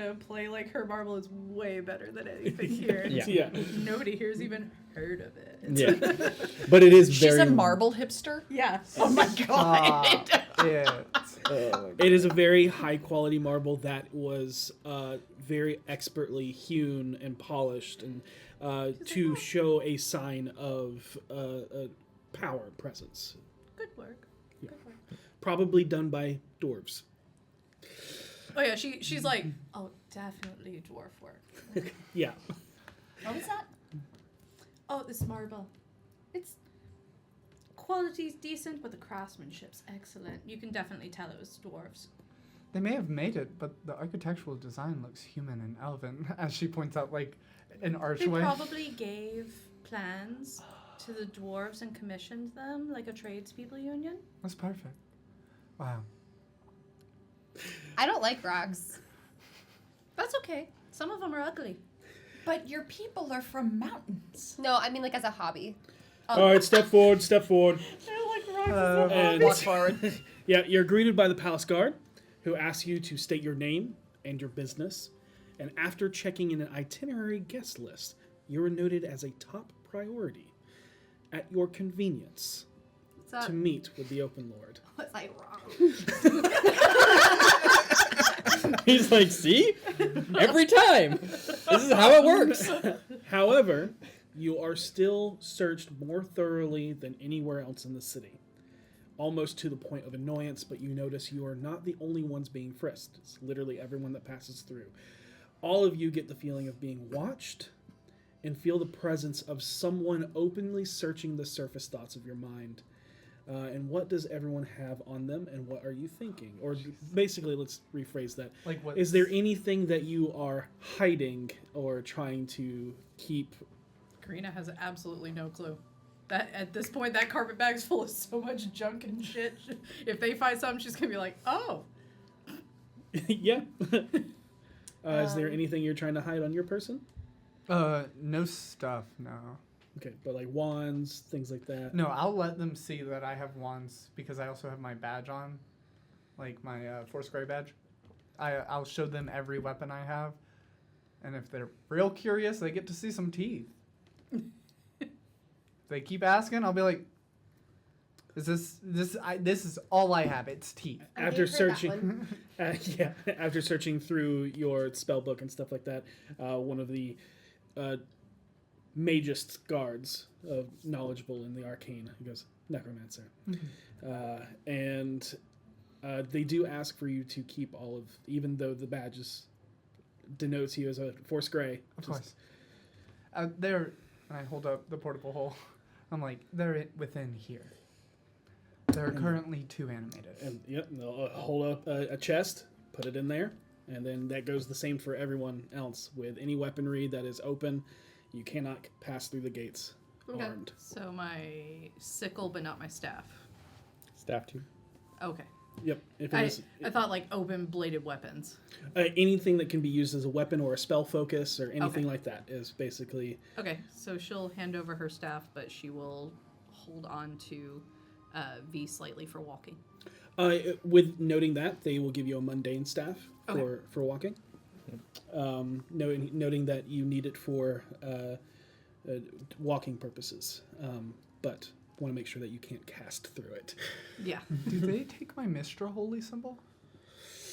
of play like her marble is way better than anything here. Yeah. yeah. Nobody here's even heard of it. Yeah. But it is She's very... a marble hipster. Yeah. Oh my god. Yeah. It is a very high quality marble that was very expertly hewn and polished and to show a sign of power presence. Good work. Yeah. Good work. Probably done by dwarves. Oh yeah, she's like, oh, definitely dwarf work. Yeah. What was that? Oh, this marble. It's quality's decent, but the craftsmanship's excellent. You can definitely tell it was dwarves. They may have made it, but the architectural design looks human and elven, as she points out, like, an They archway. probably gave plans to the dwarves and commissioned them like a tradespeople union. That's perfect. Wow. I don't like rocks. That's okay. Some of them are ugly. But your people are from mountains. No, I mean like as a hobby. All right, step forward, step forward. And Walk forward. Yeah, you're greeted by the palace guard, who asks you to state your name and your business. And after checking in an itinerary guest list, you are noted as a top priority at your convenience So, to meet with the Open Lord. was I wrong? He's like, see? Every time. This is how it works. However, you are still searched more thoroughly than anywhere else in the city. Almost to the point of annoyance, but you notice you are not the only ones being frisked. It's literally everyone that passes through. All of you get the feeling of being watched and feel the presence of someone openly searching the surface thoughts of your mind. And what does everyone have on them, and what are you thinking? Or basically, let's rephrase that. like, what? Is there anything that you are hiding or trying to keep? Karina has absolutely no clue. That at this point, that carpet bag's full of so much junk and shit. If they find something, she's gonna be like, "Oh, Yeah. Is there anything you're trying to hide on your person? No stuff, no. Okay, but like wands, things like that. No, I'll let them see that I have wands because I also have my badge on, like my Foursquare badge. I'll show them every weapon I have, and if they're real curious, they get to see some teeth. If they keep asking, I'll be like, This is all I have. It's teeth. After gave her that searching, after searching through your spell book and stuff like that, one of the magist guards, knowledgeable in the arcane, he goes, Necromancer. And they do ask for you to keep all of, even though the badge denotes you as a Force Grey. Of course. They're, and I hold up the portable hole. I'm like, they're within here. There are currently 2 animated. And yep, they'll hold up a chest, put it in there, and then that goes the same for everyone else. With any weaponry that is open, you cannot pass through the gates armed. So my sickle, but not my staff. Staff too. Okay. Yep. If it is, I thought like open bladed weapons. anything that can be used as a weapon or a spell focus or anything Okay. like that is basically. Okay, so she'll hand over her staff, but she will hold on to V slightly for walking. With noting that, they will give you a mundane staff Okay. for walking. Noting that you need it for walking purposes, but want to make sure that you can't cast through it. Yeah. Do they take my Mistra holy symbol?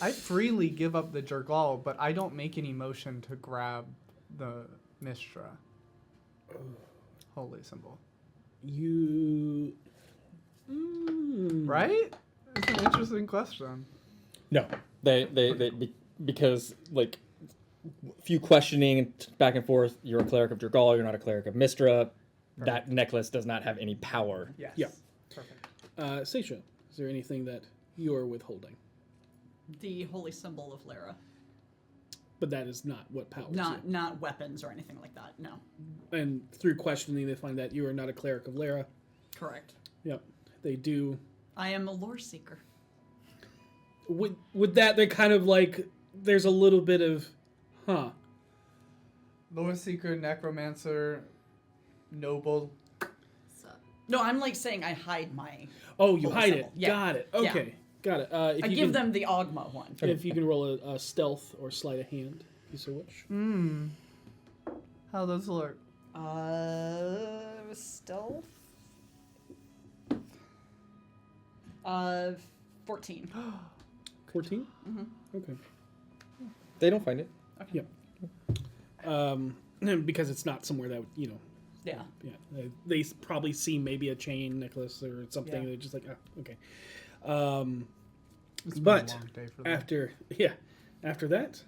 I freely give up the Jergal, but I don't make any motion to grab the Mistra holy symbol. You. Right? It's an interesting question. No, because like few questioning back and forth. You're a cleric of Dragal. You're not a cleric of Mistra. That necklace does not have any power. Yes. Yeah. Perfect. Seisha, is there anything that you're withholding? The holy symbol of Lara. But that is not what powers you. Not weapons or anything like that. No. And through questioning, they find that you are not a cleric of Lara. Correct. Yep, they do. I am a lore seeker. With that, they're kind of like there's a little bit of, huh? Lore Seeker, Necromancer, Noble. No, I'm like saying I hide my. Oh, you holy hide symbol. it. Yeah. Got it. Yeah. Okay, got it. If I you give can, them the Ogma one. If you can roll a stealth or sleight of hand, you so wish. How does it look? Stealth. 14. 14. Okay. They don't find it. Because it's not somewhere that Yeah. Yeah, they probably see maybe a chain necklace or something. Yeah. They're just like, okay. It's been But a long day for them. after that,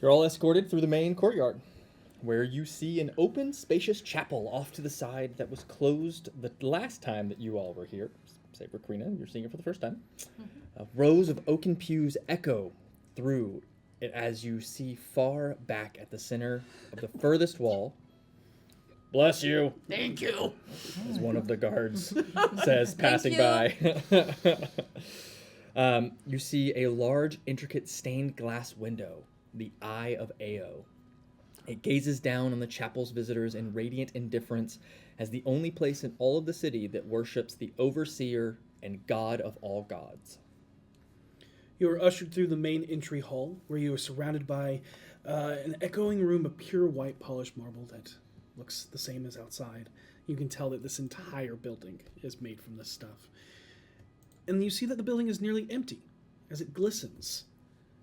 You're all escorted through the main courtyard, where you see an open, spacious chapel off to the side that was closed the last time that you all were here. Save for Quina, you're seeing it for the first time. Rows of oaken pews echo through it as you see far back at the center of the furthest wall. Bless you. Thank you. As one of the guards says, passing you. by. You see a large, intricate stained glass window, the Eye of Ao. It gazes down on the chapel's visitors in radiant indifference as the only place in all of the city that worships the overseer and god of all gods. you are ushered through the main entry hall, where you are surrounded by an echoing room of pure white polished marble that looks the same as outside. You can tell that this entire building is made from this stuff. And you see that the building is nearly empty, as it glistens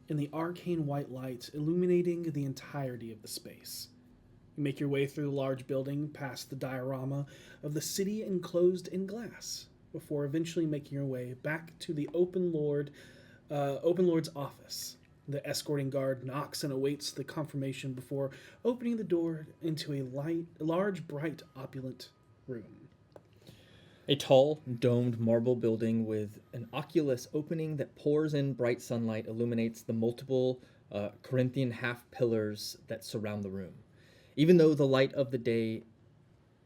in the arcane white light illuminating the entirety of the space. You make your way through the large building, past the diorama of the city enclosed in glass, before eventually making your way back to the Open Lord's office. The escorting guard knocks and awaits the confirmation before opening the door into a large, bright, opulent room. A tall, domed marble building with an oculus opening that pours in bright sunlight illuminates the multiple Corinthian half pillars that surround the room. Even though the light of the day,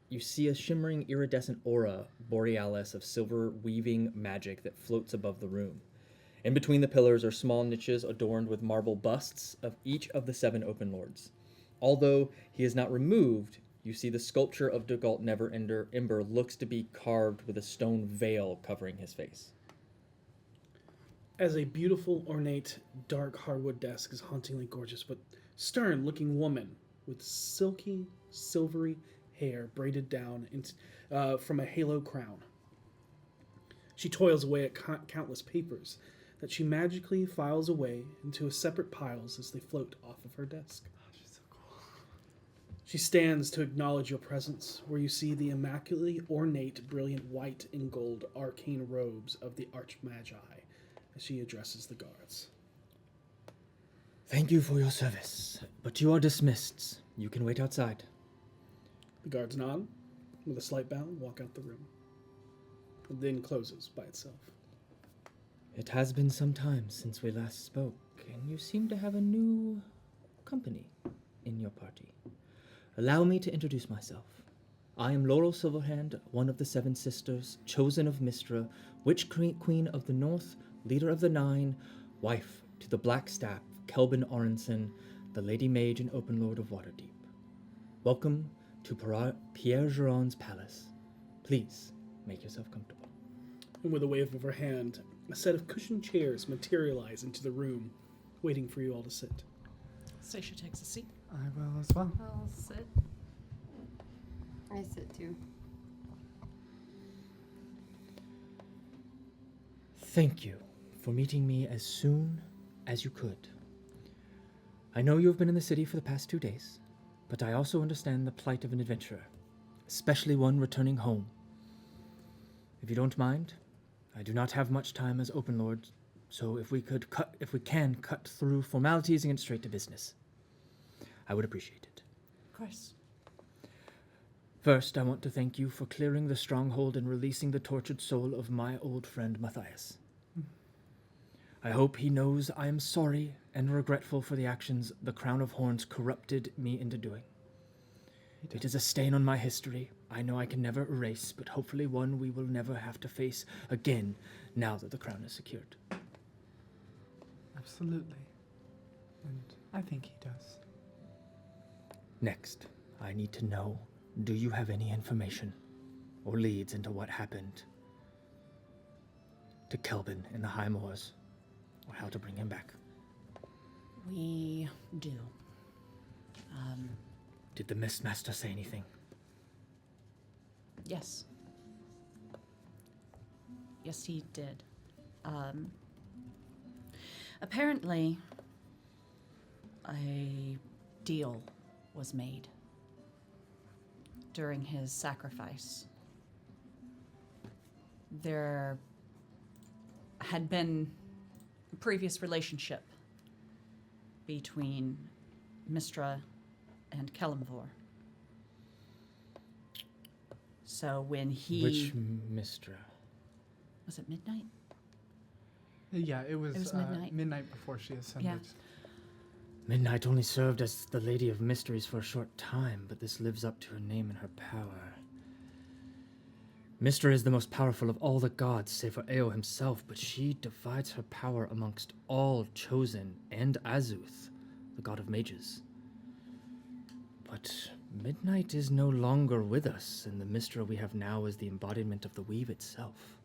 you see a shimmering iridescent aura borealis of silver weaving magic that floats above the room. In between the pillars are small niches adorned with marble busts of each of the 7 Open Lords. Although he is not removed, you see the sculpture of Dagalt Ember looks to be carved with a stone veil covering his face. As a beautiful, ornate, dark hardwood desk is hauntingly gorgeous, but stern-looking woman with silky, silvery hair braided down from a halo crown. She toils away at countless papers that she magically files away into separate piles as they float off of her desk. Oh, she's so cool. She stands to acknowledge your presence, where you see the immaculately ornate, brilliant white and gold arcane robes of the Archmagi as she addresses the guards. Thank you for your service, but you are dismissed. You can wait outside. The guards nod with a slight bow and walk out the room. It then closes by itself. It has been some time since we last spoke, and you seem to have a new company in your party. Allow me to introduce myself. I am Laurel Silverhand, one of the 7 sisters, chosen of Mystra, Witch Queen of the North, leader of the 9, wife to the Black Staff, Kelvin Orenson, the Lady Mage and Open Lord of Waterdeep. Welcome to Pierre Geron's palace. Please make yourself comfortable. And with a wave of her hand, a set of cushioned chairs materialize into the room, waiting for you all to sit. Seisha takes a seat. I will as well. I'll sit. I sit too. Thank you for meeting me as soon as you could. I know you have been in the city for the past 2 days, but I also understand the plight of an adventurer, especially one returning home. If you don't mind, I do not have much time as Open Lord, so if we can cut through formalities and get straight to business, I would appreciate it. Of course. First, I want to thank you for clearing the stronghold and releasing the tortured soul of my old friend Matthias. I hope he knows I am sorry and regretful for the actions the Crown of Horns corrupted me into doing. It is a stain on my history I know I can never erase, but hopefully one we will never have to face again now that the crown is secured. Absolutely. And I think he does. Next, I need to know, do you have any information or leads into what happened to Kelvin in the High Moors, or how to bring him back? We do. Did the Mistmaster say anything? Yes. Yes, he did. Apparently, a deal was made during his sacrifice. There had been a previous relationship between Mystra and Kelimvor. So when he... Which Mystra? Was it midnight? Yeah, it was midnight. midnight before she ascended. Yeah. Midnight only served as the Lady of Mysteries for a short time, but this lives up to her name and her power. Mystra is the most powerful of all the gods, save for Eo himself, but she divides her power amongst all chosen and Azuth, the god of mages. But Midnight is no longer with us, and the Mystra we have now is the embodiment of the weave itself.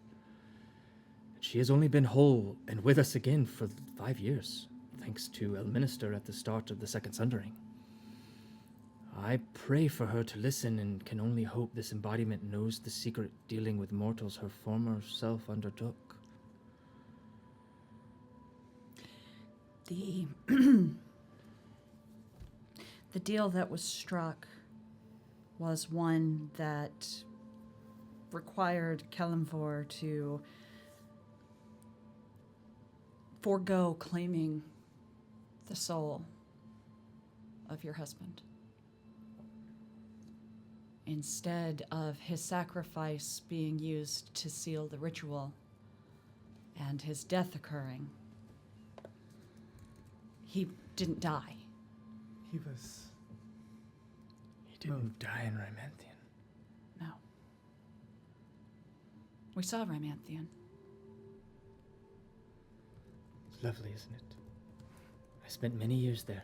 She has only been whole and with us again for 5 years, thanks to Elminister at the start of the Second Sundering. I pray for her to listen and can only hope this embodiment knows the secret dealing with mortals her former self undertook. The the deal that was struck was one that required Kelimvor to forego claiming the soul of your husband. Instead of his sacrifice being used to seal the ritual and his death occurring, he didn't die. He was... He didn't die in Rymanthian. No. We saw Rymanthian. It's lovely, isn't it? I spent many years there.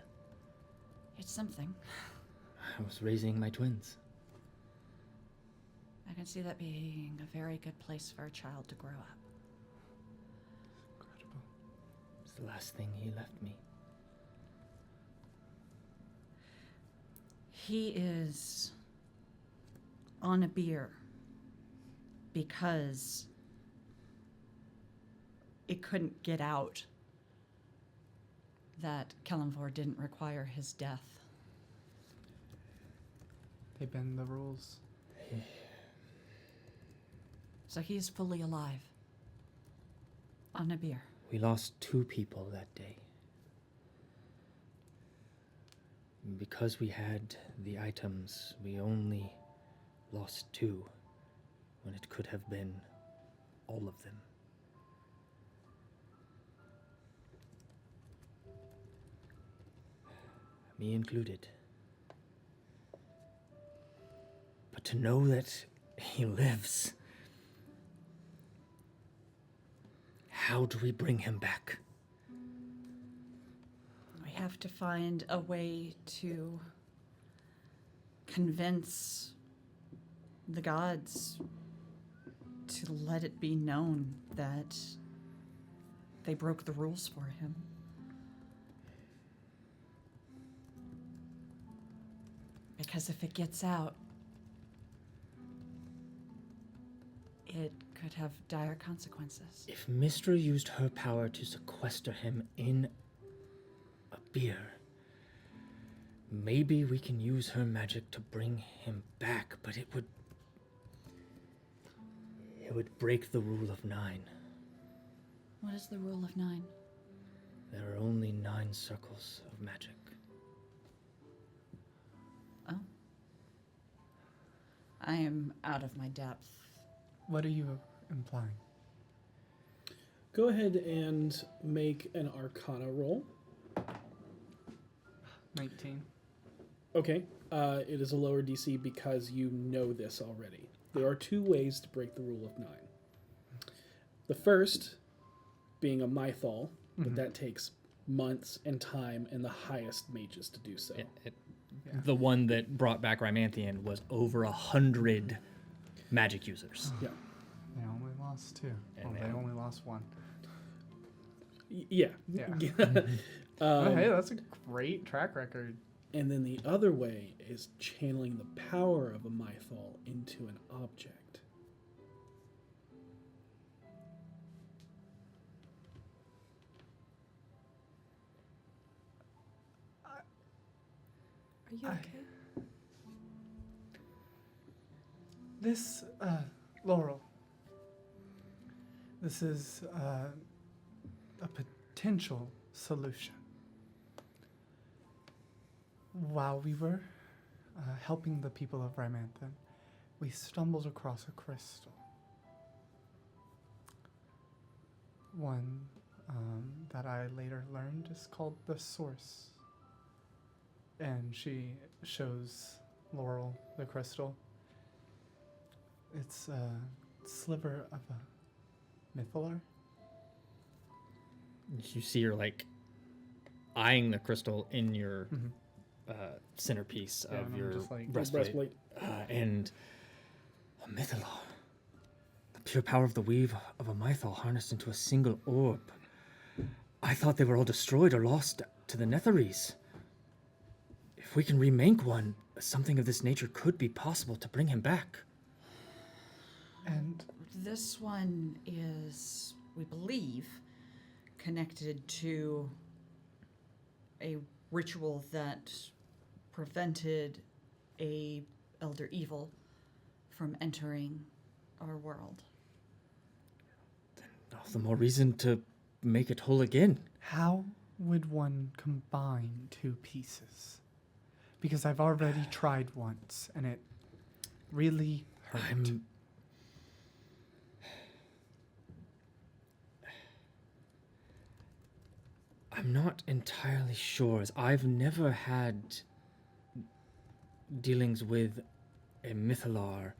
It's something. I was raising my twins. I can see that being a very good place for a child to grow up. Incredible. It's the last thing he left me. He is on a beer because it couldn't get out that Kellenvor didn't require his death. They bend the rules. So he's fully alive. On a beer. We lost 2 people that day. Because we had the items, we only lost 2, when it could have been all of them. Me included. But to know that he lives, how do we bring him back? We have to find a way to convince the gods to let it be known that they broke the rules for him. Because if it gets out, it could have dire consequences. If Mistra used her power to sequester him in a beer, maybe we can use her magic to bring him back, but it would break the rule of 9. What is the rule of 9? There are only 9 circles of magic. Oh. I am out of my depth. What are you implying? Go ahead and make an Arcana roll. 19. Okay. It is a lower DC because you know this already. There are 2 ways to break the rule of 9. The first being a mythal, but that takes months and time and the highest mages to do so. The one that brought back Rymanthian was over 100 magic users. Yeah. They only lost 2. And They only lost 1. Yeah. Yeah. Um, hey, that's a great track record. And then the other way is channeling the power of a mythal into an object. Are you okay? This, Laurel, this is a potential solution. While we were helping the people of Rymanthan, we stumbled across a crystal. One that I later learned is called the Source. And she shows Laurel the crystal. It's a sliver of a mythalar. You see her like eyeing the crystal in your centerpiece Yeah, of and I'm your just like, breastplate. And a mythalar. The pure power of the weave of a mythal harnessed into a single orb. I thought they were all destroyed or lost to the Netherese. If we can remake one, something of this nature could be possible to bring him back. And This one is, we believe, connected to a ritual that prevented a elder evil from entering our world. All the more reason to make it whole again. how would one combine 2 pieces? Because I've already tried once, and it really hurt. I'm not entirely sure, as I've never had dealings with a mythalar,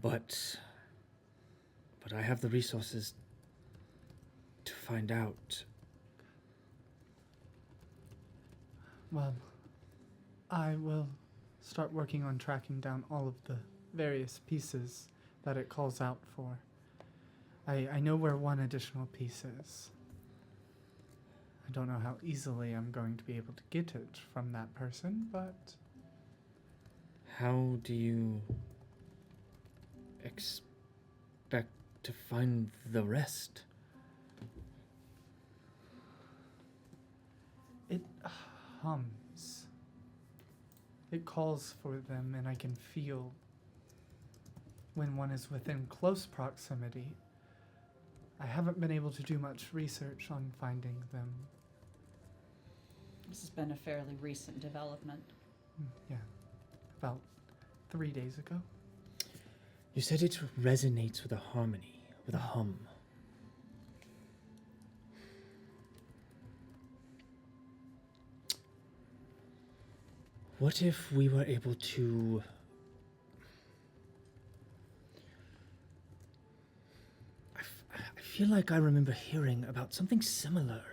but I have the resources to find out. Well, I will start working on tracking down all of the various pieces that it calls out for. I know where one additional piece is. I don't know how easily I'm going to be able to get it from that person, but How do you expect to find the rest? It hums. It calls for them, and I can feel when one is within close proximity. I haven't been able to do much research on finding them. This has been a fairly recent development. Yeah, about 3 days ago. You said it resonates with a harmony, with a hum. What if we were able to... I feel like I remember hearing about something similar.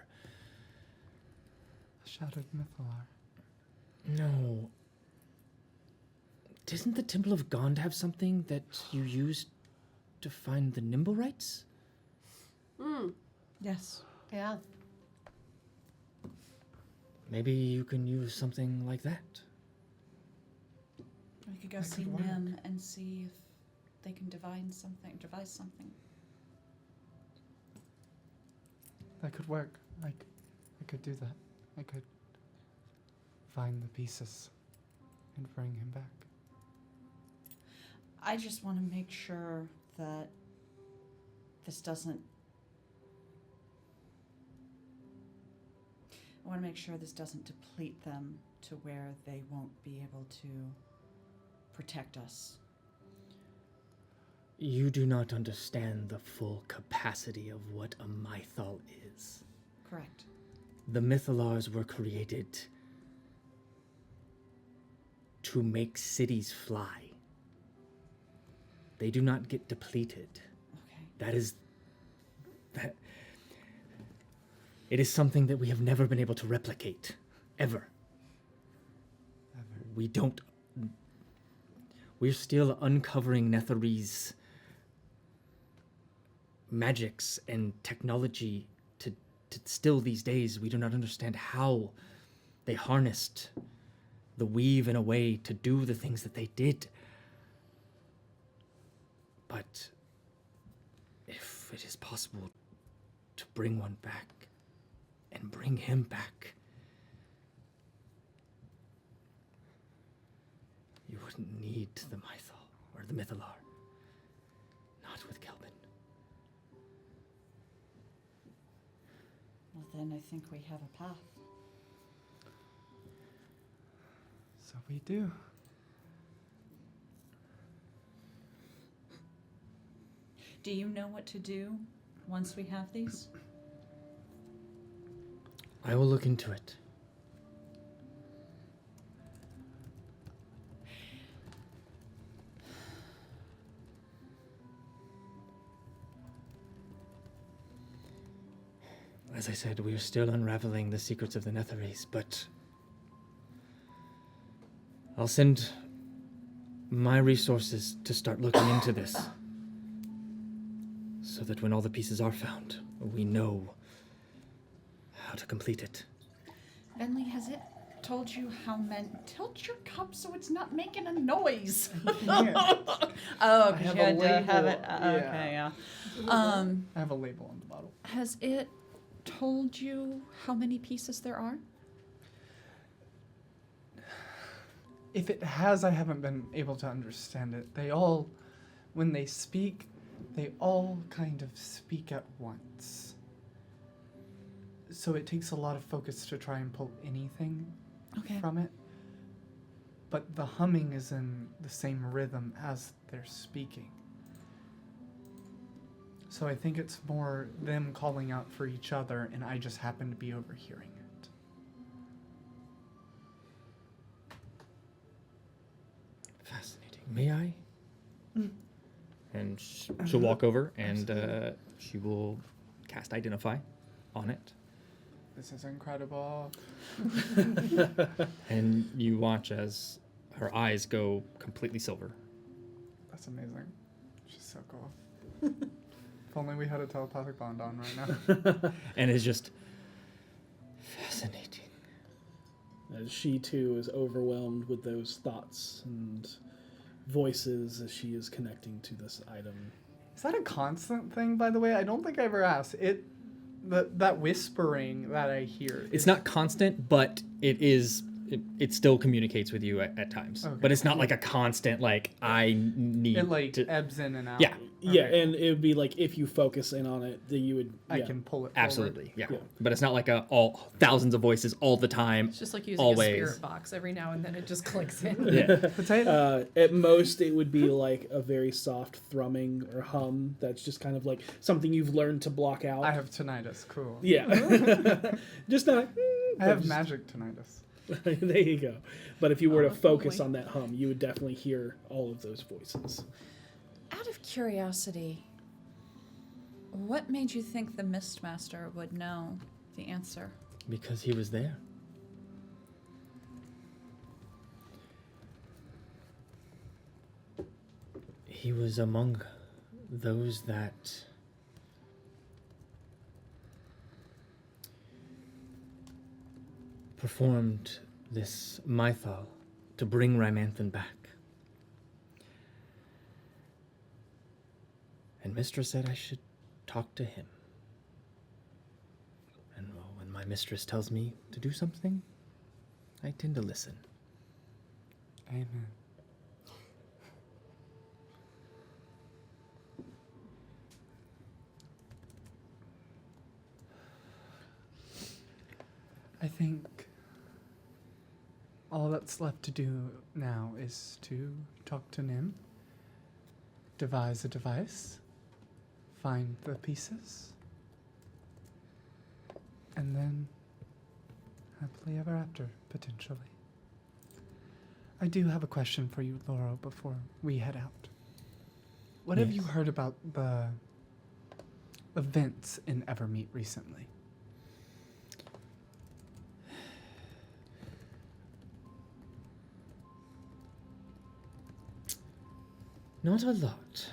A shattered mythalar. No. Doesn't the Temple of Gond have something that you used to find the Nimblerites? Yes. Yeah. Maybe you can use something like that. We could go That see could work. Nim and see if they can devise something. That could work. I could do that. I could find the pieces and bring him back. I just want to make sure that this doesn't. I want to make sure this doesn't deplete them to where they won't be able to protect us. You do not understand the full capacity of what a mythal is. Correct. The mythalars were created to make cities fly. They do not get depleted. Okay. That it is something that we have never been able to replicate, ever. We're still uncovering Netherese magics and technology to still these days. We do not understand how they harnessed the weave in a way to do the things that they did. But if it is possible to bring one back and bring him back, you wouldn't need the mythal or the mythalar. Not with Kelvin. Well, then I think we have a path. So we do. Do you know what to do once we have these? I will look into it. As I said, we are still unraveling the secrets of the Netherese, but I'll send my resources to start looking into this, so that when all the pieces are found, we know how to complete it. Venlee, has it told you how many? Tilt your cup so it's not making a noise. Oh, I because have you a had to have label, it. yeah. Okay, yeah. I have a label on the bottle. Has it told you how many pieces there are? If it has, I haven't been able to understand it. They all, when they speak, they all kind of speak at once. So it takes a lot of focus to try and pull anything from it. But the humming is in the same rhythm as they're speaking. So I think it's more them calling out for each other, and I just happen to be overhearing it. Fascinating. May I? And she'll walk over and she will cast Identify on it. This is incredible. And you watch as her eyes go completely silver. That's amazing. She's so cool. If only we had a telepathic bond on right now. And it's just fascinating. As she too is overwhelmed with those thoughts and voices as she is connecting to this item. Is that a constant thing, by the way? I don't think I ever asked. That whispering that I hear. It's not constant, but it is. It still communicates with you at times. Okay. But it's not like a constant, like, I need It like to... ebbs in and out. Yeah. Yeah, Okay. and it would be like if you focus in on it, that you would. I yeah. can pull it forward. Absolutely, yeah. Yeah. But it's not like all thousands of voices all the time. It's just like using always. a spirit box. Every now and then it just clicks in. Yeah. Potato. At most, it would be like a very soft thrumming or hum. That's just kind of like something you've learned to block out. I have tinnitus. Cool. Yeah, just not. I have magic tinnitus. There you go. But if you were to focus lovely. on that hum, you would definitely hear all of those voices. Out of curiosity, what made you think the Mistmaster would know the answer? Because he was there. He was among those that performed this mythal to bring Rymanthan back. And Mistress said I should talk to him. And well, when my mistress tells me to do something, I tend to listen. Amen. I think all that's left to do now is to talk to Nim, devise a device, find the pieces, and then happily ever after, potentially. I do have a question for you, Laurel, before we head out. What have you Yes. heard about the events in Evermeet recently? Not a lot.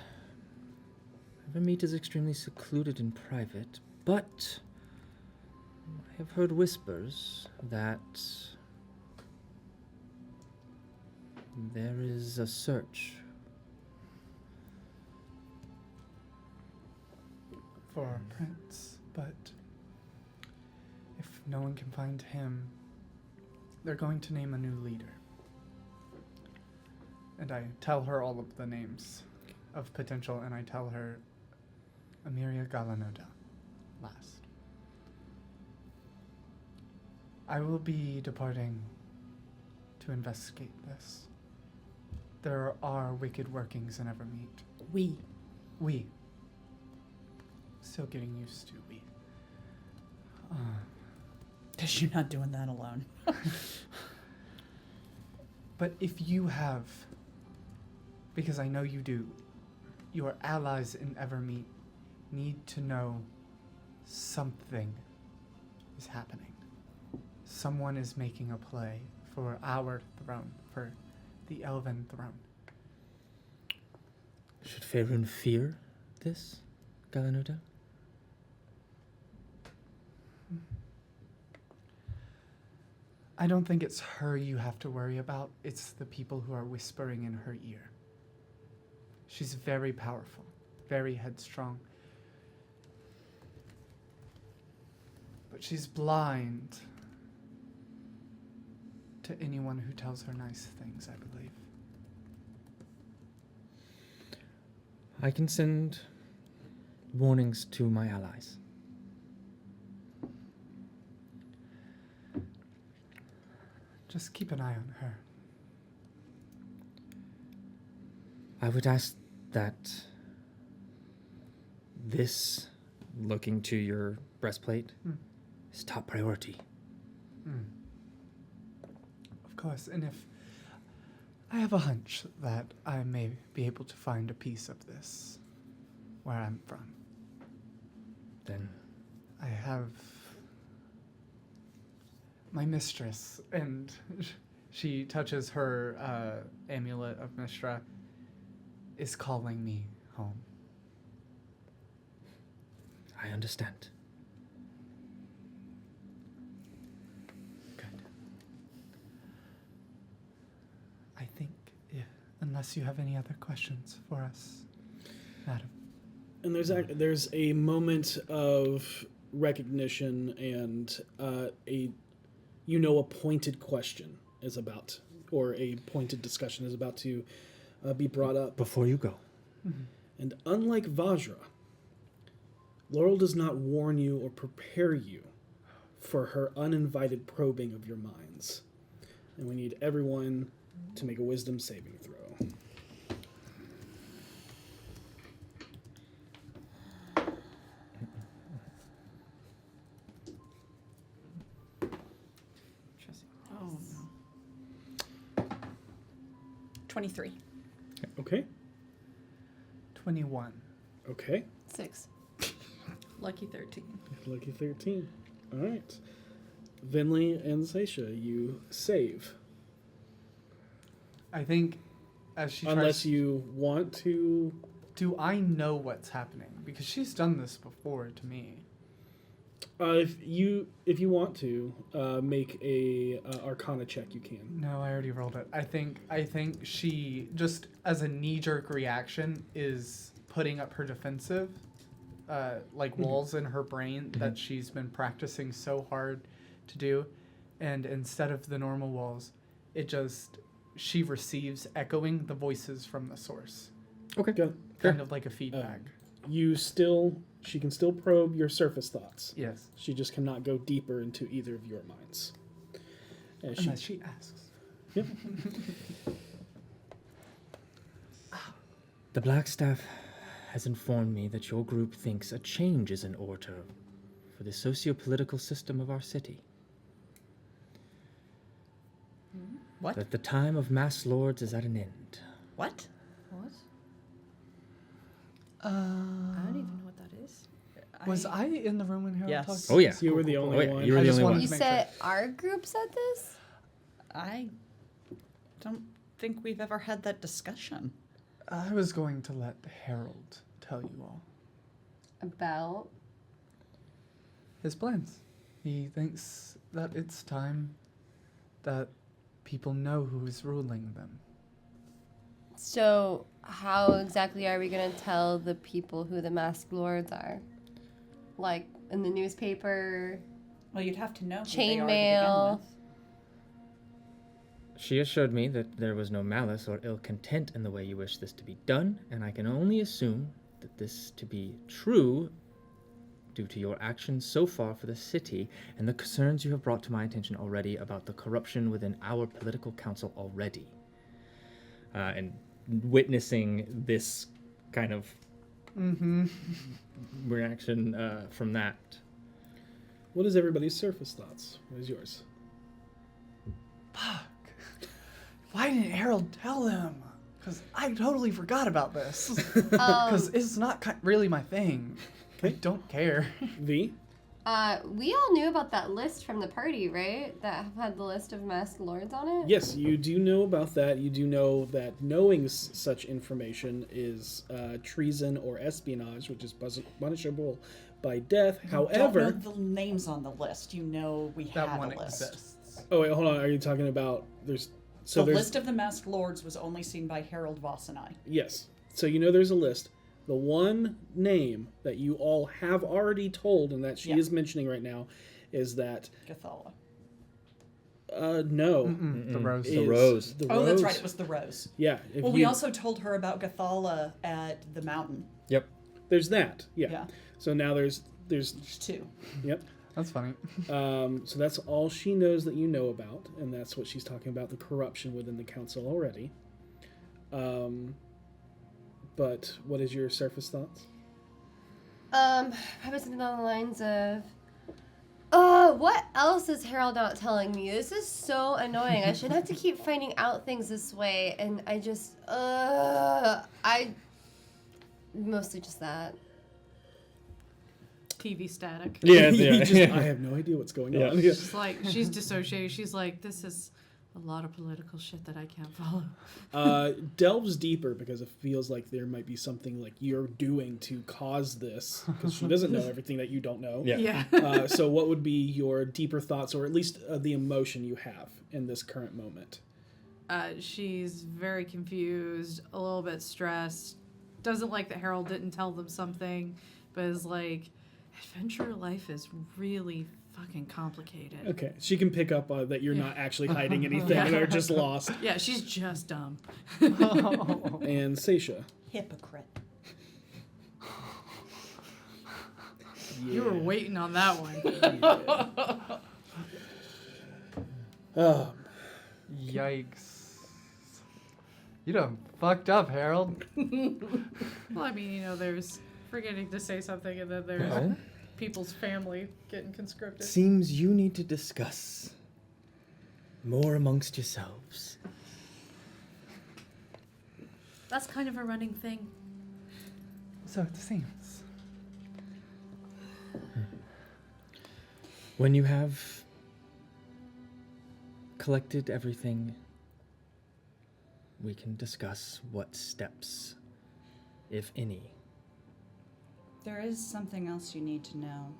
Evermeet is extremely secluded and private, but I have heard whispers that there is a search. For our prince, but if no one can find him, they're going to name a new leader. And I tell her all of the names of potential, and I tell her Emiria Galanoda last. I will be departing to investigate this. There are wicked workings in Evermeet. We. Still getting used to we. Because you're not doing that alone. But if you have, because I know you do, your allies in Evermeet need to know something is happening. Someone is making a play for our throne, for the Elven throne. Should Faerun fear this, Galanoda? I don't think it's her you have to worry about. It's the people who are whispering in her ear. She's very powerful, very headstrong. But she's blind to anyone who tells her nice things, I believe. I can send warnings to my allies. Just keep an eye on her. I would ask that this, looking to your breastplate, is top priority. Of course, and if I have a hunch that I may be able to find a piece of this where I'm from. Then I have my mistress, and she touches her amulet of Mishra, is calling me home. I understand. Good. I think Unless you have any other questions for us, madam. And there's a moment of recognition and a pointed question is about, or a pointed discussion is about to be brought up. Before you go. And unlike Vajra, Laurel does not warn you or prepare you for her uninvited probing of your minds. And we need everyone to make a wisdom saving throw. Oh, no. 23. Okay. 21. Okay. 6. Lucky 13. Lucky 13. All right. Venlee and Seisha, you save. I think as she Unless tries... you want to... Do I know what's happening? Because she's done this before to me. If you want to make a Arcana check, you can. No, I already rolled it. I think she, just as a knee-jerk reaction, is putting up her defensive, walls in her brain that she's been practicing so hard to do. And instead of the normal walls, she receives echoing the voices from the source. Okay, good. Kind of like a feedback. She can still probe your surface thoughts. Yes. She just cannot go deeper into either of your minds. Unless she asks. Yep. The Blackstaff has informed me that your group thinks a change is in order for the socio-political system of our city. What? That the time of mass lords is at an end. What? What? I don't even know what that is. Was I in the room when Harold Yes. talked? Oh, yeah. You were the only one. You were I the just only wanted one. You to make said sure. our group said this? I don't think we've ever had that discussion. I was going to let Harold tell you all About? his plans. He thinks that it's time that people know who's ruling them. So, how exactly are we going to tell the people who the masked lords are? Like, in the newspaper? Well, you'd have to know who Chain they are mail. to begin with. She assured me that there was no malice or ill content in the way you wish this to be done, and I can only assume that this to be true due to your actions so far for the city and the concerns you have brought to my attention already about the corruption within our political council already. And witnessing this kind of reaction from that. What is everybody's surface thoughts? What is yours? Fuck. Why didn't Harold tell him? Because I totally forgot about this. Because it's not really my thing. I don't care. V? We all knew about that list from the party, right? That had the list of masked lords on it? Yes, you do know about that. You do know that knowing such information is treason or espionage, which is punishable by death. However... You don't know the names on the list. You know we That had one a list. exists. Oh, wait, hold on. Are you talking about... The list of the masked lords was only seen by Harold Voss and I. Yes. So you know there's a list. The one name that you all have already told and that she is mentioning right now is that... Gathala. No. The rose. Is The rose. The Oh, rose. that's right. It was the rose. Yeah. Well, we also told her about Gathala at the mountain. Yep. There's that. Yeah. Yeah. So now there's... There's two. Yep. That's funny. So that's all she knows that you know about, and that's what she's talking about, the corruption within the council already. But what is your surface thoughts? Probably something along the lines of, what else is Harold not telling me? This is so annoying. I shouldn't have to keep finding out things this way, and I just, mostly just that. TV static. Yeah, I have no idea what's going on. Yeah. She's like, she's dissociated. She's like, this is a lot of political shit that I can't follow. Delves deeper because it feels like there might be something like you're doing to cause this, because she doesn't know everything that you don't know. Yeah. So what would be your deeper thoughts, or at least the emotion you have in this current moment? She's very confused, a little bit stressed, doesn't like that Harold didn't tell them something, but is like, adventure life is really fucking complicated. Okay, she can pick up that you're not actually hiding anything. They're just lost. Yeah, she's just dumb. And Seisha. Hypocrite. You were waiting on that one. Yikes. You done fucked up, Harold. Well, I mean, there's forgetting to say something, and then there's Well, people's family getting conscripted. seems you need to discuss more amongst yourselves. That's kind of a running thing. So it seems. When you have collected everything, we can discuss what steps, if any. There is something else you need to know.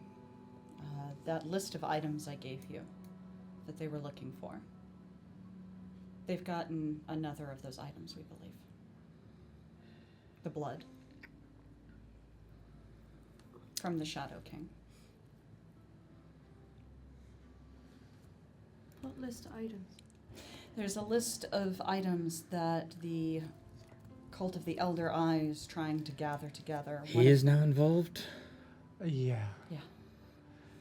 That list of items I gave you that they were looking for. They've gotten another of those items, we believe. The blood. From the Shadow King. What list of items? There's a list of items that the Cult of the Elder Eye is trying to gather together. He is now involved? Yeah. Yeah.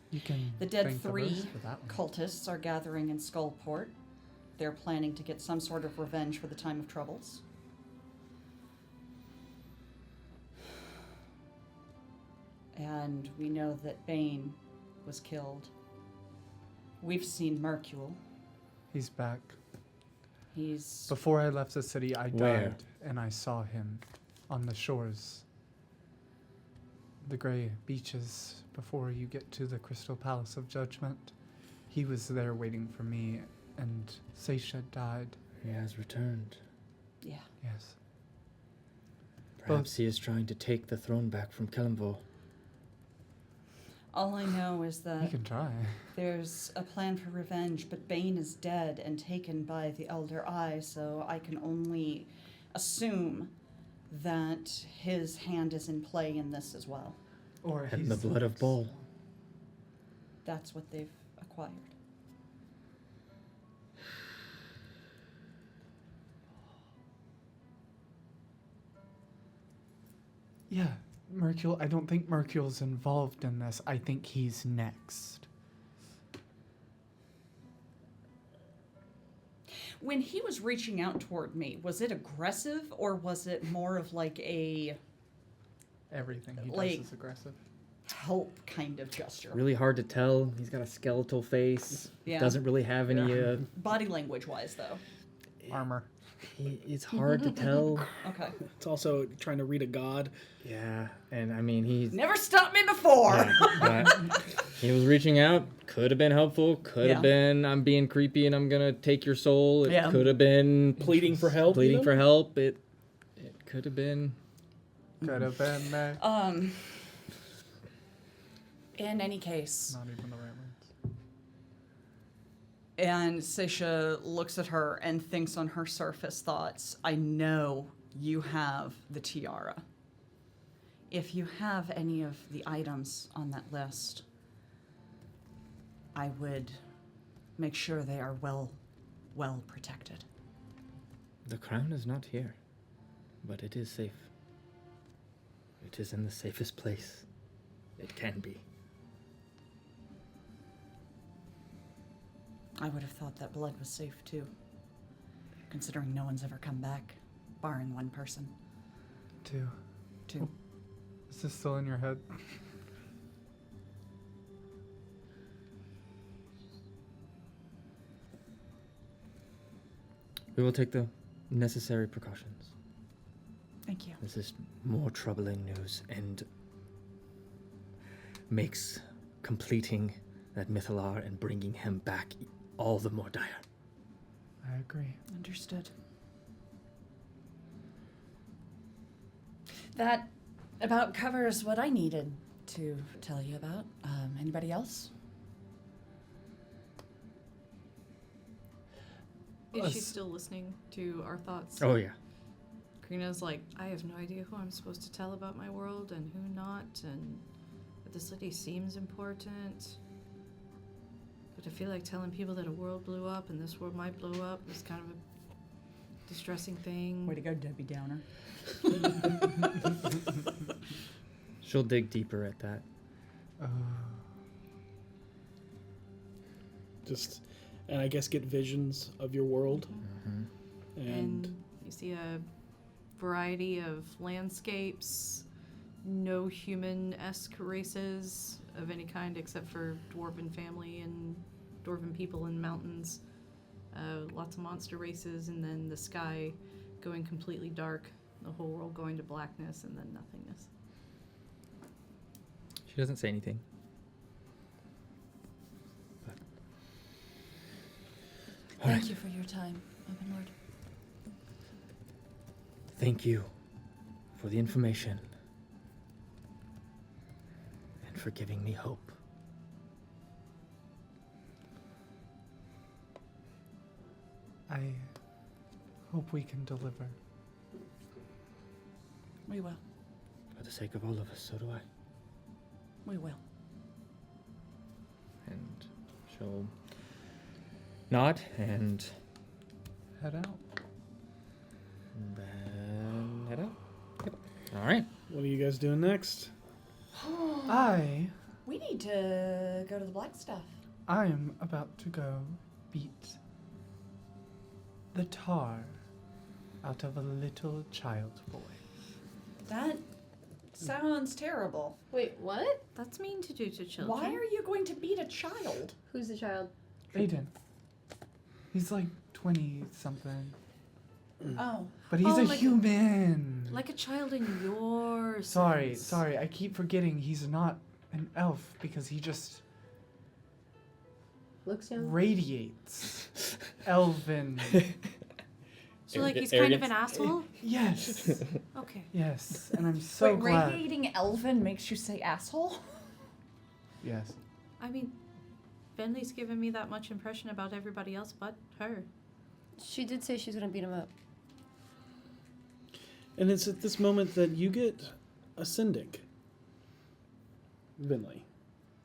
You can The Dead thank the 3 rest for that one. cultists are gathering in Skullport. They're planning to get some sort of revenge for the Time of Troubles. And we know that Bane was killed. We've seen Mercule. He's back. He's... Before I left the city, I Where? died, and I saw him on the shores. The gray beaches before you get to the Crystal Palace of Judgment. He was there waiting for me, and Seisha died. He has returned. Yeah. Yes. Perhaps he is trying to take the throne back from Kelemvor. All I know is He that can try. there's a plan for revenge, but Bane is dead and taken by the Elder Eye, so I can only assume that his hand is in play in this as well. Or And he's the blood of Bol. That's what they've acquired. Yeah, Mercule. I don't think Mercule's involved in this. I think he's next. When he was reaching out toward me, was it aggressive or was it more of like a Everything he Like- does is aggressive. help kind of gesture? Really hard to tell. He's got a skeletal face. Yeah. Doesn't really have any. Body language wise, though. Armor. It's hard to tell. Okay. It's also trying to read a god. Yeah, and I mean he's. Never stopped me before! Yeah, he was reaching out. Could have been helpful. Could have Yeah. been I'm being creepy and I'm gonna take your soul. It Yeah. could have been Pleading for help. pleading you know? for help. It could have been. Could have been there. In any case, Not even the right words. and Seisha looks at her and thinks on her surface thoughts, I know you have the tiara. If you have any of the items on that list, I would make sure they are well protected. The crown is not here, but it is safe. It is in the safest place it can be. I would have thought that blood was safe too, considering no one's ever come back, barring one person. Two. Two. Is this still in your head? We will take the necessary precautions. Thank you. This is more troubling news and makes completing that Mythalar and bringing him back all the more dire. I agree. Understood. That about covers what I needed to tell you about. Anybody else? Is she still listening to our thoughts? Oh yeah. Karina's like, I have no idea who I'm supposed to tell about my world and who not, but the city seems important. But I feel like telling people that a world blew up and this world might blow up is kind of a distressing thing. Way to go, Debbie Downer. She'll dig deeper at that. And I guess get visions of your world. And you see a variety of landscapes, no human-esque races of any kind except for dwarven family and dwarven people in mountains. Lots of monster races, and then the sky going completely dark, the whole world going to blackness, and then nothingness. She doesn't say anything. Thank you for your time, Open Lord. Thank you for the information and for giving me hope. I hope we can deliver. We will. For the sake of all of us, so do I. We will. And she'll nod and Head out. then head out. Yep. All right. What are you guys doing next? We need to go to the black stuff. I am about to go beat the tar out of a little child boy. That sounds terrible. Wait, what? That's mean to do to children. Why are you going to beat a child? Who's the child? Aiden. He's like 20-something. Oh. But he's Oh, a like- human. Like a child in your Sorry, sense. sorry. I keep forgetting he's not an elf because he just Looks young. radiates elven. So like he's kind of an asshole? Yes. Okay. Yes. And I'm so Wait, glad. radiating elven makes you say asshole? Yes. I mean, Venlee's given me that much impression about everybody else but her. She did say she's gonna beat him up. And it's at this moment that you get a syndic, Venlee,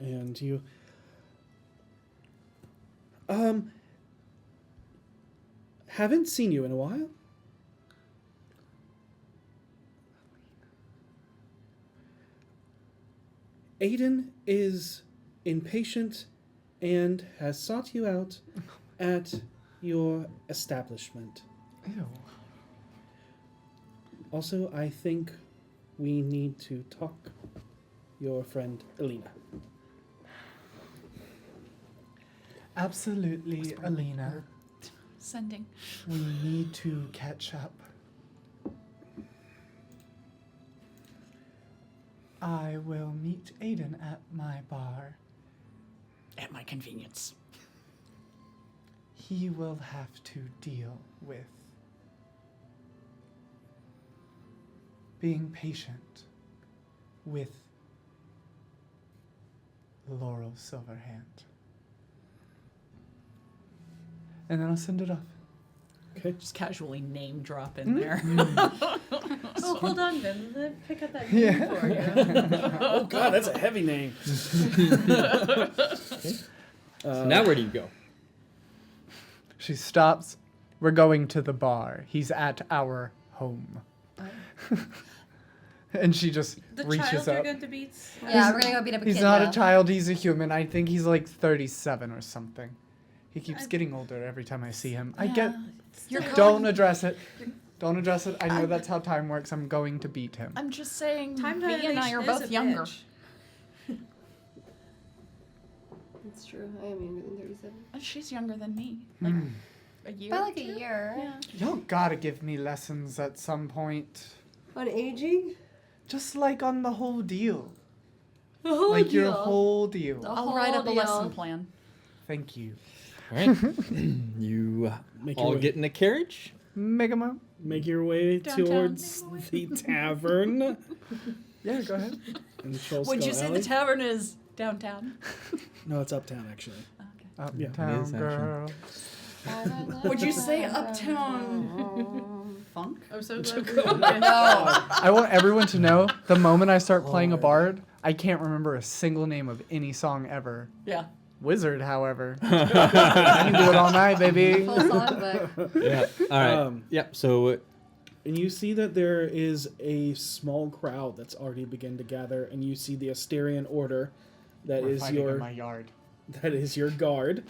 and you haven't seen you in a while. Aiden is impatient and has sought you out at your establishment. Ew. Also, I think we need to talk. Your friend Alina. Absolutely, Alina. Sending. We need to catch up. I will meet Aiden at my bar. At my convenience. He will have to deal with being patient with Laurel Silverhand. And then I'll send it off. Okay. Just casually name drop in there. Oh, hold on, Vin. Let me pick up that name for you. Oh God, that's a heavy name. So now where do you go? She stops. We're going to the bar. He's at our home. And she just The reaches child you're up. going to beat? Yeah, we're gonna go beat up a He's kid not now. a child, he's a human. I think he's like 37 or something. He keeps getting older every time I see him. I get. You're Don't address it. Don't address it. I know that's how time works. I'm going to beat him. I'm just saying, Time V and I are dilation is both a younger. bitch. It's true. I am younger than 37. She's younger than me. Like a year. By like or a two? year. Yeah. Y'all gotta give me lessons at some point. On aging? Just like on the whole deal. The whole Like your deal. whole deal. The I'll write up a whole lesson deal. plan. Thank you. All right. You Make your all way. get in a carriage. Megamo? Make your way Downtown. towards the tavern. Yeah, go ahead. In Troll Would you Skull say Alley. the tavern is downtown? No, it's uptown actually. Okay. Yeah. Uptown It is, actually. girl. Would you say uptown funk? I'm so glad. I want everyone to know the moment I start playing a bard, I can't remember a single name of any song ever. Yeah. Wizard, however, I can do it all night, baby. Full songbook. Yeah. All right. Yep. So And you see that there is a small crowd that's already begun to gather, and you see the Asterian Order, that We're is fighting your in my yard. that is your guard,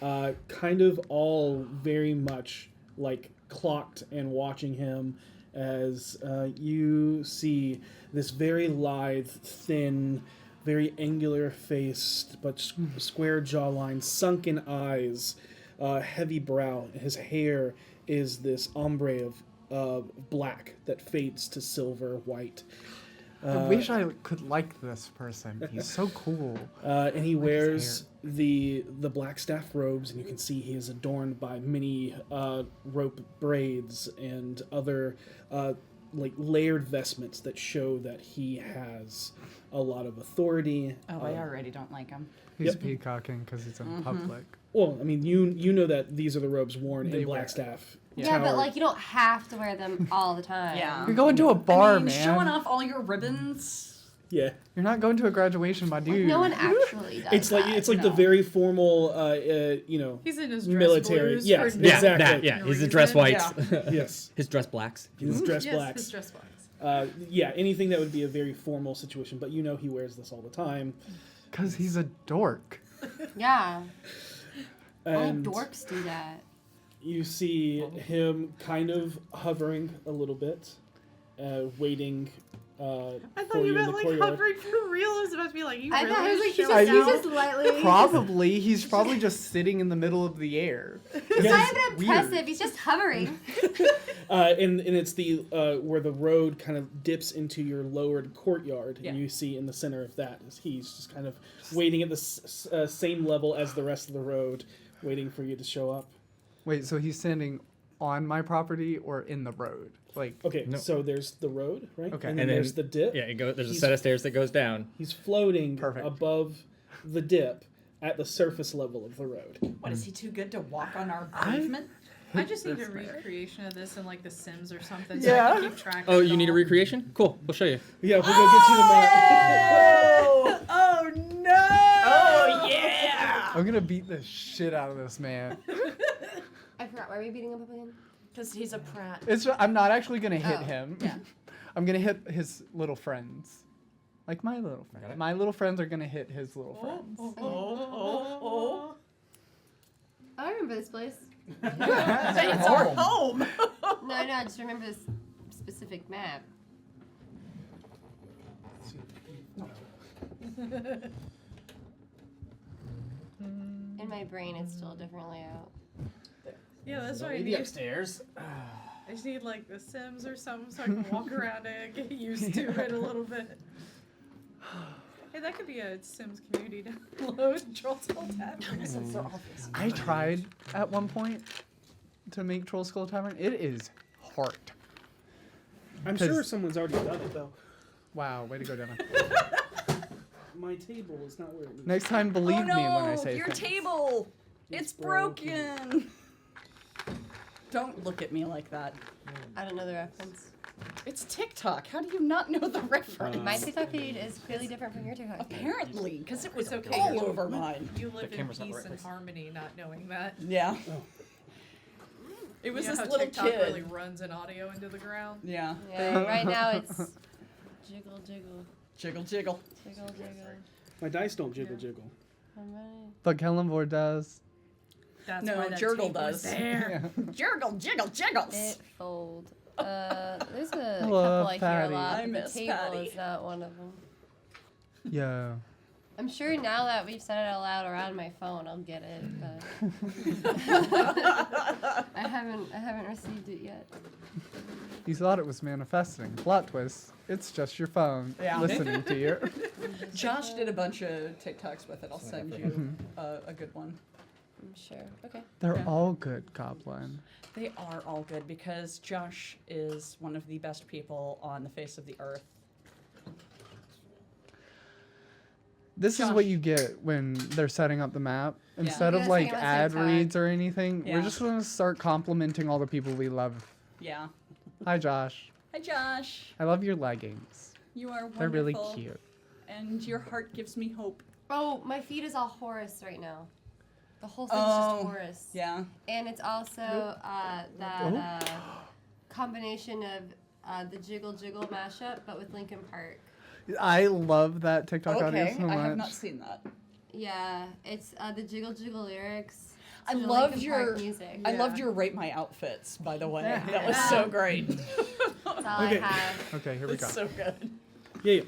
kind of all very much like clocked and watching him as you see this very lithe, thin, very angular-faced but square jawline, sunken eyes, heavy brow. His hair is this ombre of black that fades to silver white. I wish I could like this person. He's so cool. And he Like his wears the black staff robes, and you can see he is adorned by many rope braids and other like layered vestments that show that he has a lot of authority. Oh, I already don't like him. He's peacocking because he's in public. Well, I mean, you know that these are the robes worn They in wear. Blackstaff. Yeah, but Tower. like you don't have to wear them all the time. Yeah. You're going to a bar, I mean, man. showing off all your ribbons. Yeah, You're not going to a graduation, my dude. No one actually does. it's like the no. very formal, He's in his dress military. blues Yes, for yeah, exactly. that, yeah. no His reason. dress whites. Yes, His dress blacks. his dress Yes, blacks. his dress blacks. Yeah, anything that would be a very formal situation, but you know he wears this all the time. Because he's a dork. Yeah. Only And dorks do that. you see him kind of hovering a little bit, waiting. I for thought you in meant the like courthead. hovering for real. I was about to be like, you I really thought it was like showing I know. he's just lightly. Probably. He's probably just sitting in the middle of the air. It's not even impressive. Weird. He's just hovering. And it's the where the road kind of dips into your lowered courtyard, Yeah. and you see in the center of that is he's just kind of waiting at the same level as the rest of the road, waiting for you to show up. Wait, so he's standing on my property or in the road? Like, Okay, No. so there's the road, right? Okay. and then And then- there's the dip. Yeah. There's a He's- set of stairs that goes down. He's floating Perfect. above the dip at the surface level of the road. What, is he too good to walk on our I- pavement? I just need a This man. recreation of this in like The Sims or something so I Yeah. can keep track Oh, of it you need a all. recreation? Cool. We'll show you. Yeah, we'll go get you the map. Oh no! Oh yeah! I'm going to beat the shit out of this man. I forgot. Why are we beating him up again? Because he's a prat. I'm not actually going to hit Oh, him. yeah. I'm going to hit his little friends. Like my little friends. My little friends are going to hit his little friends. Oh. I remember this place. It's our home. No, I just remember this specific map. In my brain, it's still a different layout. Yeah, that's why I Maybe need. upstairs. I just need like The Sims or something so I can walk around it and get used to it a little bit. Hey, that could be a Sims community download. Troll Skull Tavern. I tried at one point to make Troll Skull Tavern. It is hard. I'm 'Cause- sure someone's already done it though. Wow, way to go, Devin. My table is not where it needs. Next time, believe Oh no! me when I say Your things. table! It's broken! Don't look at me like that. I don't know the reference. It's TikTok. How do you not know the reference? My TikTok feed is clearly different from your TikTok feed. Apparently, because it was It's okay. all over mine. You live in camera's not the peace right and place. harmony, not knowing that. Yeah. It was You know this how little TikTok kid. really runs an audio into the ground. Yeah. Yeah, right now it's jiggle, jiggle, Jiggle, jiggle. jiggle, jiggle. My dice don't jiggle jiggle. I'm ready. But Kellenvor does. That's No, why that Jurgle tape was does. there. Jiggle, jiggle, jiggles. It fold. There's a Hello, couple I hear a Patty. lot, I but the miss table Patty. is not one of them. Yeah. I'm sure now that we've said it out loud around my phone, I'll get it, but I haven't received it yet. You thought it was manifesting. Plot twist. It's just your phone Yeah. listening to you. Josh did a bunch of TikToks with it. I'll send you a good one. I'm sure. Okay. They're Yeah. all good, Goblin. They are all good because Josh is one of the best people on the face of the earth. This is what you get when they're setting up the map. Instead Yeah, of like let's say ad tag. reads or anything, Yeah. we're just gonna start complimenting all the people we love. Yeah. Hi, Josh. Hi, Josh. I love your leggings. You are wonderful. They're really cute. And your heart gives me hope. Oh, my feed is all Horus right now. The whole thing's Oh, just Horus. Yeah. And it's also that combination of the Jiggle Jiggle mashup, but with Linkin Park. I love that TikTok audio Okay, so much. I have not seen that. Yeah, it's the Jiggle Jiggle lyrics. I to the love Linkin your Park music. I loved your rate my outfits, by the way. That was so great. That's all I Okay. have. Okay, here we go. It's so good. Yeah.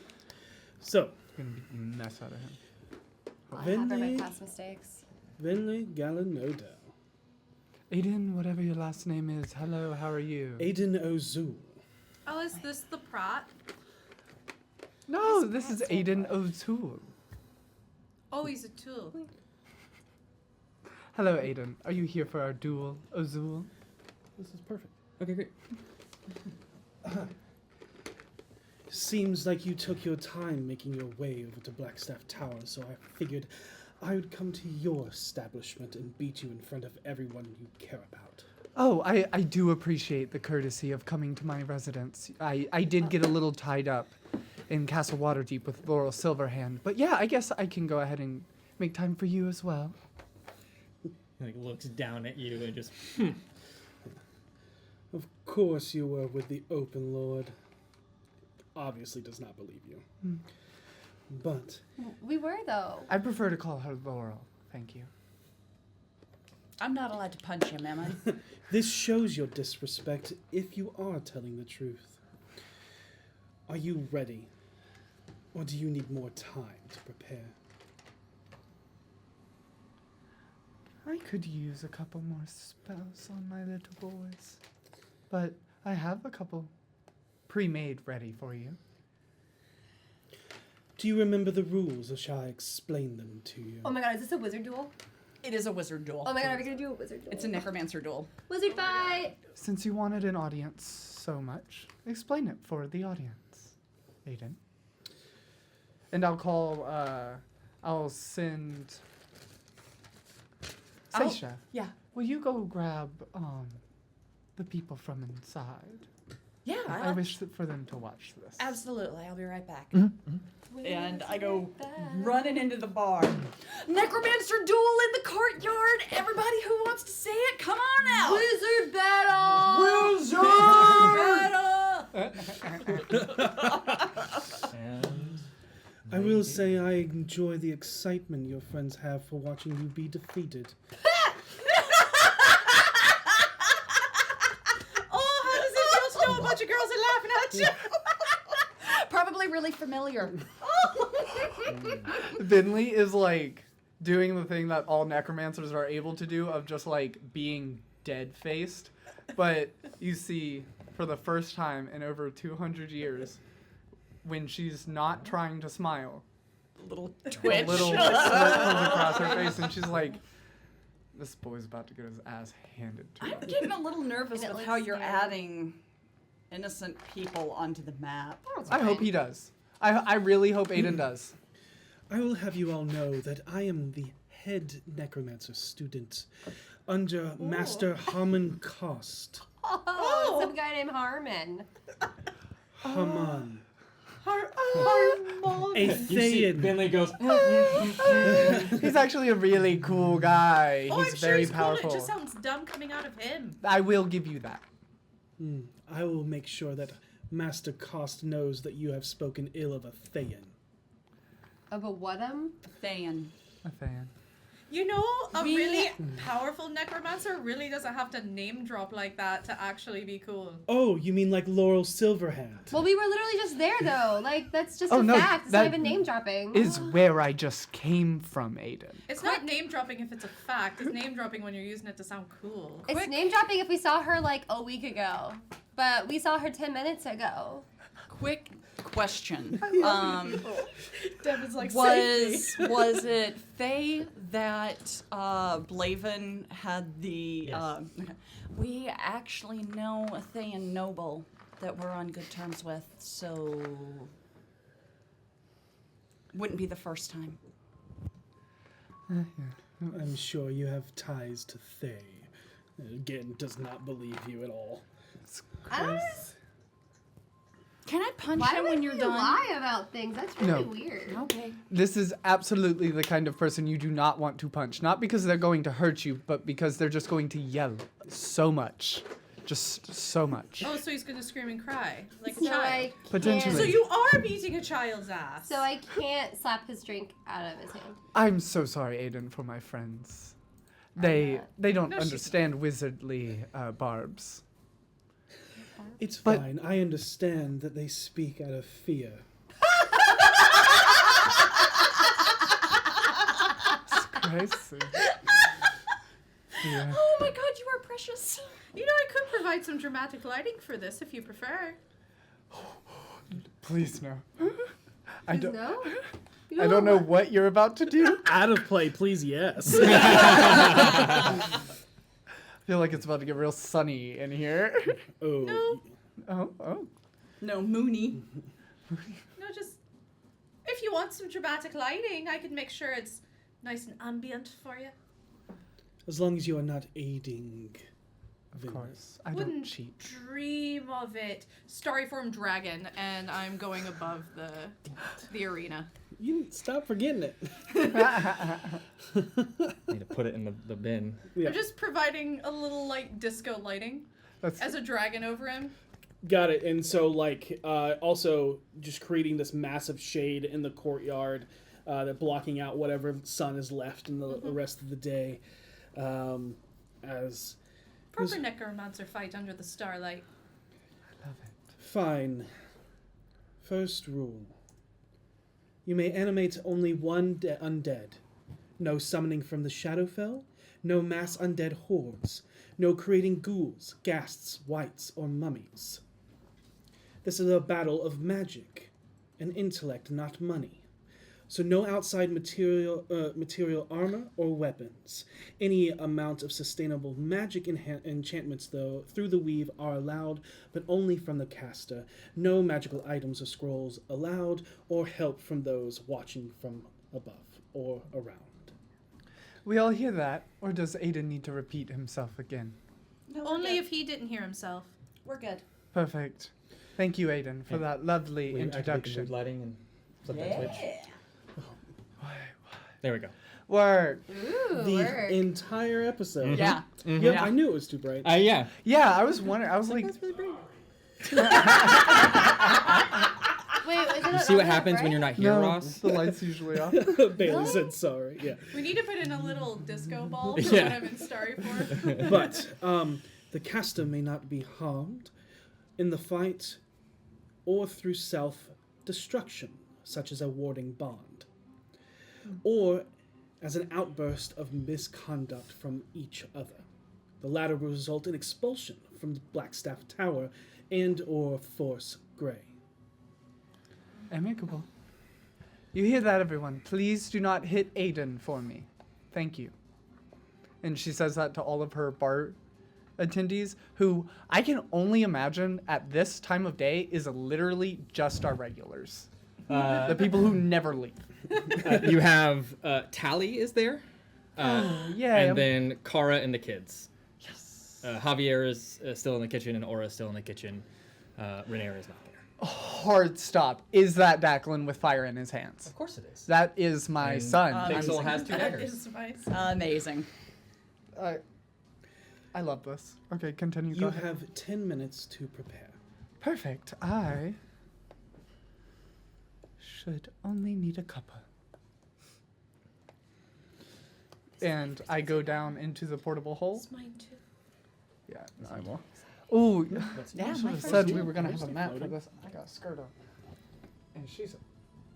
So, Gonna beat the mess out of him. I'll have for my Venlee, past mistakes. Venlee Galanoda, Aiden, whatever your last name is, hello, how are you? Aiden Ozul. Oh, is this the Pratt? No, this is Aiden O'Toole. Oh, he's a tool. Hello, Aiden. Are you here for our duel, Ozul? This is perfect. Okay, great. Seems like you took your time making your way over to Blackstaff Tower, so I figured I would come to your establishment and beat you in front of everyone you care about. Oh, I do appreciate the courtesy of coming to my residence. I did get a little tied up in Castle Waterdeep with Laurel Silverhand, but yeah, I guess I can go ahead and make time for you as well. He like looks down at you and just. Of course you were with the Open Lord. Obviously does not believe you. But We were though. I prefer to call her Laurel. Thank you. I'm not allowed to punch him, am I? this shows your disrespect if you are telling the truth. Are you ready? Or do you need more time to prepare? I could use a couple more spells on my little boys, but I have a couple pre-made ready for you. Do you remember the rules, or shall I explain them to you? Oh my god, is this a wizard duel? It is a wizard duel. Oh my god, are we gonna do a wizard duel? It's a necromancer duel. Wizard fight! Since you wanted an audience so much, explain it for the audience, Aiden. And I'll send Seisha. Yeah. Will you go grab the people from inside? Yeah. I wish for them to watch this. Absolutely. I'll be right back. Mm-hmm. And I go running into the bar. Necromancer duel in the courtyard. Everybody who wants to see it, come on out. Wizard battle! And I will say I enjoy the excitement your friends have for watching you be defeated. Oh, how does it feel to know a bunch of girls are laughing at you? Probably really familiar. Venlee is like doing the thing that all necromancers are able to do of just like being dead-faced. But you see, for the first time in over 200 years, when she's not trying to smile, Little a twitch. little slit comes across her face, and she's like, "This boy's about to get his ass handed to him." I'm getting a little nervous And it with how looks you're scary. adding innocent people onto the map. I hope he does. I really hope Aiden does. I will have you all know that I am the head necromancer student under Master Harmon Cost. Oh, some guy named Harmon. Haman. Harmon. A you see Thayan. Venlee goes. He's actually a really cool guy. Oh, He's I'm sure very he's cool. powerful. It just sounds dumb coming out of him. I will give you that. I will make sure that Master Cost knows that you have spoken ill of a Thayan. Of a whatum? Thayan. A fan. You know, a really powerful necromancer really doesn't have to name drop like that to actually be cool. Oh, you mean like Laurel Silverhand? Well, we were literally just there though. Like, that's just Oh, a no, fact. It's not that even name dropping. Is where I just came from, Aiden. It's not name dropping if it's a fact. It's name dropping when you're using it to sound cool. It's name dropping if we saw her like a week ago. But we saw her 10 minutes ago. Quick question. Devin's like, Was it Faye that Blaven had the? Yes. We actually know a Thayan noble that we're on good terms with, so wouldn't be the first time. I'm sure you have ties to Thay. Again, does not believe you at all. Can I punch Why him would when you're you done? lie about things? That's really No. weird. Okay. This is absolutely the kind of person you do not want to punch. Not because they're going to hurt you, but because they're just going to yell so much. Just so much. Oh, so he's gonna scream and cry like a So child. I Potentially. So can't, you are beating a child's ass. so I can't slap his drink out of his hand. I'm so sorry, Aiden, for my friends. They don't No, she's understand wizardly barbs. It's But- fine. I understand that they speak out of fear. Crazy. Yeah. Oh my god, you are precious. You know, I could provide some dramatic lighting for this if you prefer. Please no. I don't. No? I don't know what you're about to do. Out of play, please, yes. I feel like it's about to get real sunny in here. Oh. No. Oh. No, Mooney. No, just if you want some dramatic lighting, I could make sure it's nice and ambient for you. As long as you are not aiding. Of course. I don't Wouldn't cheat. dream of it. Starry form dragon, and I'm going above the arena. You stop forgetting it. Need to put it in the bin. Yeah. I'm just providing a little like disco lighting That's as a dragon over him. Got it. And so, like, also just creating this massive shade in the courtyard that blocking out whatever sun is left in the rest of the day. As Proper necromancer fight under the starlight. I love it. fine. First rule. You may animate only one undead. No summoning from the Shadowfell. No mass undead hordes. No creating ghouls, ghasts, wights, or mummies. This is a battle of magic and intellect, not money. So no outside material armor or weapons. Any amount of sustainable magic enchantments, though, through the weave are allowed, but only from the caster. No magical items or scrolls allowed, or help from those watching from above or around. We all hear that, or does Aiden need to repeat himself again? No, we're Only good. if he didn't hear himself. We're good. Perfect. Thank you, Aiden, for that lovely Will you activate the introduction. mood lighting and flip that switch? Yeah. There we go. Word. Ooh, The work. entire episode. Yeah. Yep, Yeah. I knew it was too bright. Yeah. Yeah, I was wondering. I was like, Wait, is it You see what happens when you're not here, no, Ross? the light's usually off. Bailey said sorry. Yeah. We need to put in a little disco ball for Yeah. when I'm in starry form. But the caster may not be harmed in the fight or through self-destruction, such as a warding bond, or as an outburst of misconduct from each other. The latter will result in expulsion from the Blackstaff Tower and or Force Grey. Amicable. You hear that, everyone? Please do not hit Aiden for me. Thank you. And she says that to all of her bar attendees, who I can only imagine at this time of day is literally just our regulars. The people who never leave. You have Tally is there. Yeah. And then Kara and the kids. Yes. Javier is still in the kitchen, and Aura is still in the kitchen. Renair is not there. Hard stop. Is that Declan with fire in his hands? Of course it is. That is my And son. Pixel has two That daggers. is my Amazing. I love this. Okay, continue. Go You ahead. have 10 minutes to prepare. Perfect. I should only need a cuppa. And I go down into the portable hole. It's mine too. Yeah, I will. Ooh, Yeah, I should my have first said too. we were gonna have a map for this. I got a skirt on, and she's a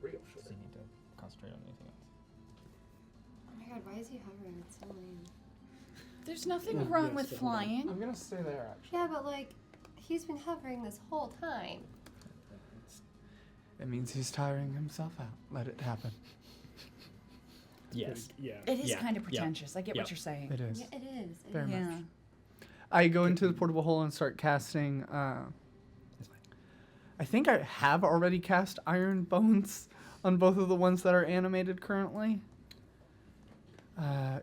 real short. So you need to concentrate on anything else. Oh my god, why is he hovering? It's so lame. There's nothing Yeah, wrong yes, with but- flying. I'm gonna stay there actually. Yeah, but like, he's been hovering this whole time. It means he's tiring himself out. Let it happen. Yes. Yeah. It is Yeah, kind of yeah, pretentious. I get yeah. what you're saying. It is. Yeah, it is. It Very is. Yeah. much. I go into the portable hole and start casting. That's fine. I think I have already cast Iron Bones on both of the ones that are animated currently.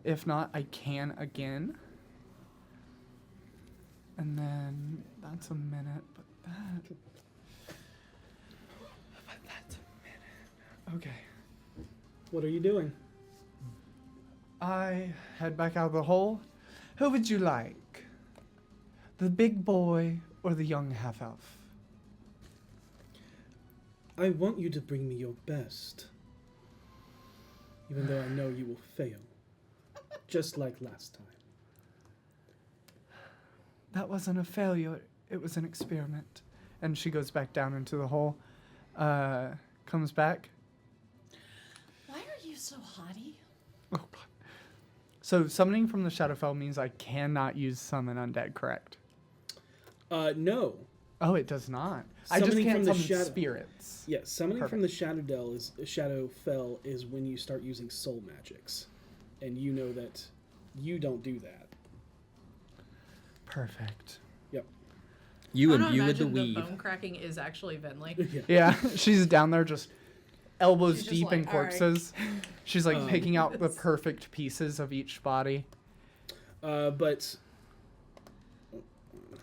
If not, I can again. And then that's a minute, but that's a minute. Okay. What are you doing? I head back out of the hole. Who would you like? The big boy or the young half-elf? I want you to bring me your best. Even though I know you will fail. Just like last time. That wasn't a failure. It was an experiment. And she goes back down into the hole. Comes back. Why are you so haughty? Oh, God. So summoning from the Shadowfell means I cannot use summon undead, correct? No. Oh, it does not. I Summoning just can't from the summon shadow- spirits. Yeah, summoning from the Shadowfell is when you start using soul magics. And you know that you don't do that. Perfect. Yep. You I don't imbue with the imagine weave. bone cracking is actually Venlee. Yeah, she's down there just elbows She's just deep in like, "All right." corpses. She's like picking out the perfect pieces of each body. But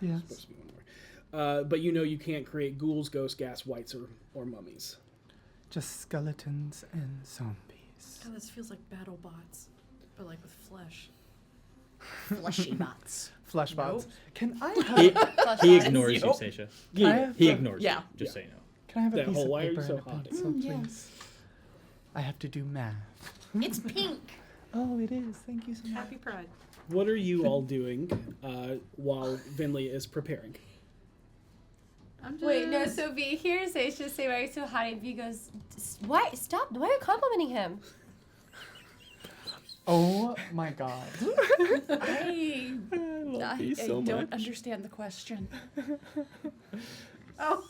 Yes. supposed to be one more. But you know you can't create ghouls, ghosts, gas, whites, or mummies. Just skeletons and zombies. God, this feels like battle bots, but like with flesh. Fleshy bots. Flesh bots. Nope. Can I He, have, he ignores you, Seisha. Can I have He a- ignores Yeah. you, just so you know. Can I have a That piece whole, of why are you paper so and a hot? pencil, please? Yes. I have to do math. It's pink. Oh, it is. Thank you so much. Happy Pride. What are you all doing while Venlee is preparing? I'm just... Wait, no, so V hears Aisha say, why are you so hot? And V goes, why? Stop. Why are you complimenting him? Oh my God. I you so don't much. understand the question. Oh.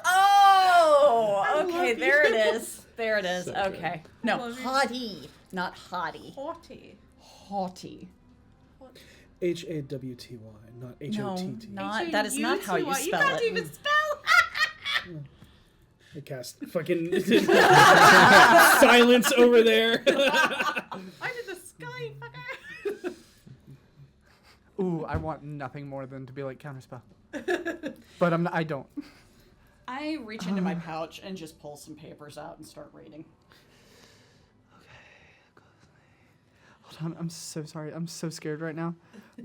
Oh, okay, there it is. There it is. So Okay. No, love you. haughty, not haughty. Haughty. Haughty. H-A-W-T-Y, not H-O-T-T. No, not that is not how you H-A-U-T-Y. spell You can't it. even spell. I cast fucking silence over there. I'm in the sky, fucker. Ooh, I want nothing more than to be like counterspell. But I don't. I reach into my pouch and just pull some papers out and start reading. Hold on, I'm so sorry. I'm so scared right now.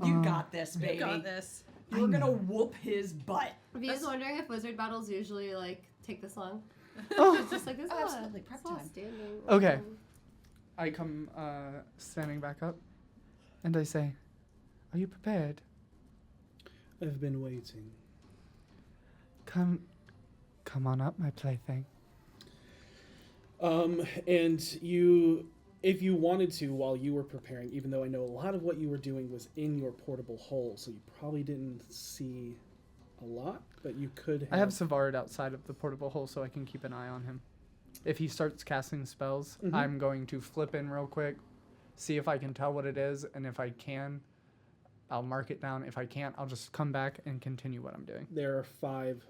You got this, baby. You got this. You're gonna whoop his butt. V is wondering if wizard battles usually like take this long. Oh. It's just like this. Oh, absolutely, prep time. Standing. Okay. I come standing back up, and I say, "Are you prepared? I've been waiting. Come on up, my plaything." And you, if you wanted to, while you were preparing, even though I know a lot of what you were doing was in your portable hole, so you probably didn't see a lot, but you could have. I have Savard outside of the portable hole so I can keep an eye on him. If he starts casting spells, I'm going to flip in real quick, see if I can tell what it is, and if I can, I'll mark it down. If I can't, I'll just come back and continue what I'm doing. There are 5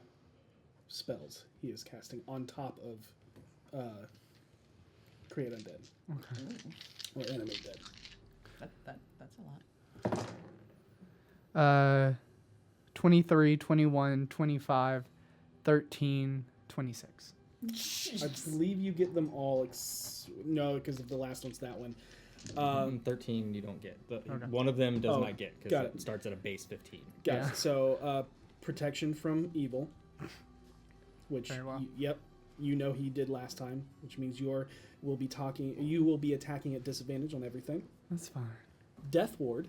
spells he is casting on top of Create Undead. Okay. Or Animate Dead. That's a lot. 23, 21, 25, 13, 26. I believe you get them all. No, because the last one's that one. 13 you don't get. Okay. One of them does Oh, not get got because it. it starts at a base 15. Got Yeah. it. So, protection from evil, which Very well. Yep, you know he did last time, which means you will be attacking at disadvantage on everything. That's fine. Death Ward,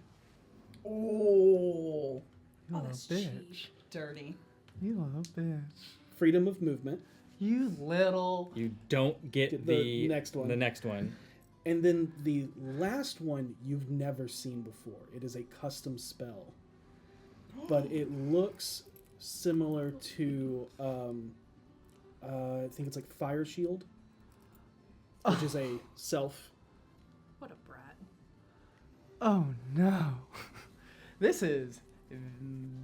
Oh, You little that's bitch. dirty. You little bitch. freedom of movement, You little. You don't get Get the next one. The next one. and then the last one you've never seen before. It is a custom spell, but it looks similar to I think it's like Fire Shield, which is a self. What a brat. Oh no. This is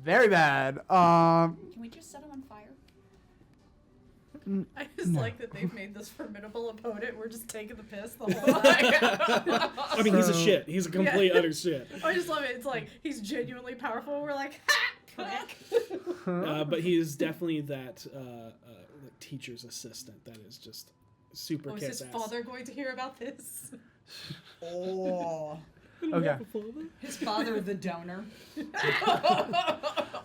very bad. Can we just set him on fire? I just like that they've made this formidable opponent. We're just taking the piss the whole time. I mean, he's a shit. He's a complete utter shit. I just love it. It's like he's genuinely powerful. We're like, ha! Prick. But he is definitely that teacher's assistant that is just super Oh, is kiss his ass. father going to hear about this? Oh. Okay. His father, the donor.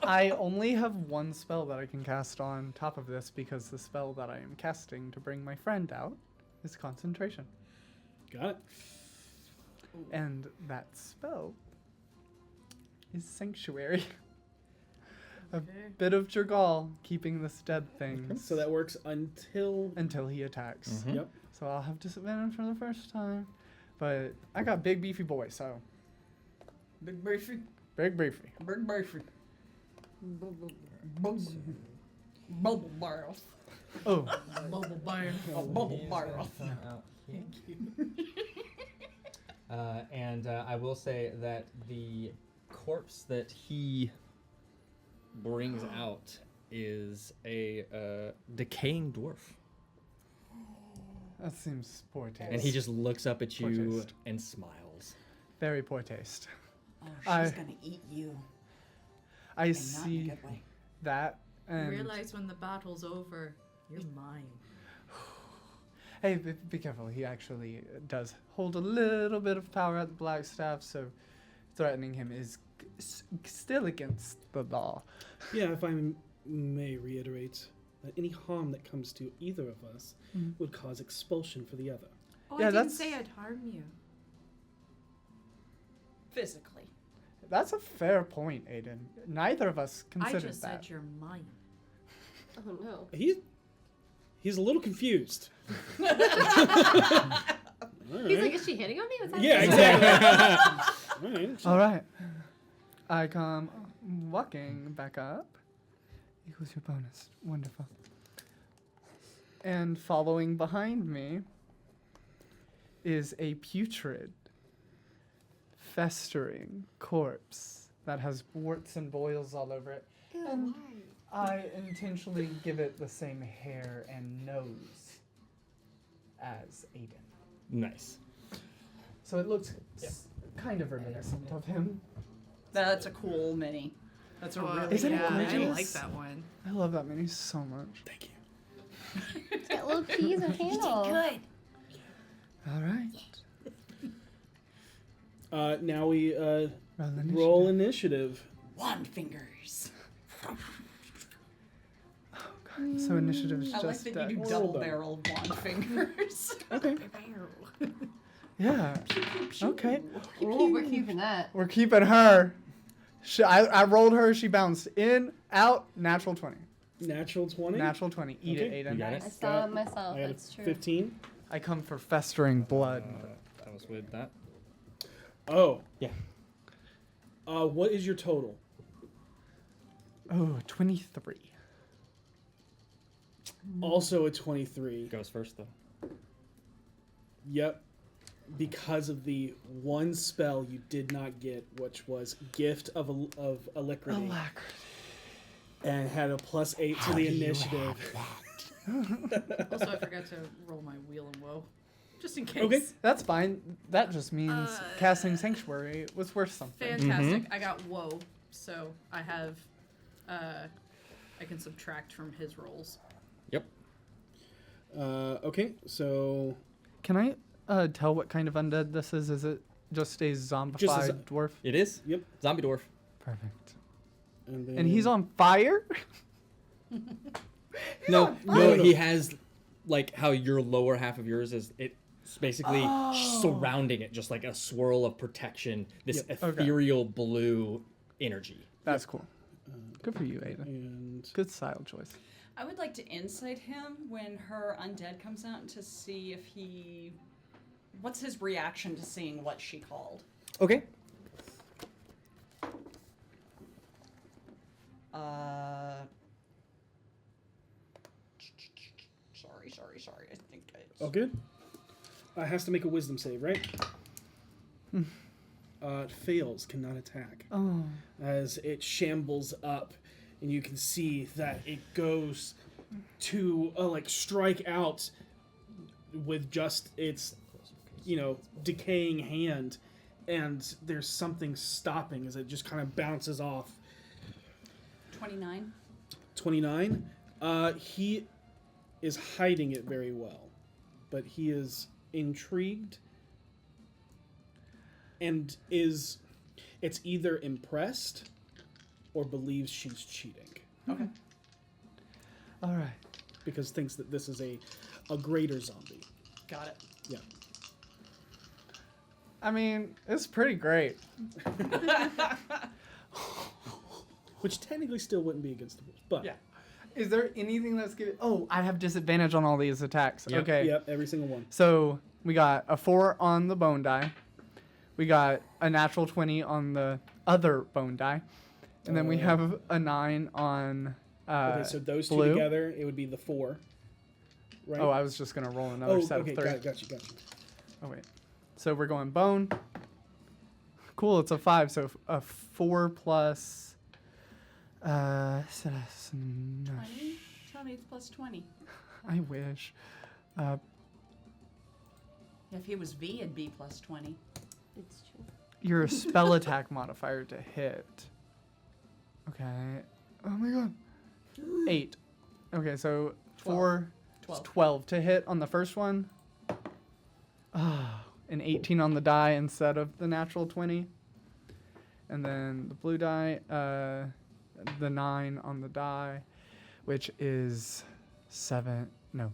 I only have one spell that I can cast on top of this because the spell that I am casting to bring my friend out is concentration. Got it. And that spell is Sanctuary. A bit of Jergal keeping this dead thing So that works until he attacks. Mhm. Yep. So I'll have disadvantage for the first time. But I got big beefy boy, so Big beefy. big beefy. Big beefy. Bubble barrel. Oh, Bubble barn. A bubble barrel. And I will say that the corpse that he brings out is a decaying dwarf. that seems poor taste. And he just looks up at Poor you taste. and smiles. Very poor taste. Oh, I- she's gonna eat you. I And not in a see good way. that You and realize when the battle's over, you're mine. hey, be careful. He actually does hold a little bit of power at the Blackstaff, so threatening him is still against the law. Yeah, if I may reiterate that any harm that comes to either of us would cause expulsion for the other. Oh, Yeah, I didn't that's- say I'd harm you. Physically. That's a fair point, Aiden. Neither of us I considered just that. said you're mine. Oh no. He's a little confused. He's like, is she hitting on me? What's Yeah, happening?" exactly. All right. I come walking back up. Equals your bonus. Wonderful. And following behind me is a putrid, festering corpse that has warts and boils all over it. And I intentionally give it the same hair and nose as Aiden. Nice. So it looks kind of reminiscent of him. That's a cool mini. That's a really Isn't it cool I mini. like that one. I love that mini so much. Thank you. It's got little keys and handles. Good. All right. Now we Roll roll initiative. Wand fingers. So initiative is I like just that you do Well double done. barrel wand fingers. okay. Yeah. Okay. Ooh, we're keeping that. We're keeping her. I rolled her. She bounced in, out. Natural 20. Natural 20. Natural 20. Eat Okay. it, Aiden. You got I it? saw it myself. I got That's a true. 15. I come for festering blood. That was with that. Oh. Yeah. What is your total? Oh, 23. Also a 23. Goes first though. Yep. Because of the one spell you did not get, which was Gift of Alacrity, and had a +8 to the initiative. Also, I forgot to roll my wheel and woe. Just in case. Okay. That's fine. That just means casting Sanctuary was worth something. Fantastic. I got woe, so I have I can subtract from his rolls. Yep. Okay, so Can I tell what kind of undead this is? Is it just a zombified dwarf? It is. Yep. Zombie dwarf. Perfect. and then And he's on fire? No, he has like how your lower half of yours is. It's basically surrounding it, just like a swirl of protection. This Yep. Okay. ethereal blue energy. That's cool. Good for you, Aiden. and Good style choice. I would like to insight him when her undead comes out to see if he. What's his reaction to seeing what she called? Okay. Sorry. I think it's. oh good. Has to make a wisdom save, right? It fails, cannot attack. Oh. As it shambles up, and you can see that it goes to like strike out with just its, decaying hand, and there's something stopping as it just kind of bounces off. 29. 29. He is hiding it very well, but he is intrigued and it's either impressed or believes she's cheating. Okay. All right. Because thinks that this is a greater zombie. Got it. Yeah. I mean, it's pretty great. Which technically still wouldn't be against the rules, but Yeah. Is there anything that's good? Oh, I have disadvantage on all these attacks. Yep. Okay. Yep, every single one. So we got a 4 on the bone die. We got a natural 20 on the other bone die. And then we have a 9 on Okay, so those two blue. together, it would be the 4. Right? Oh, I was just going to roll another set okay, of 3. got you. Oh, wait. So we're going bone. Cool, it's a 5. So a 4 plus... 20? 20 plus 20. I wish. If he was V, it'd be plus 20. It's true. Your spell attack modifier to hit. Okay. Oh my god. 8. Okay, so 4. 12. 12 to hit on the first one. An 18 on the die instead of the natural 20. And then the blue die, the 9 on the die, which is 7. No.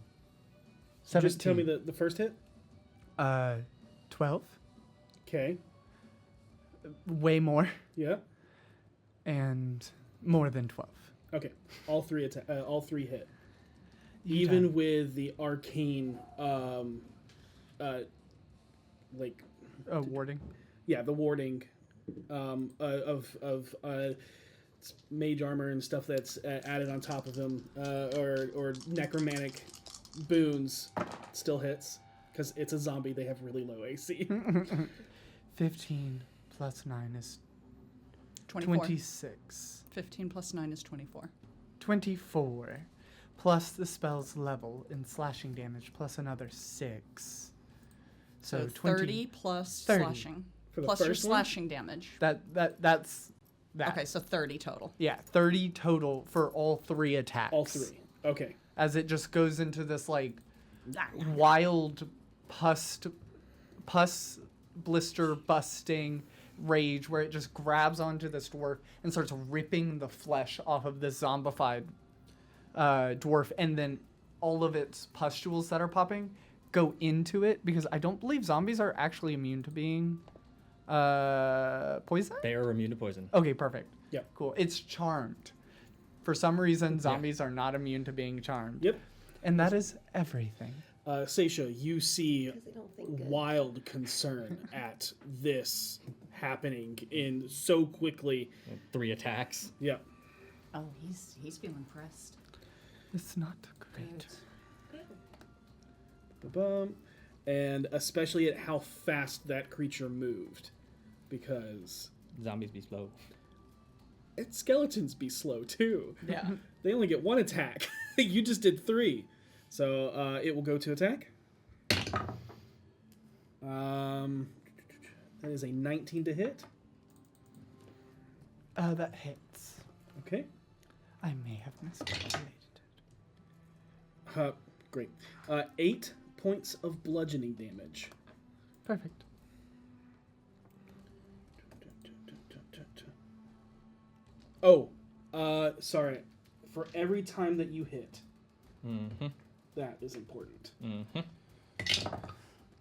17. Just tell me the first hit. 12. Okay. Way more. Yeah. And more than 12. Okay. All three hit. You Even done. with the arcane, Warding. yeah, the warding, of mage armor and stuff that's added on top of him, or necromantic boons, still hits because it's a zombie. They have really low AC. 15 plus 9 is 24. 26. 15 plus 9 is 24. 24 plus the spell's level in slashing damage plus another 6. So 20. 30 plus 30. slashing. For the Plus your first one? slashing damage. That's that. Okay, so 30 total. Yeah, 30 total for all 3 attacks. All 3. Okay. As it just goes into this like wild pus blister busting rage where it just grabs onto this dwarf and starts ripping the flesh off of this zombified dwarf, and then all of its pustules that are popping go into it, because I don't believe zombies are actually immune to being poison. They are immune to poison. Okay, perfect. Yep. Cool. It's charmed. For some reason, zombies are not immune to being charmed. Yep. And that is everything. Seisha, you see Because they don't think good. wild concern at this happening in so quickly. 3 attacks. Yeah. Oh, he's feeling pressed. It's not great. Ba-bum. And especially at how fast that creature moved, because Zombies be slow. skeletons be slow too. Yeah. They only get 1 attack. You just did 3, so it will go to attack. That is a 19 to hit. That hits. Okay. I may have miscalculated it. Great. 8 points of bludgeoning damage. Perfect. Oh, sorry. For every time that you hit, Mm-hmm. that is important. Mm-hmm.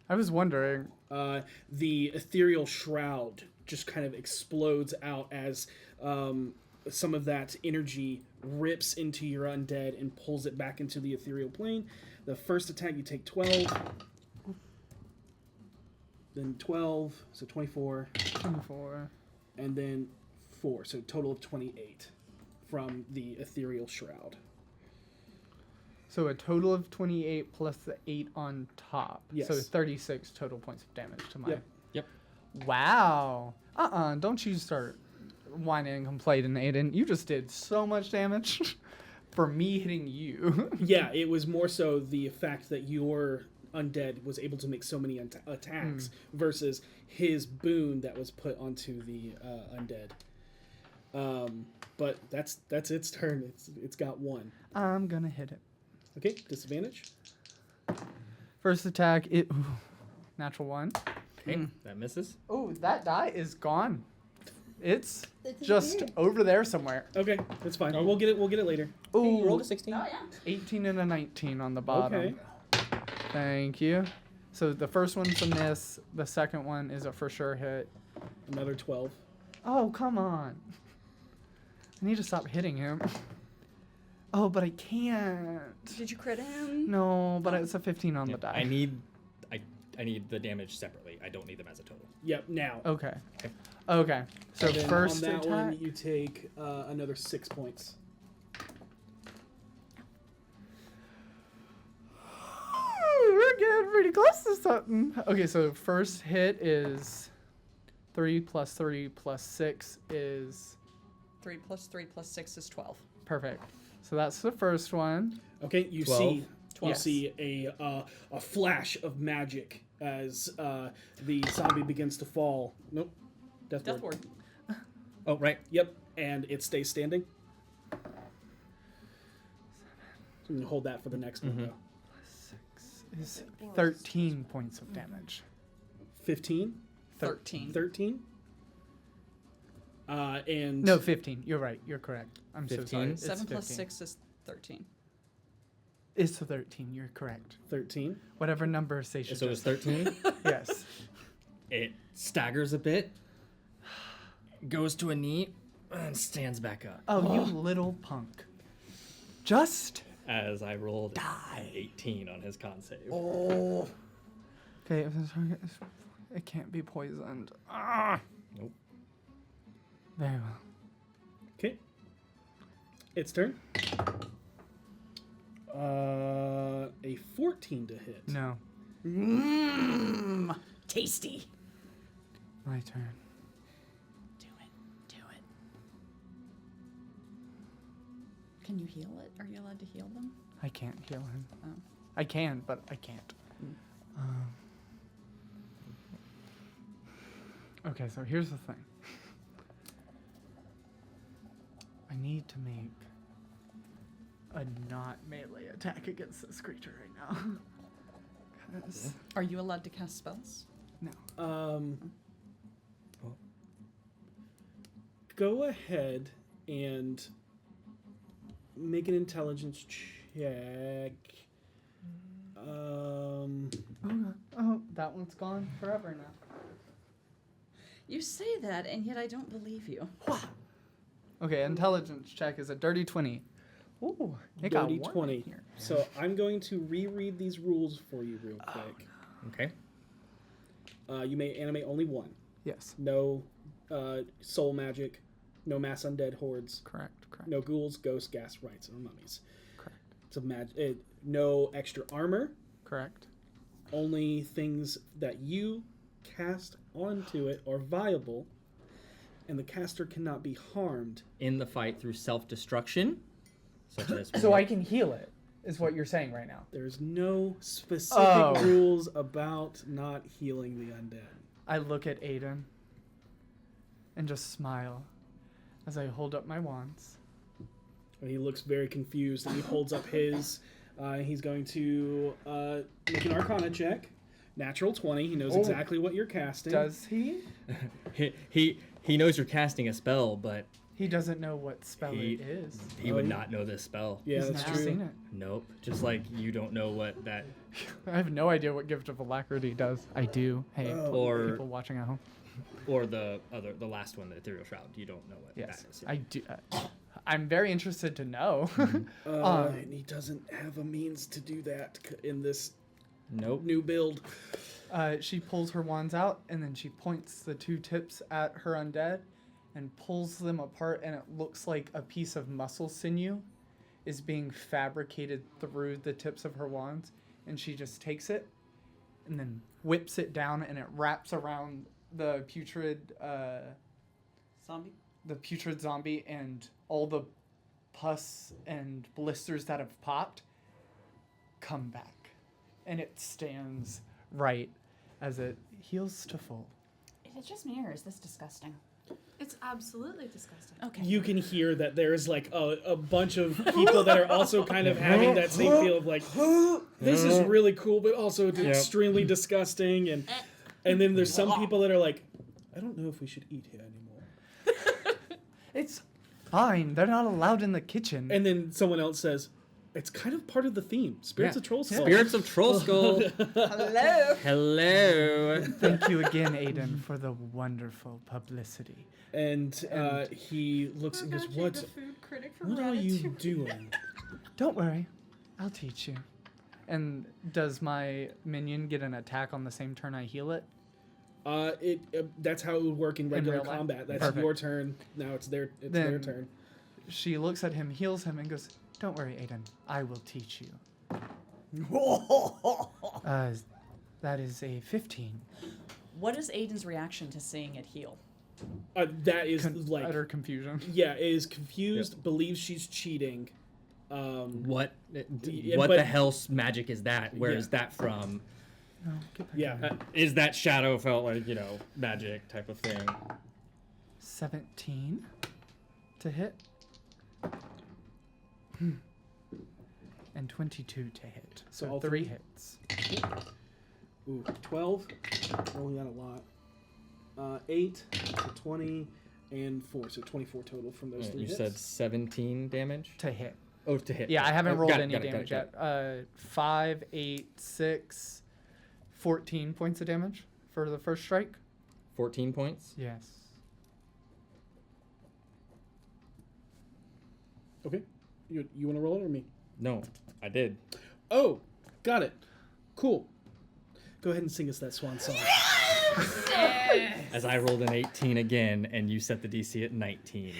I was wondering. The ethereal shroud just kind of explodes out as some of that energy rips into your undead and pulls it back into the ethereal plane. The first attack, you take 12. Then 12, so 24. 24. And then 4, so total of 28 from the ethereal shroud. So a total of 28 plus the 8 on top. Yes. So 36 total points of damage to my. Yep. Yep. Wow. Don't you start whining and complaining, Aiden. You just did so much damage for me hitting you. Yeah, it was more so the fact that your undead was able to make so many attacks versus his boon that was put onto the undead. But that's its turn. It's got one. I'm gonna hit it. Okay, disadvantage. First attack, natural 1. Okay, that misses. Oh, that die is gone. It's just over there somewhere. Okay, that's fine. We'll get it later. Ooh, Rolled a 16. 18 and a 19 on the bottom. Okay. Thank you. So the first one's a miss. The second one is a for sure hit. Another 12. Oh, come on. I need to stop hitting him. Oh, but I can't. Did you crit him? No, but it's a 15 on the die. I need the damage separately. I don't need them as a total. Yep, now. Okay. Okay. So And then first on that attack. one, you take another 6 points. We're getting pretty close to something. Okay, so first hit is 3 plus 3 plus 6 is 3 plus 3 plus 6 is 12. perfect. So that's the first one. Okay, you 12. see, Yes. a flash of magic as the zombie begins to fall. Nope, death Death ward. ward. Oh, right. Yep, and it stays standing. So you can hold that for the next one though. 6 is 13 points of damage. 15, 13. 13. And No, 15. You're right. You're correct. I'm 15? so sorry. It's 7 plus 15. 6 is 13. It's 13. You're correct. 13. Whatever number Seisha So it's just 13. Yes. It staggers a bit, goes to a knee, and stands back up. Oh, you little punk. Just As I rolled an 18 on his con save. okay. If the target is, it can't be poisoned. Ah. Nope. Very well. Okay. Its turn. A 14 to hit. No, Mmm. Tasty. my turn. Do it. Do it. Can you heal it? Are you allowed to heal them? I can't heal him. Oh. I can, but I can't. Okay, so here's the thing. I need to make a not melee attack against this creature right now. 'Cause- Are you allowed to cast spells? no. Go ahead and make an intelligence check. Oh, that one's gone forever now. You say that, and yet I don't believe you. Okay, intelligence check is a dirty 20. Ooh, it got Dirty warm 20. in here. So I'm going to reread these rules for you real quick. Okay. You may animate only one. Yes, No soul magic. No mass undead hordes. correct. No ghouls, ghosts, gas rites, or mummies. Correct. So no extra armor. Correct. Only things that you cast onto it are viable, and the caster cannot be harmed. In the fight through self-destruction, such as So I can heal it, is what you're saying right now. There's no specific Oh. rules about not healing the undead. I look at Aiden and just smile as I hold up my wands. And he looks very confused, and he holds up his. He's going to make an Arcana check. Natural 20. He knows Oh. exactly what you're casting. Does he? he knows you're casting a spell, but He doesn't know what spell He- it is. he would not know this spell. Yeah, He's that's never true. seen it. Nope. Just like you don't know what that I have no idea what Gift of Alacrity does. I do. Hey, Or- people watching at home. or the last one, the Ethereal Shroud. You don't know what Yes, that is. I do. I'm very interested to know. And he doesn't have a means to do that in this Nope. new build. She pulls her wands out and then she points the two tips at her undead and pulls them apart, and it looks like a piece of muscle sinew is being fabricated through the tips of her wands, and she just takes it and then whips it down, and it wraps around the putrid Zombie? zombie, and all the pus and blisters that have popped come back. And it stands right as it heals to full. Is it just me or is this disgusting? It's absolutely disgusting. Okay. You can hear that there's like a bunch of people that are also kind of having that same feel of like, this is really cool, but also extremely disgusting. And then there's some people that are like, I don't know if we should eat here anymore. It's fine. They're not allowed in the kitchen. And then someone else says, it's kind of part of the theme. Spirits of Troll Skull. Spirits of Troll Skull. Hello. Hello. Thank you again, Aiden, for the wonderful publicity. And he looks and goes, what are you doing? Don't worry. I'll teach you. And does my minion get an attack on the same turn I heal it? That's how it would work in regular real life? combat. That's Perfect. your turn. Now it's their Then- turn. She looks at him, heals him, and goes, don't worry, Aiden. I will teach you. That is a 15. What is Aiden's reaction to seeing it heal? That is like utter confusion. Yeah, is confused, believes she's cheating. What but- the hell's magic is that? Where is that from? No, get back Yeah. here. Is that shadow felt like, magic type of thing? 17 to hit. And 22 to hit. So So all 3 three? hits. Ooh, 12. Only got a lot. 8, so 20, and 4. So 24 total from those 3 You hits. said 17 damage? To hit. Oh, to hit. Yeah, I haven't Oh, rolled got it, any got it, got damage it, got it. yet. 5, 8, 6, 14 points of damage for the first strike. 14 points? Yes. Okay. You want to roll it or me? No, I did. Oh, got it. Cool. Go ahead and sing us that swan song. As I rolled an 18 again, and you set the DC at 19.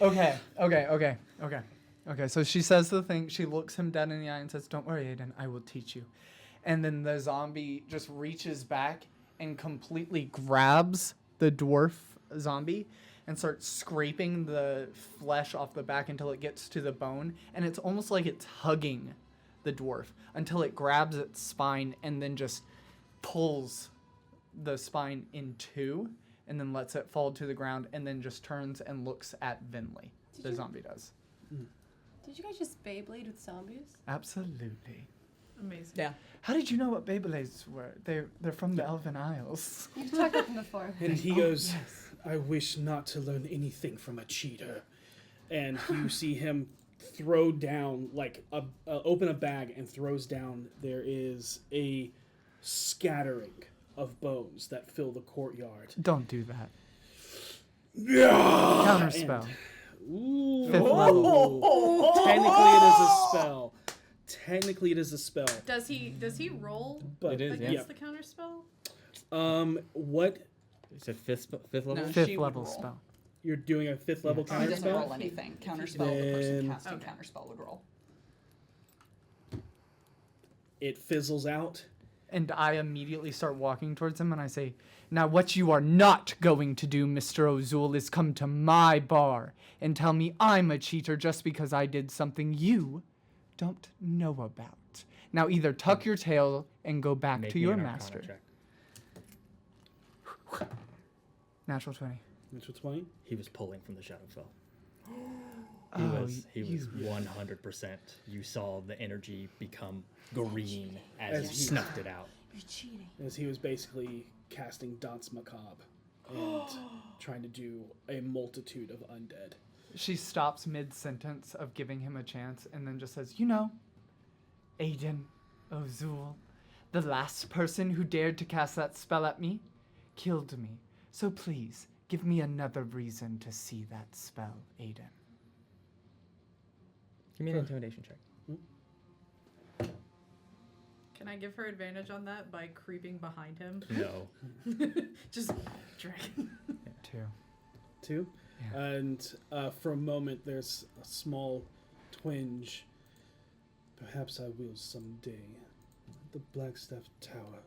Okay. So she says the thing. She looks him dead in the eye and says, "Don't worry, Aiden. I will teach you." And then the zombie just reaches back and completely grabs the dwarf zombie and starts scraping the flesh off the back until it gets to the bone. And it's almost like it's hugging the dwarf until it grabs its spine and then just pulls the spine in two and then lets it fall to the ground and then just turns and looks at Venlee. The zombie does. Did you guys just Beyblade with zombies? Absolutely. Amazing. Yeah. How did you know what Beyblades were? They're from the Elven Isles. You've talked about them before. And he goes, I wish not to learn anything from a cheater. And you see him throw down, like, open a bag and throws down. There is a scattering of bones that fill the courtyard. Don't do that. Yeah. Counterspell. Ooh. 5th level. Technically, it is a spell. Does he roll But It is, against yeah. the counter spell? What You said fifth level? No. She 5th would level roll. spell. you're doing a 5th level He doesn't roll counterspell? anything. Counterspell, the person Then- casting Okay. counterspell would roll. It fizzles out. And I immediately start walking towards him and I say, "Now what you are not going to do, Mr. Ozul, is come to my bar and tell me I'm a cheater just because I did something you don't know about. Now either tuck your tail and go back Make to me your an Arcana master." check. Natural 20. Natural 20. He was pulling from the Shadowfell. He was 100%. You saw the energy become green as As he he- snuffed it out. You're cheating. As he was basically casting Danse Macabre and trying to do a multitude of undead. She stops mid-sentence of giving him a chance and then just says, "You know, Aiden Ozul, the last person who dared to cast that spell at me killed me. So please, give me another reason to see that spell, Aiden." Give me an intimidation check. Can I give her advantage on that by creeping behind him? No. Just dragging. 2. 2. Yeah. And for a moment, there's a small twinge. Perhaps I will someday. The Blackstaff Tower.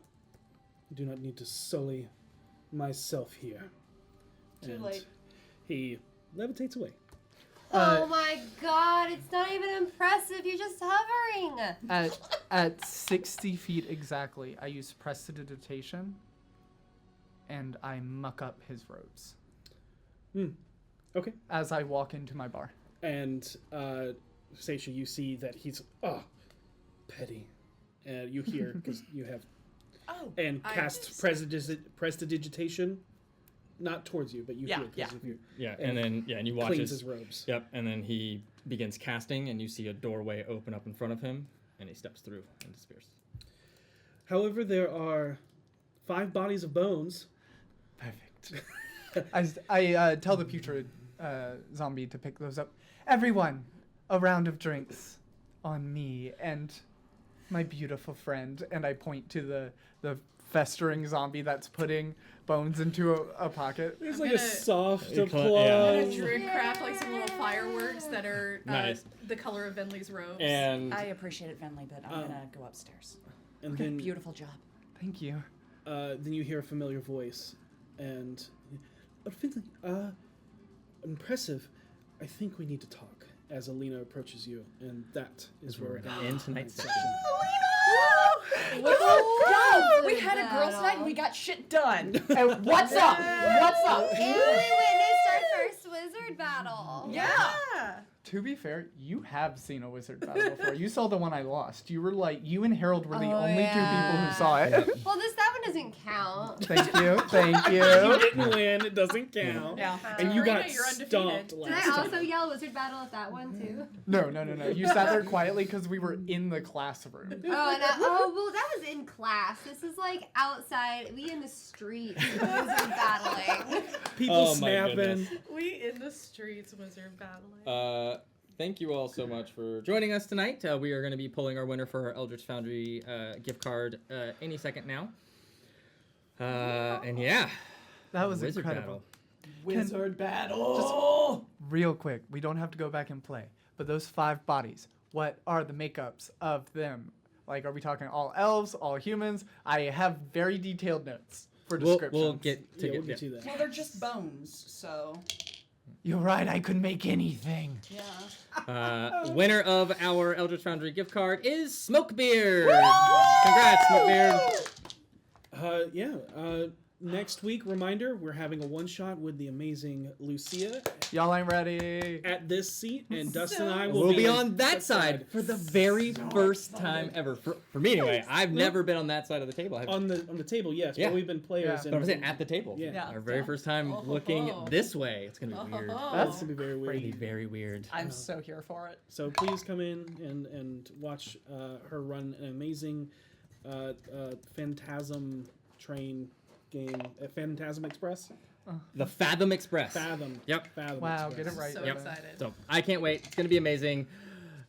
I do not need to sully myself here. Too And late. he levitates away. Oh my god, it's not even impressive. You're just hovering. At 60 feet exactly, I use prestidigitation, and I muck up his robes Okay. as I walk into my bar. And Seisha, you see that he's petty. And you hear because you have cast prestidigitation, not towards you, but you hear because of you. Yeah, and you watch Cleans his robes. Yep, and then he begins casting, and you see a doorway open up in front of him, and he steps through and disappears. However, there are 5 bodies of bones. Perfect. I tell the putrid zombie to pick those up. Everyone, a round of drinks on me and my beautiful friend. And I point to the festering zombie that's putting bones into a pocket. It's like a soft Yeah. applause. I'm gonna druid craft like some little fireworks that are Nice. the color of Venlee's robes. And I appreciate it, Venlee, but I'm gonna go upstairs. And then, Beautiful job. Thank you. then you hear a familiar voice, and Finley, impressive. I think we need to talk. As Alina approaches you, and that is where we're in tonight's session. Go! We had a girls' night and we got shit done. And what's up? What's up? And we witnessed our first wizard battle. Yeah. To be fair, you have seen a wizard battle before. You saw the one I lost. You were like, you and Harold were the Oh, only two people who saw it. Well, that one doesn't count. Thank you. Thank You you. didn't win. It doesn't count. Yeah. And you Arena, got you're undefeated. stomped Did last I time. also yell wizard battle at that one too? No. You sat there quietly because we were in the classroom. Well, that was in class. This is like outside. We in the streets wizard battling. People Oh my snapping. goodness. We in the streets wizard battling. Thank you all so much for joining us tonight. We are going to be pulling our winner for our Eldritch Foundry gift card any second now. And yeah, That was wizard incredible. battle. Wizard battle. Real quick, we don't have to go back and play. But those 5 bodies, what are the makeups of them? Like, are we talking all elves, all humans? I have very detailed notes for descriptions. We'll get to We'll get get to that. Well, they're just bones, so. You're right, I could make anything. Yeah. Winner of our Eldritch Foundry gift card is Smokebeard. Congrats, Smokebeard. Next week, reminder, we're having a one-shot with the amazing Lucia Y'all ain't ready. at this seat, and Dustin and I We'll be on that side for the very first time ever. For me, anyway. I've never been on that side of the table. on the table, yes. Yeah. But we've been players. Yeah. But I'm saying at the table. Yeah. Our very first time looking this way. It's gonna be weird. That's gonna be very It's weird. gonna be very weird. I'm so here for it. So please come in and watch her run an amazing Phantasm train game at Phantasm Express. The Fathom Express. Fathom. Yep. Fathom Wow, Express. get it right. So Yep. excited. So I can't wait. It's gonna be amazing.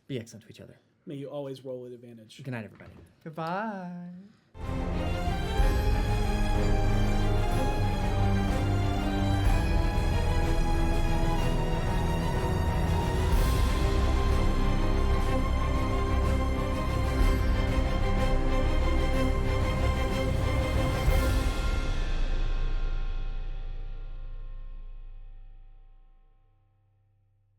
Be excellent to each other. May you always roll with advantage. Good night, everybody. Goodbye.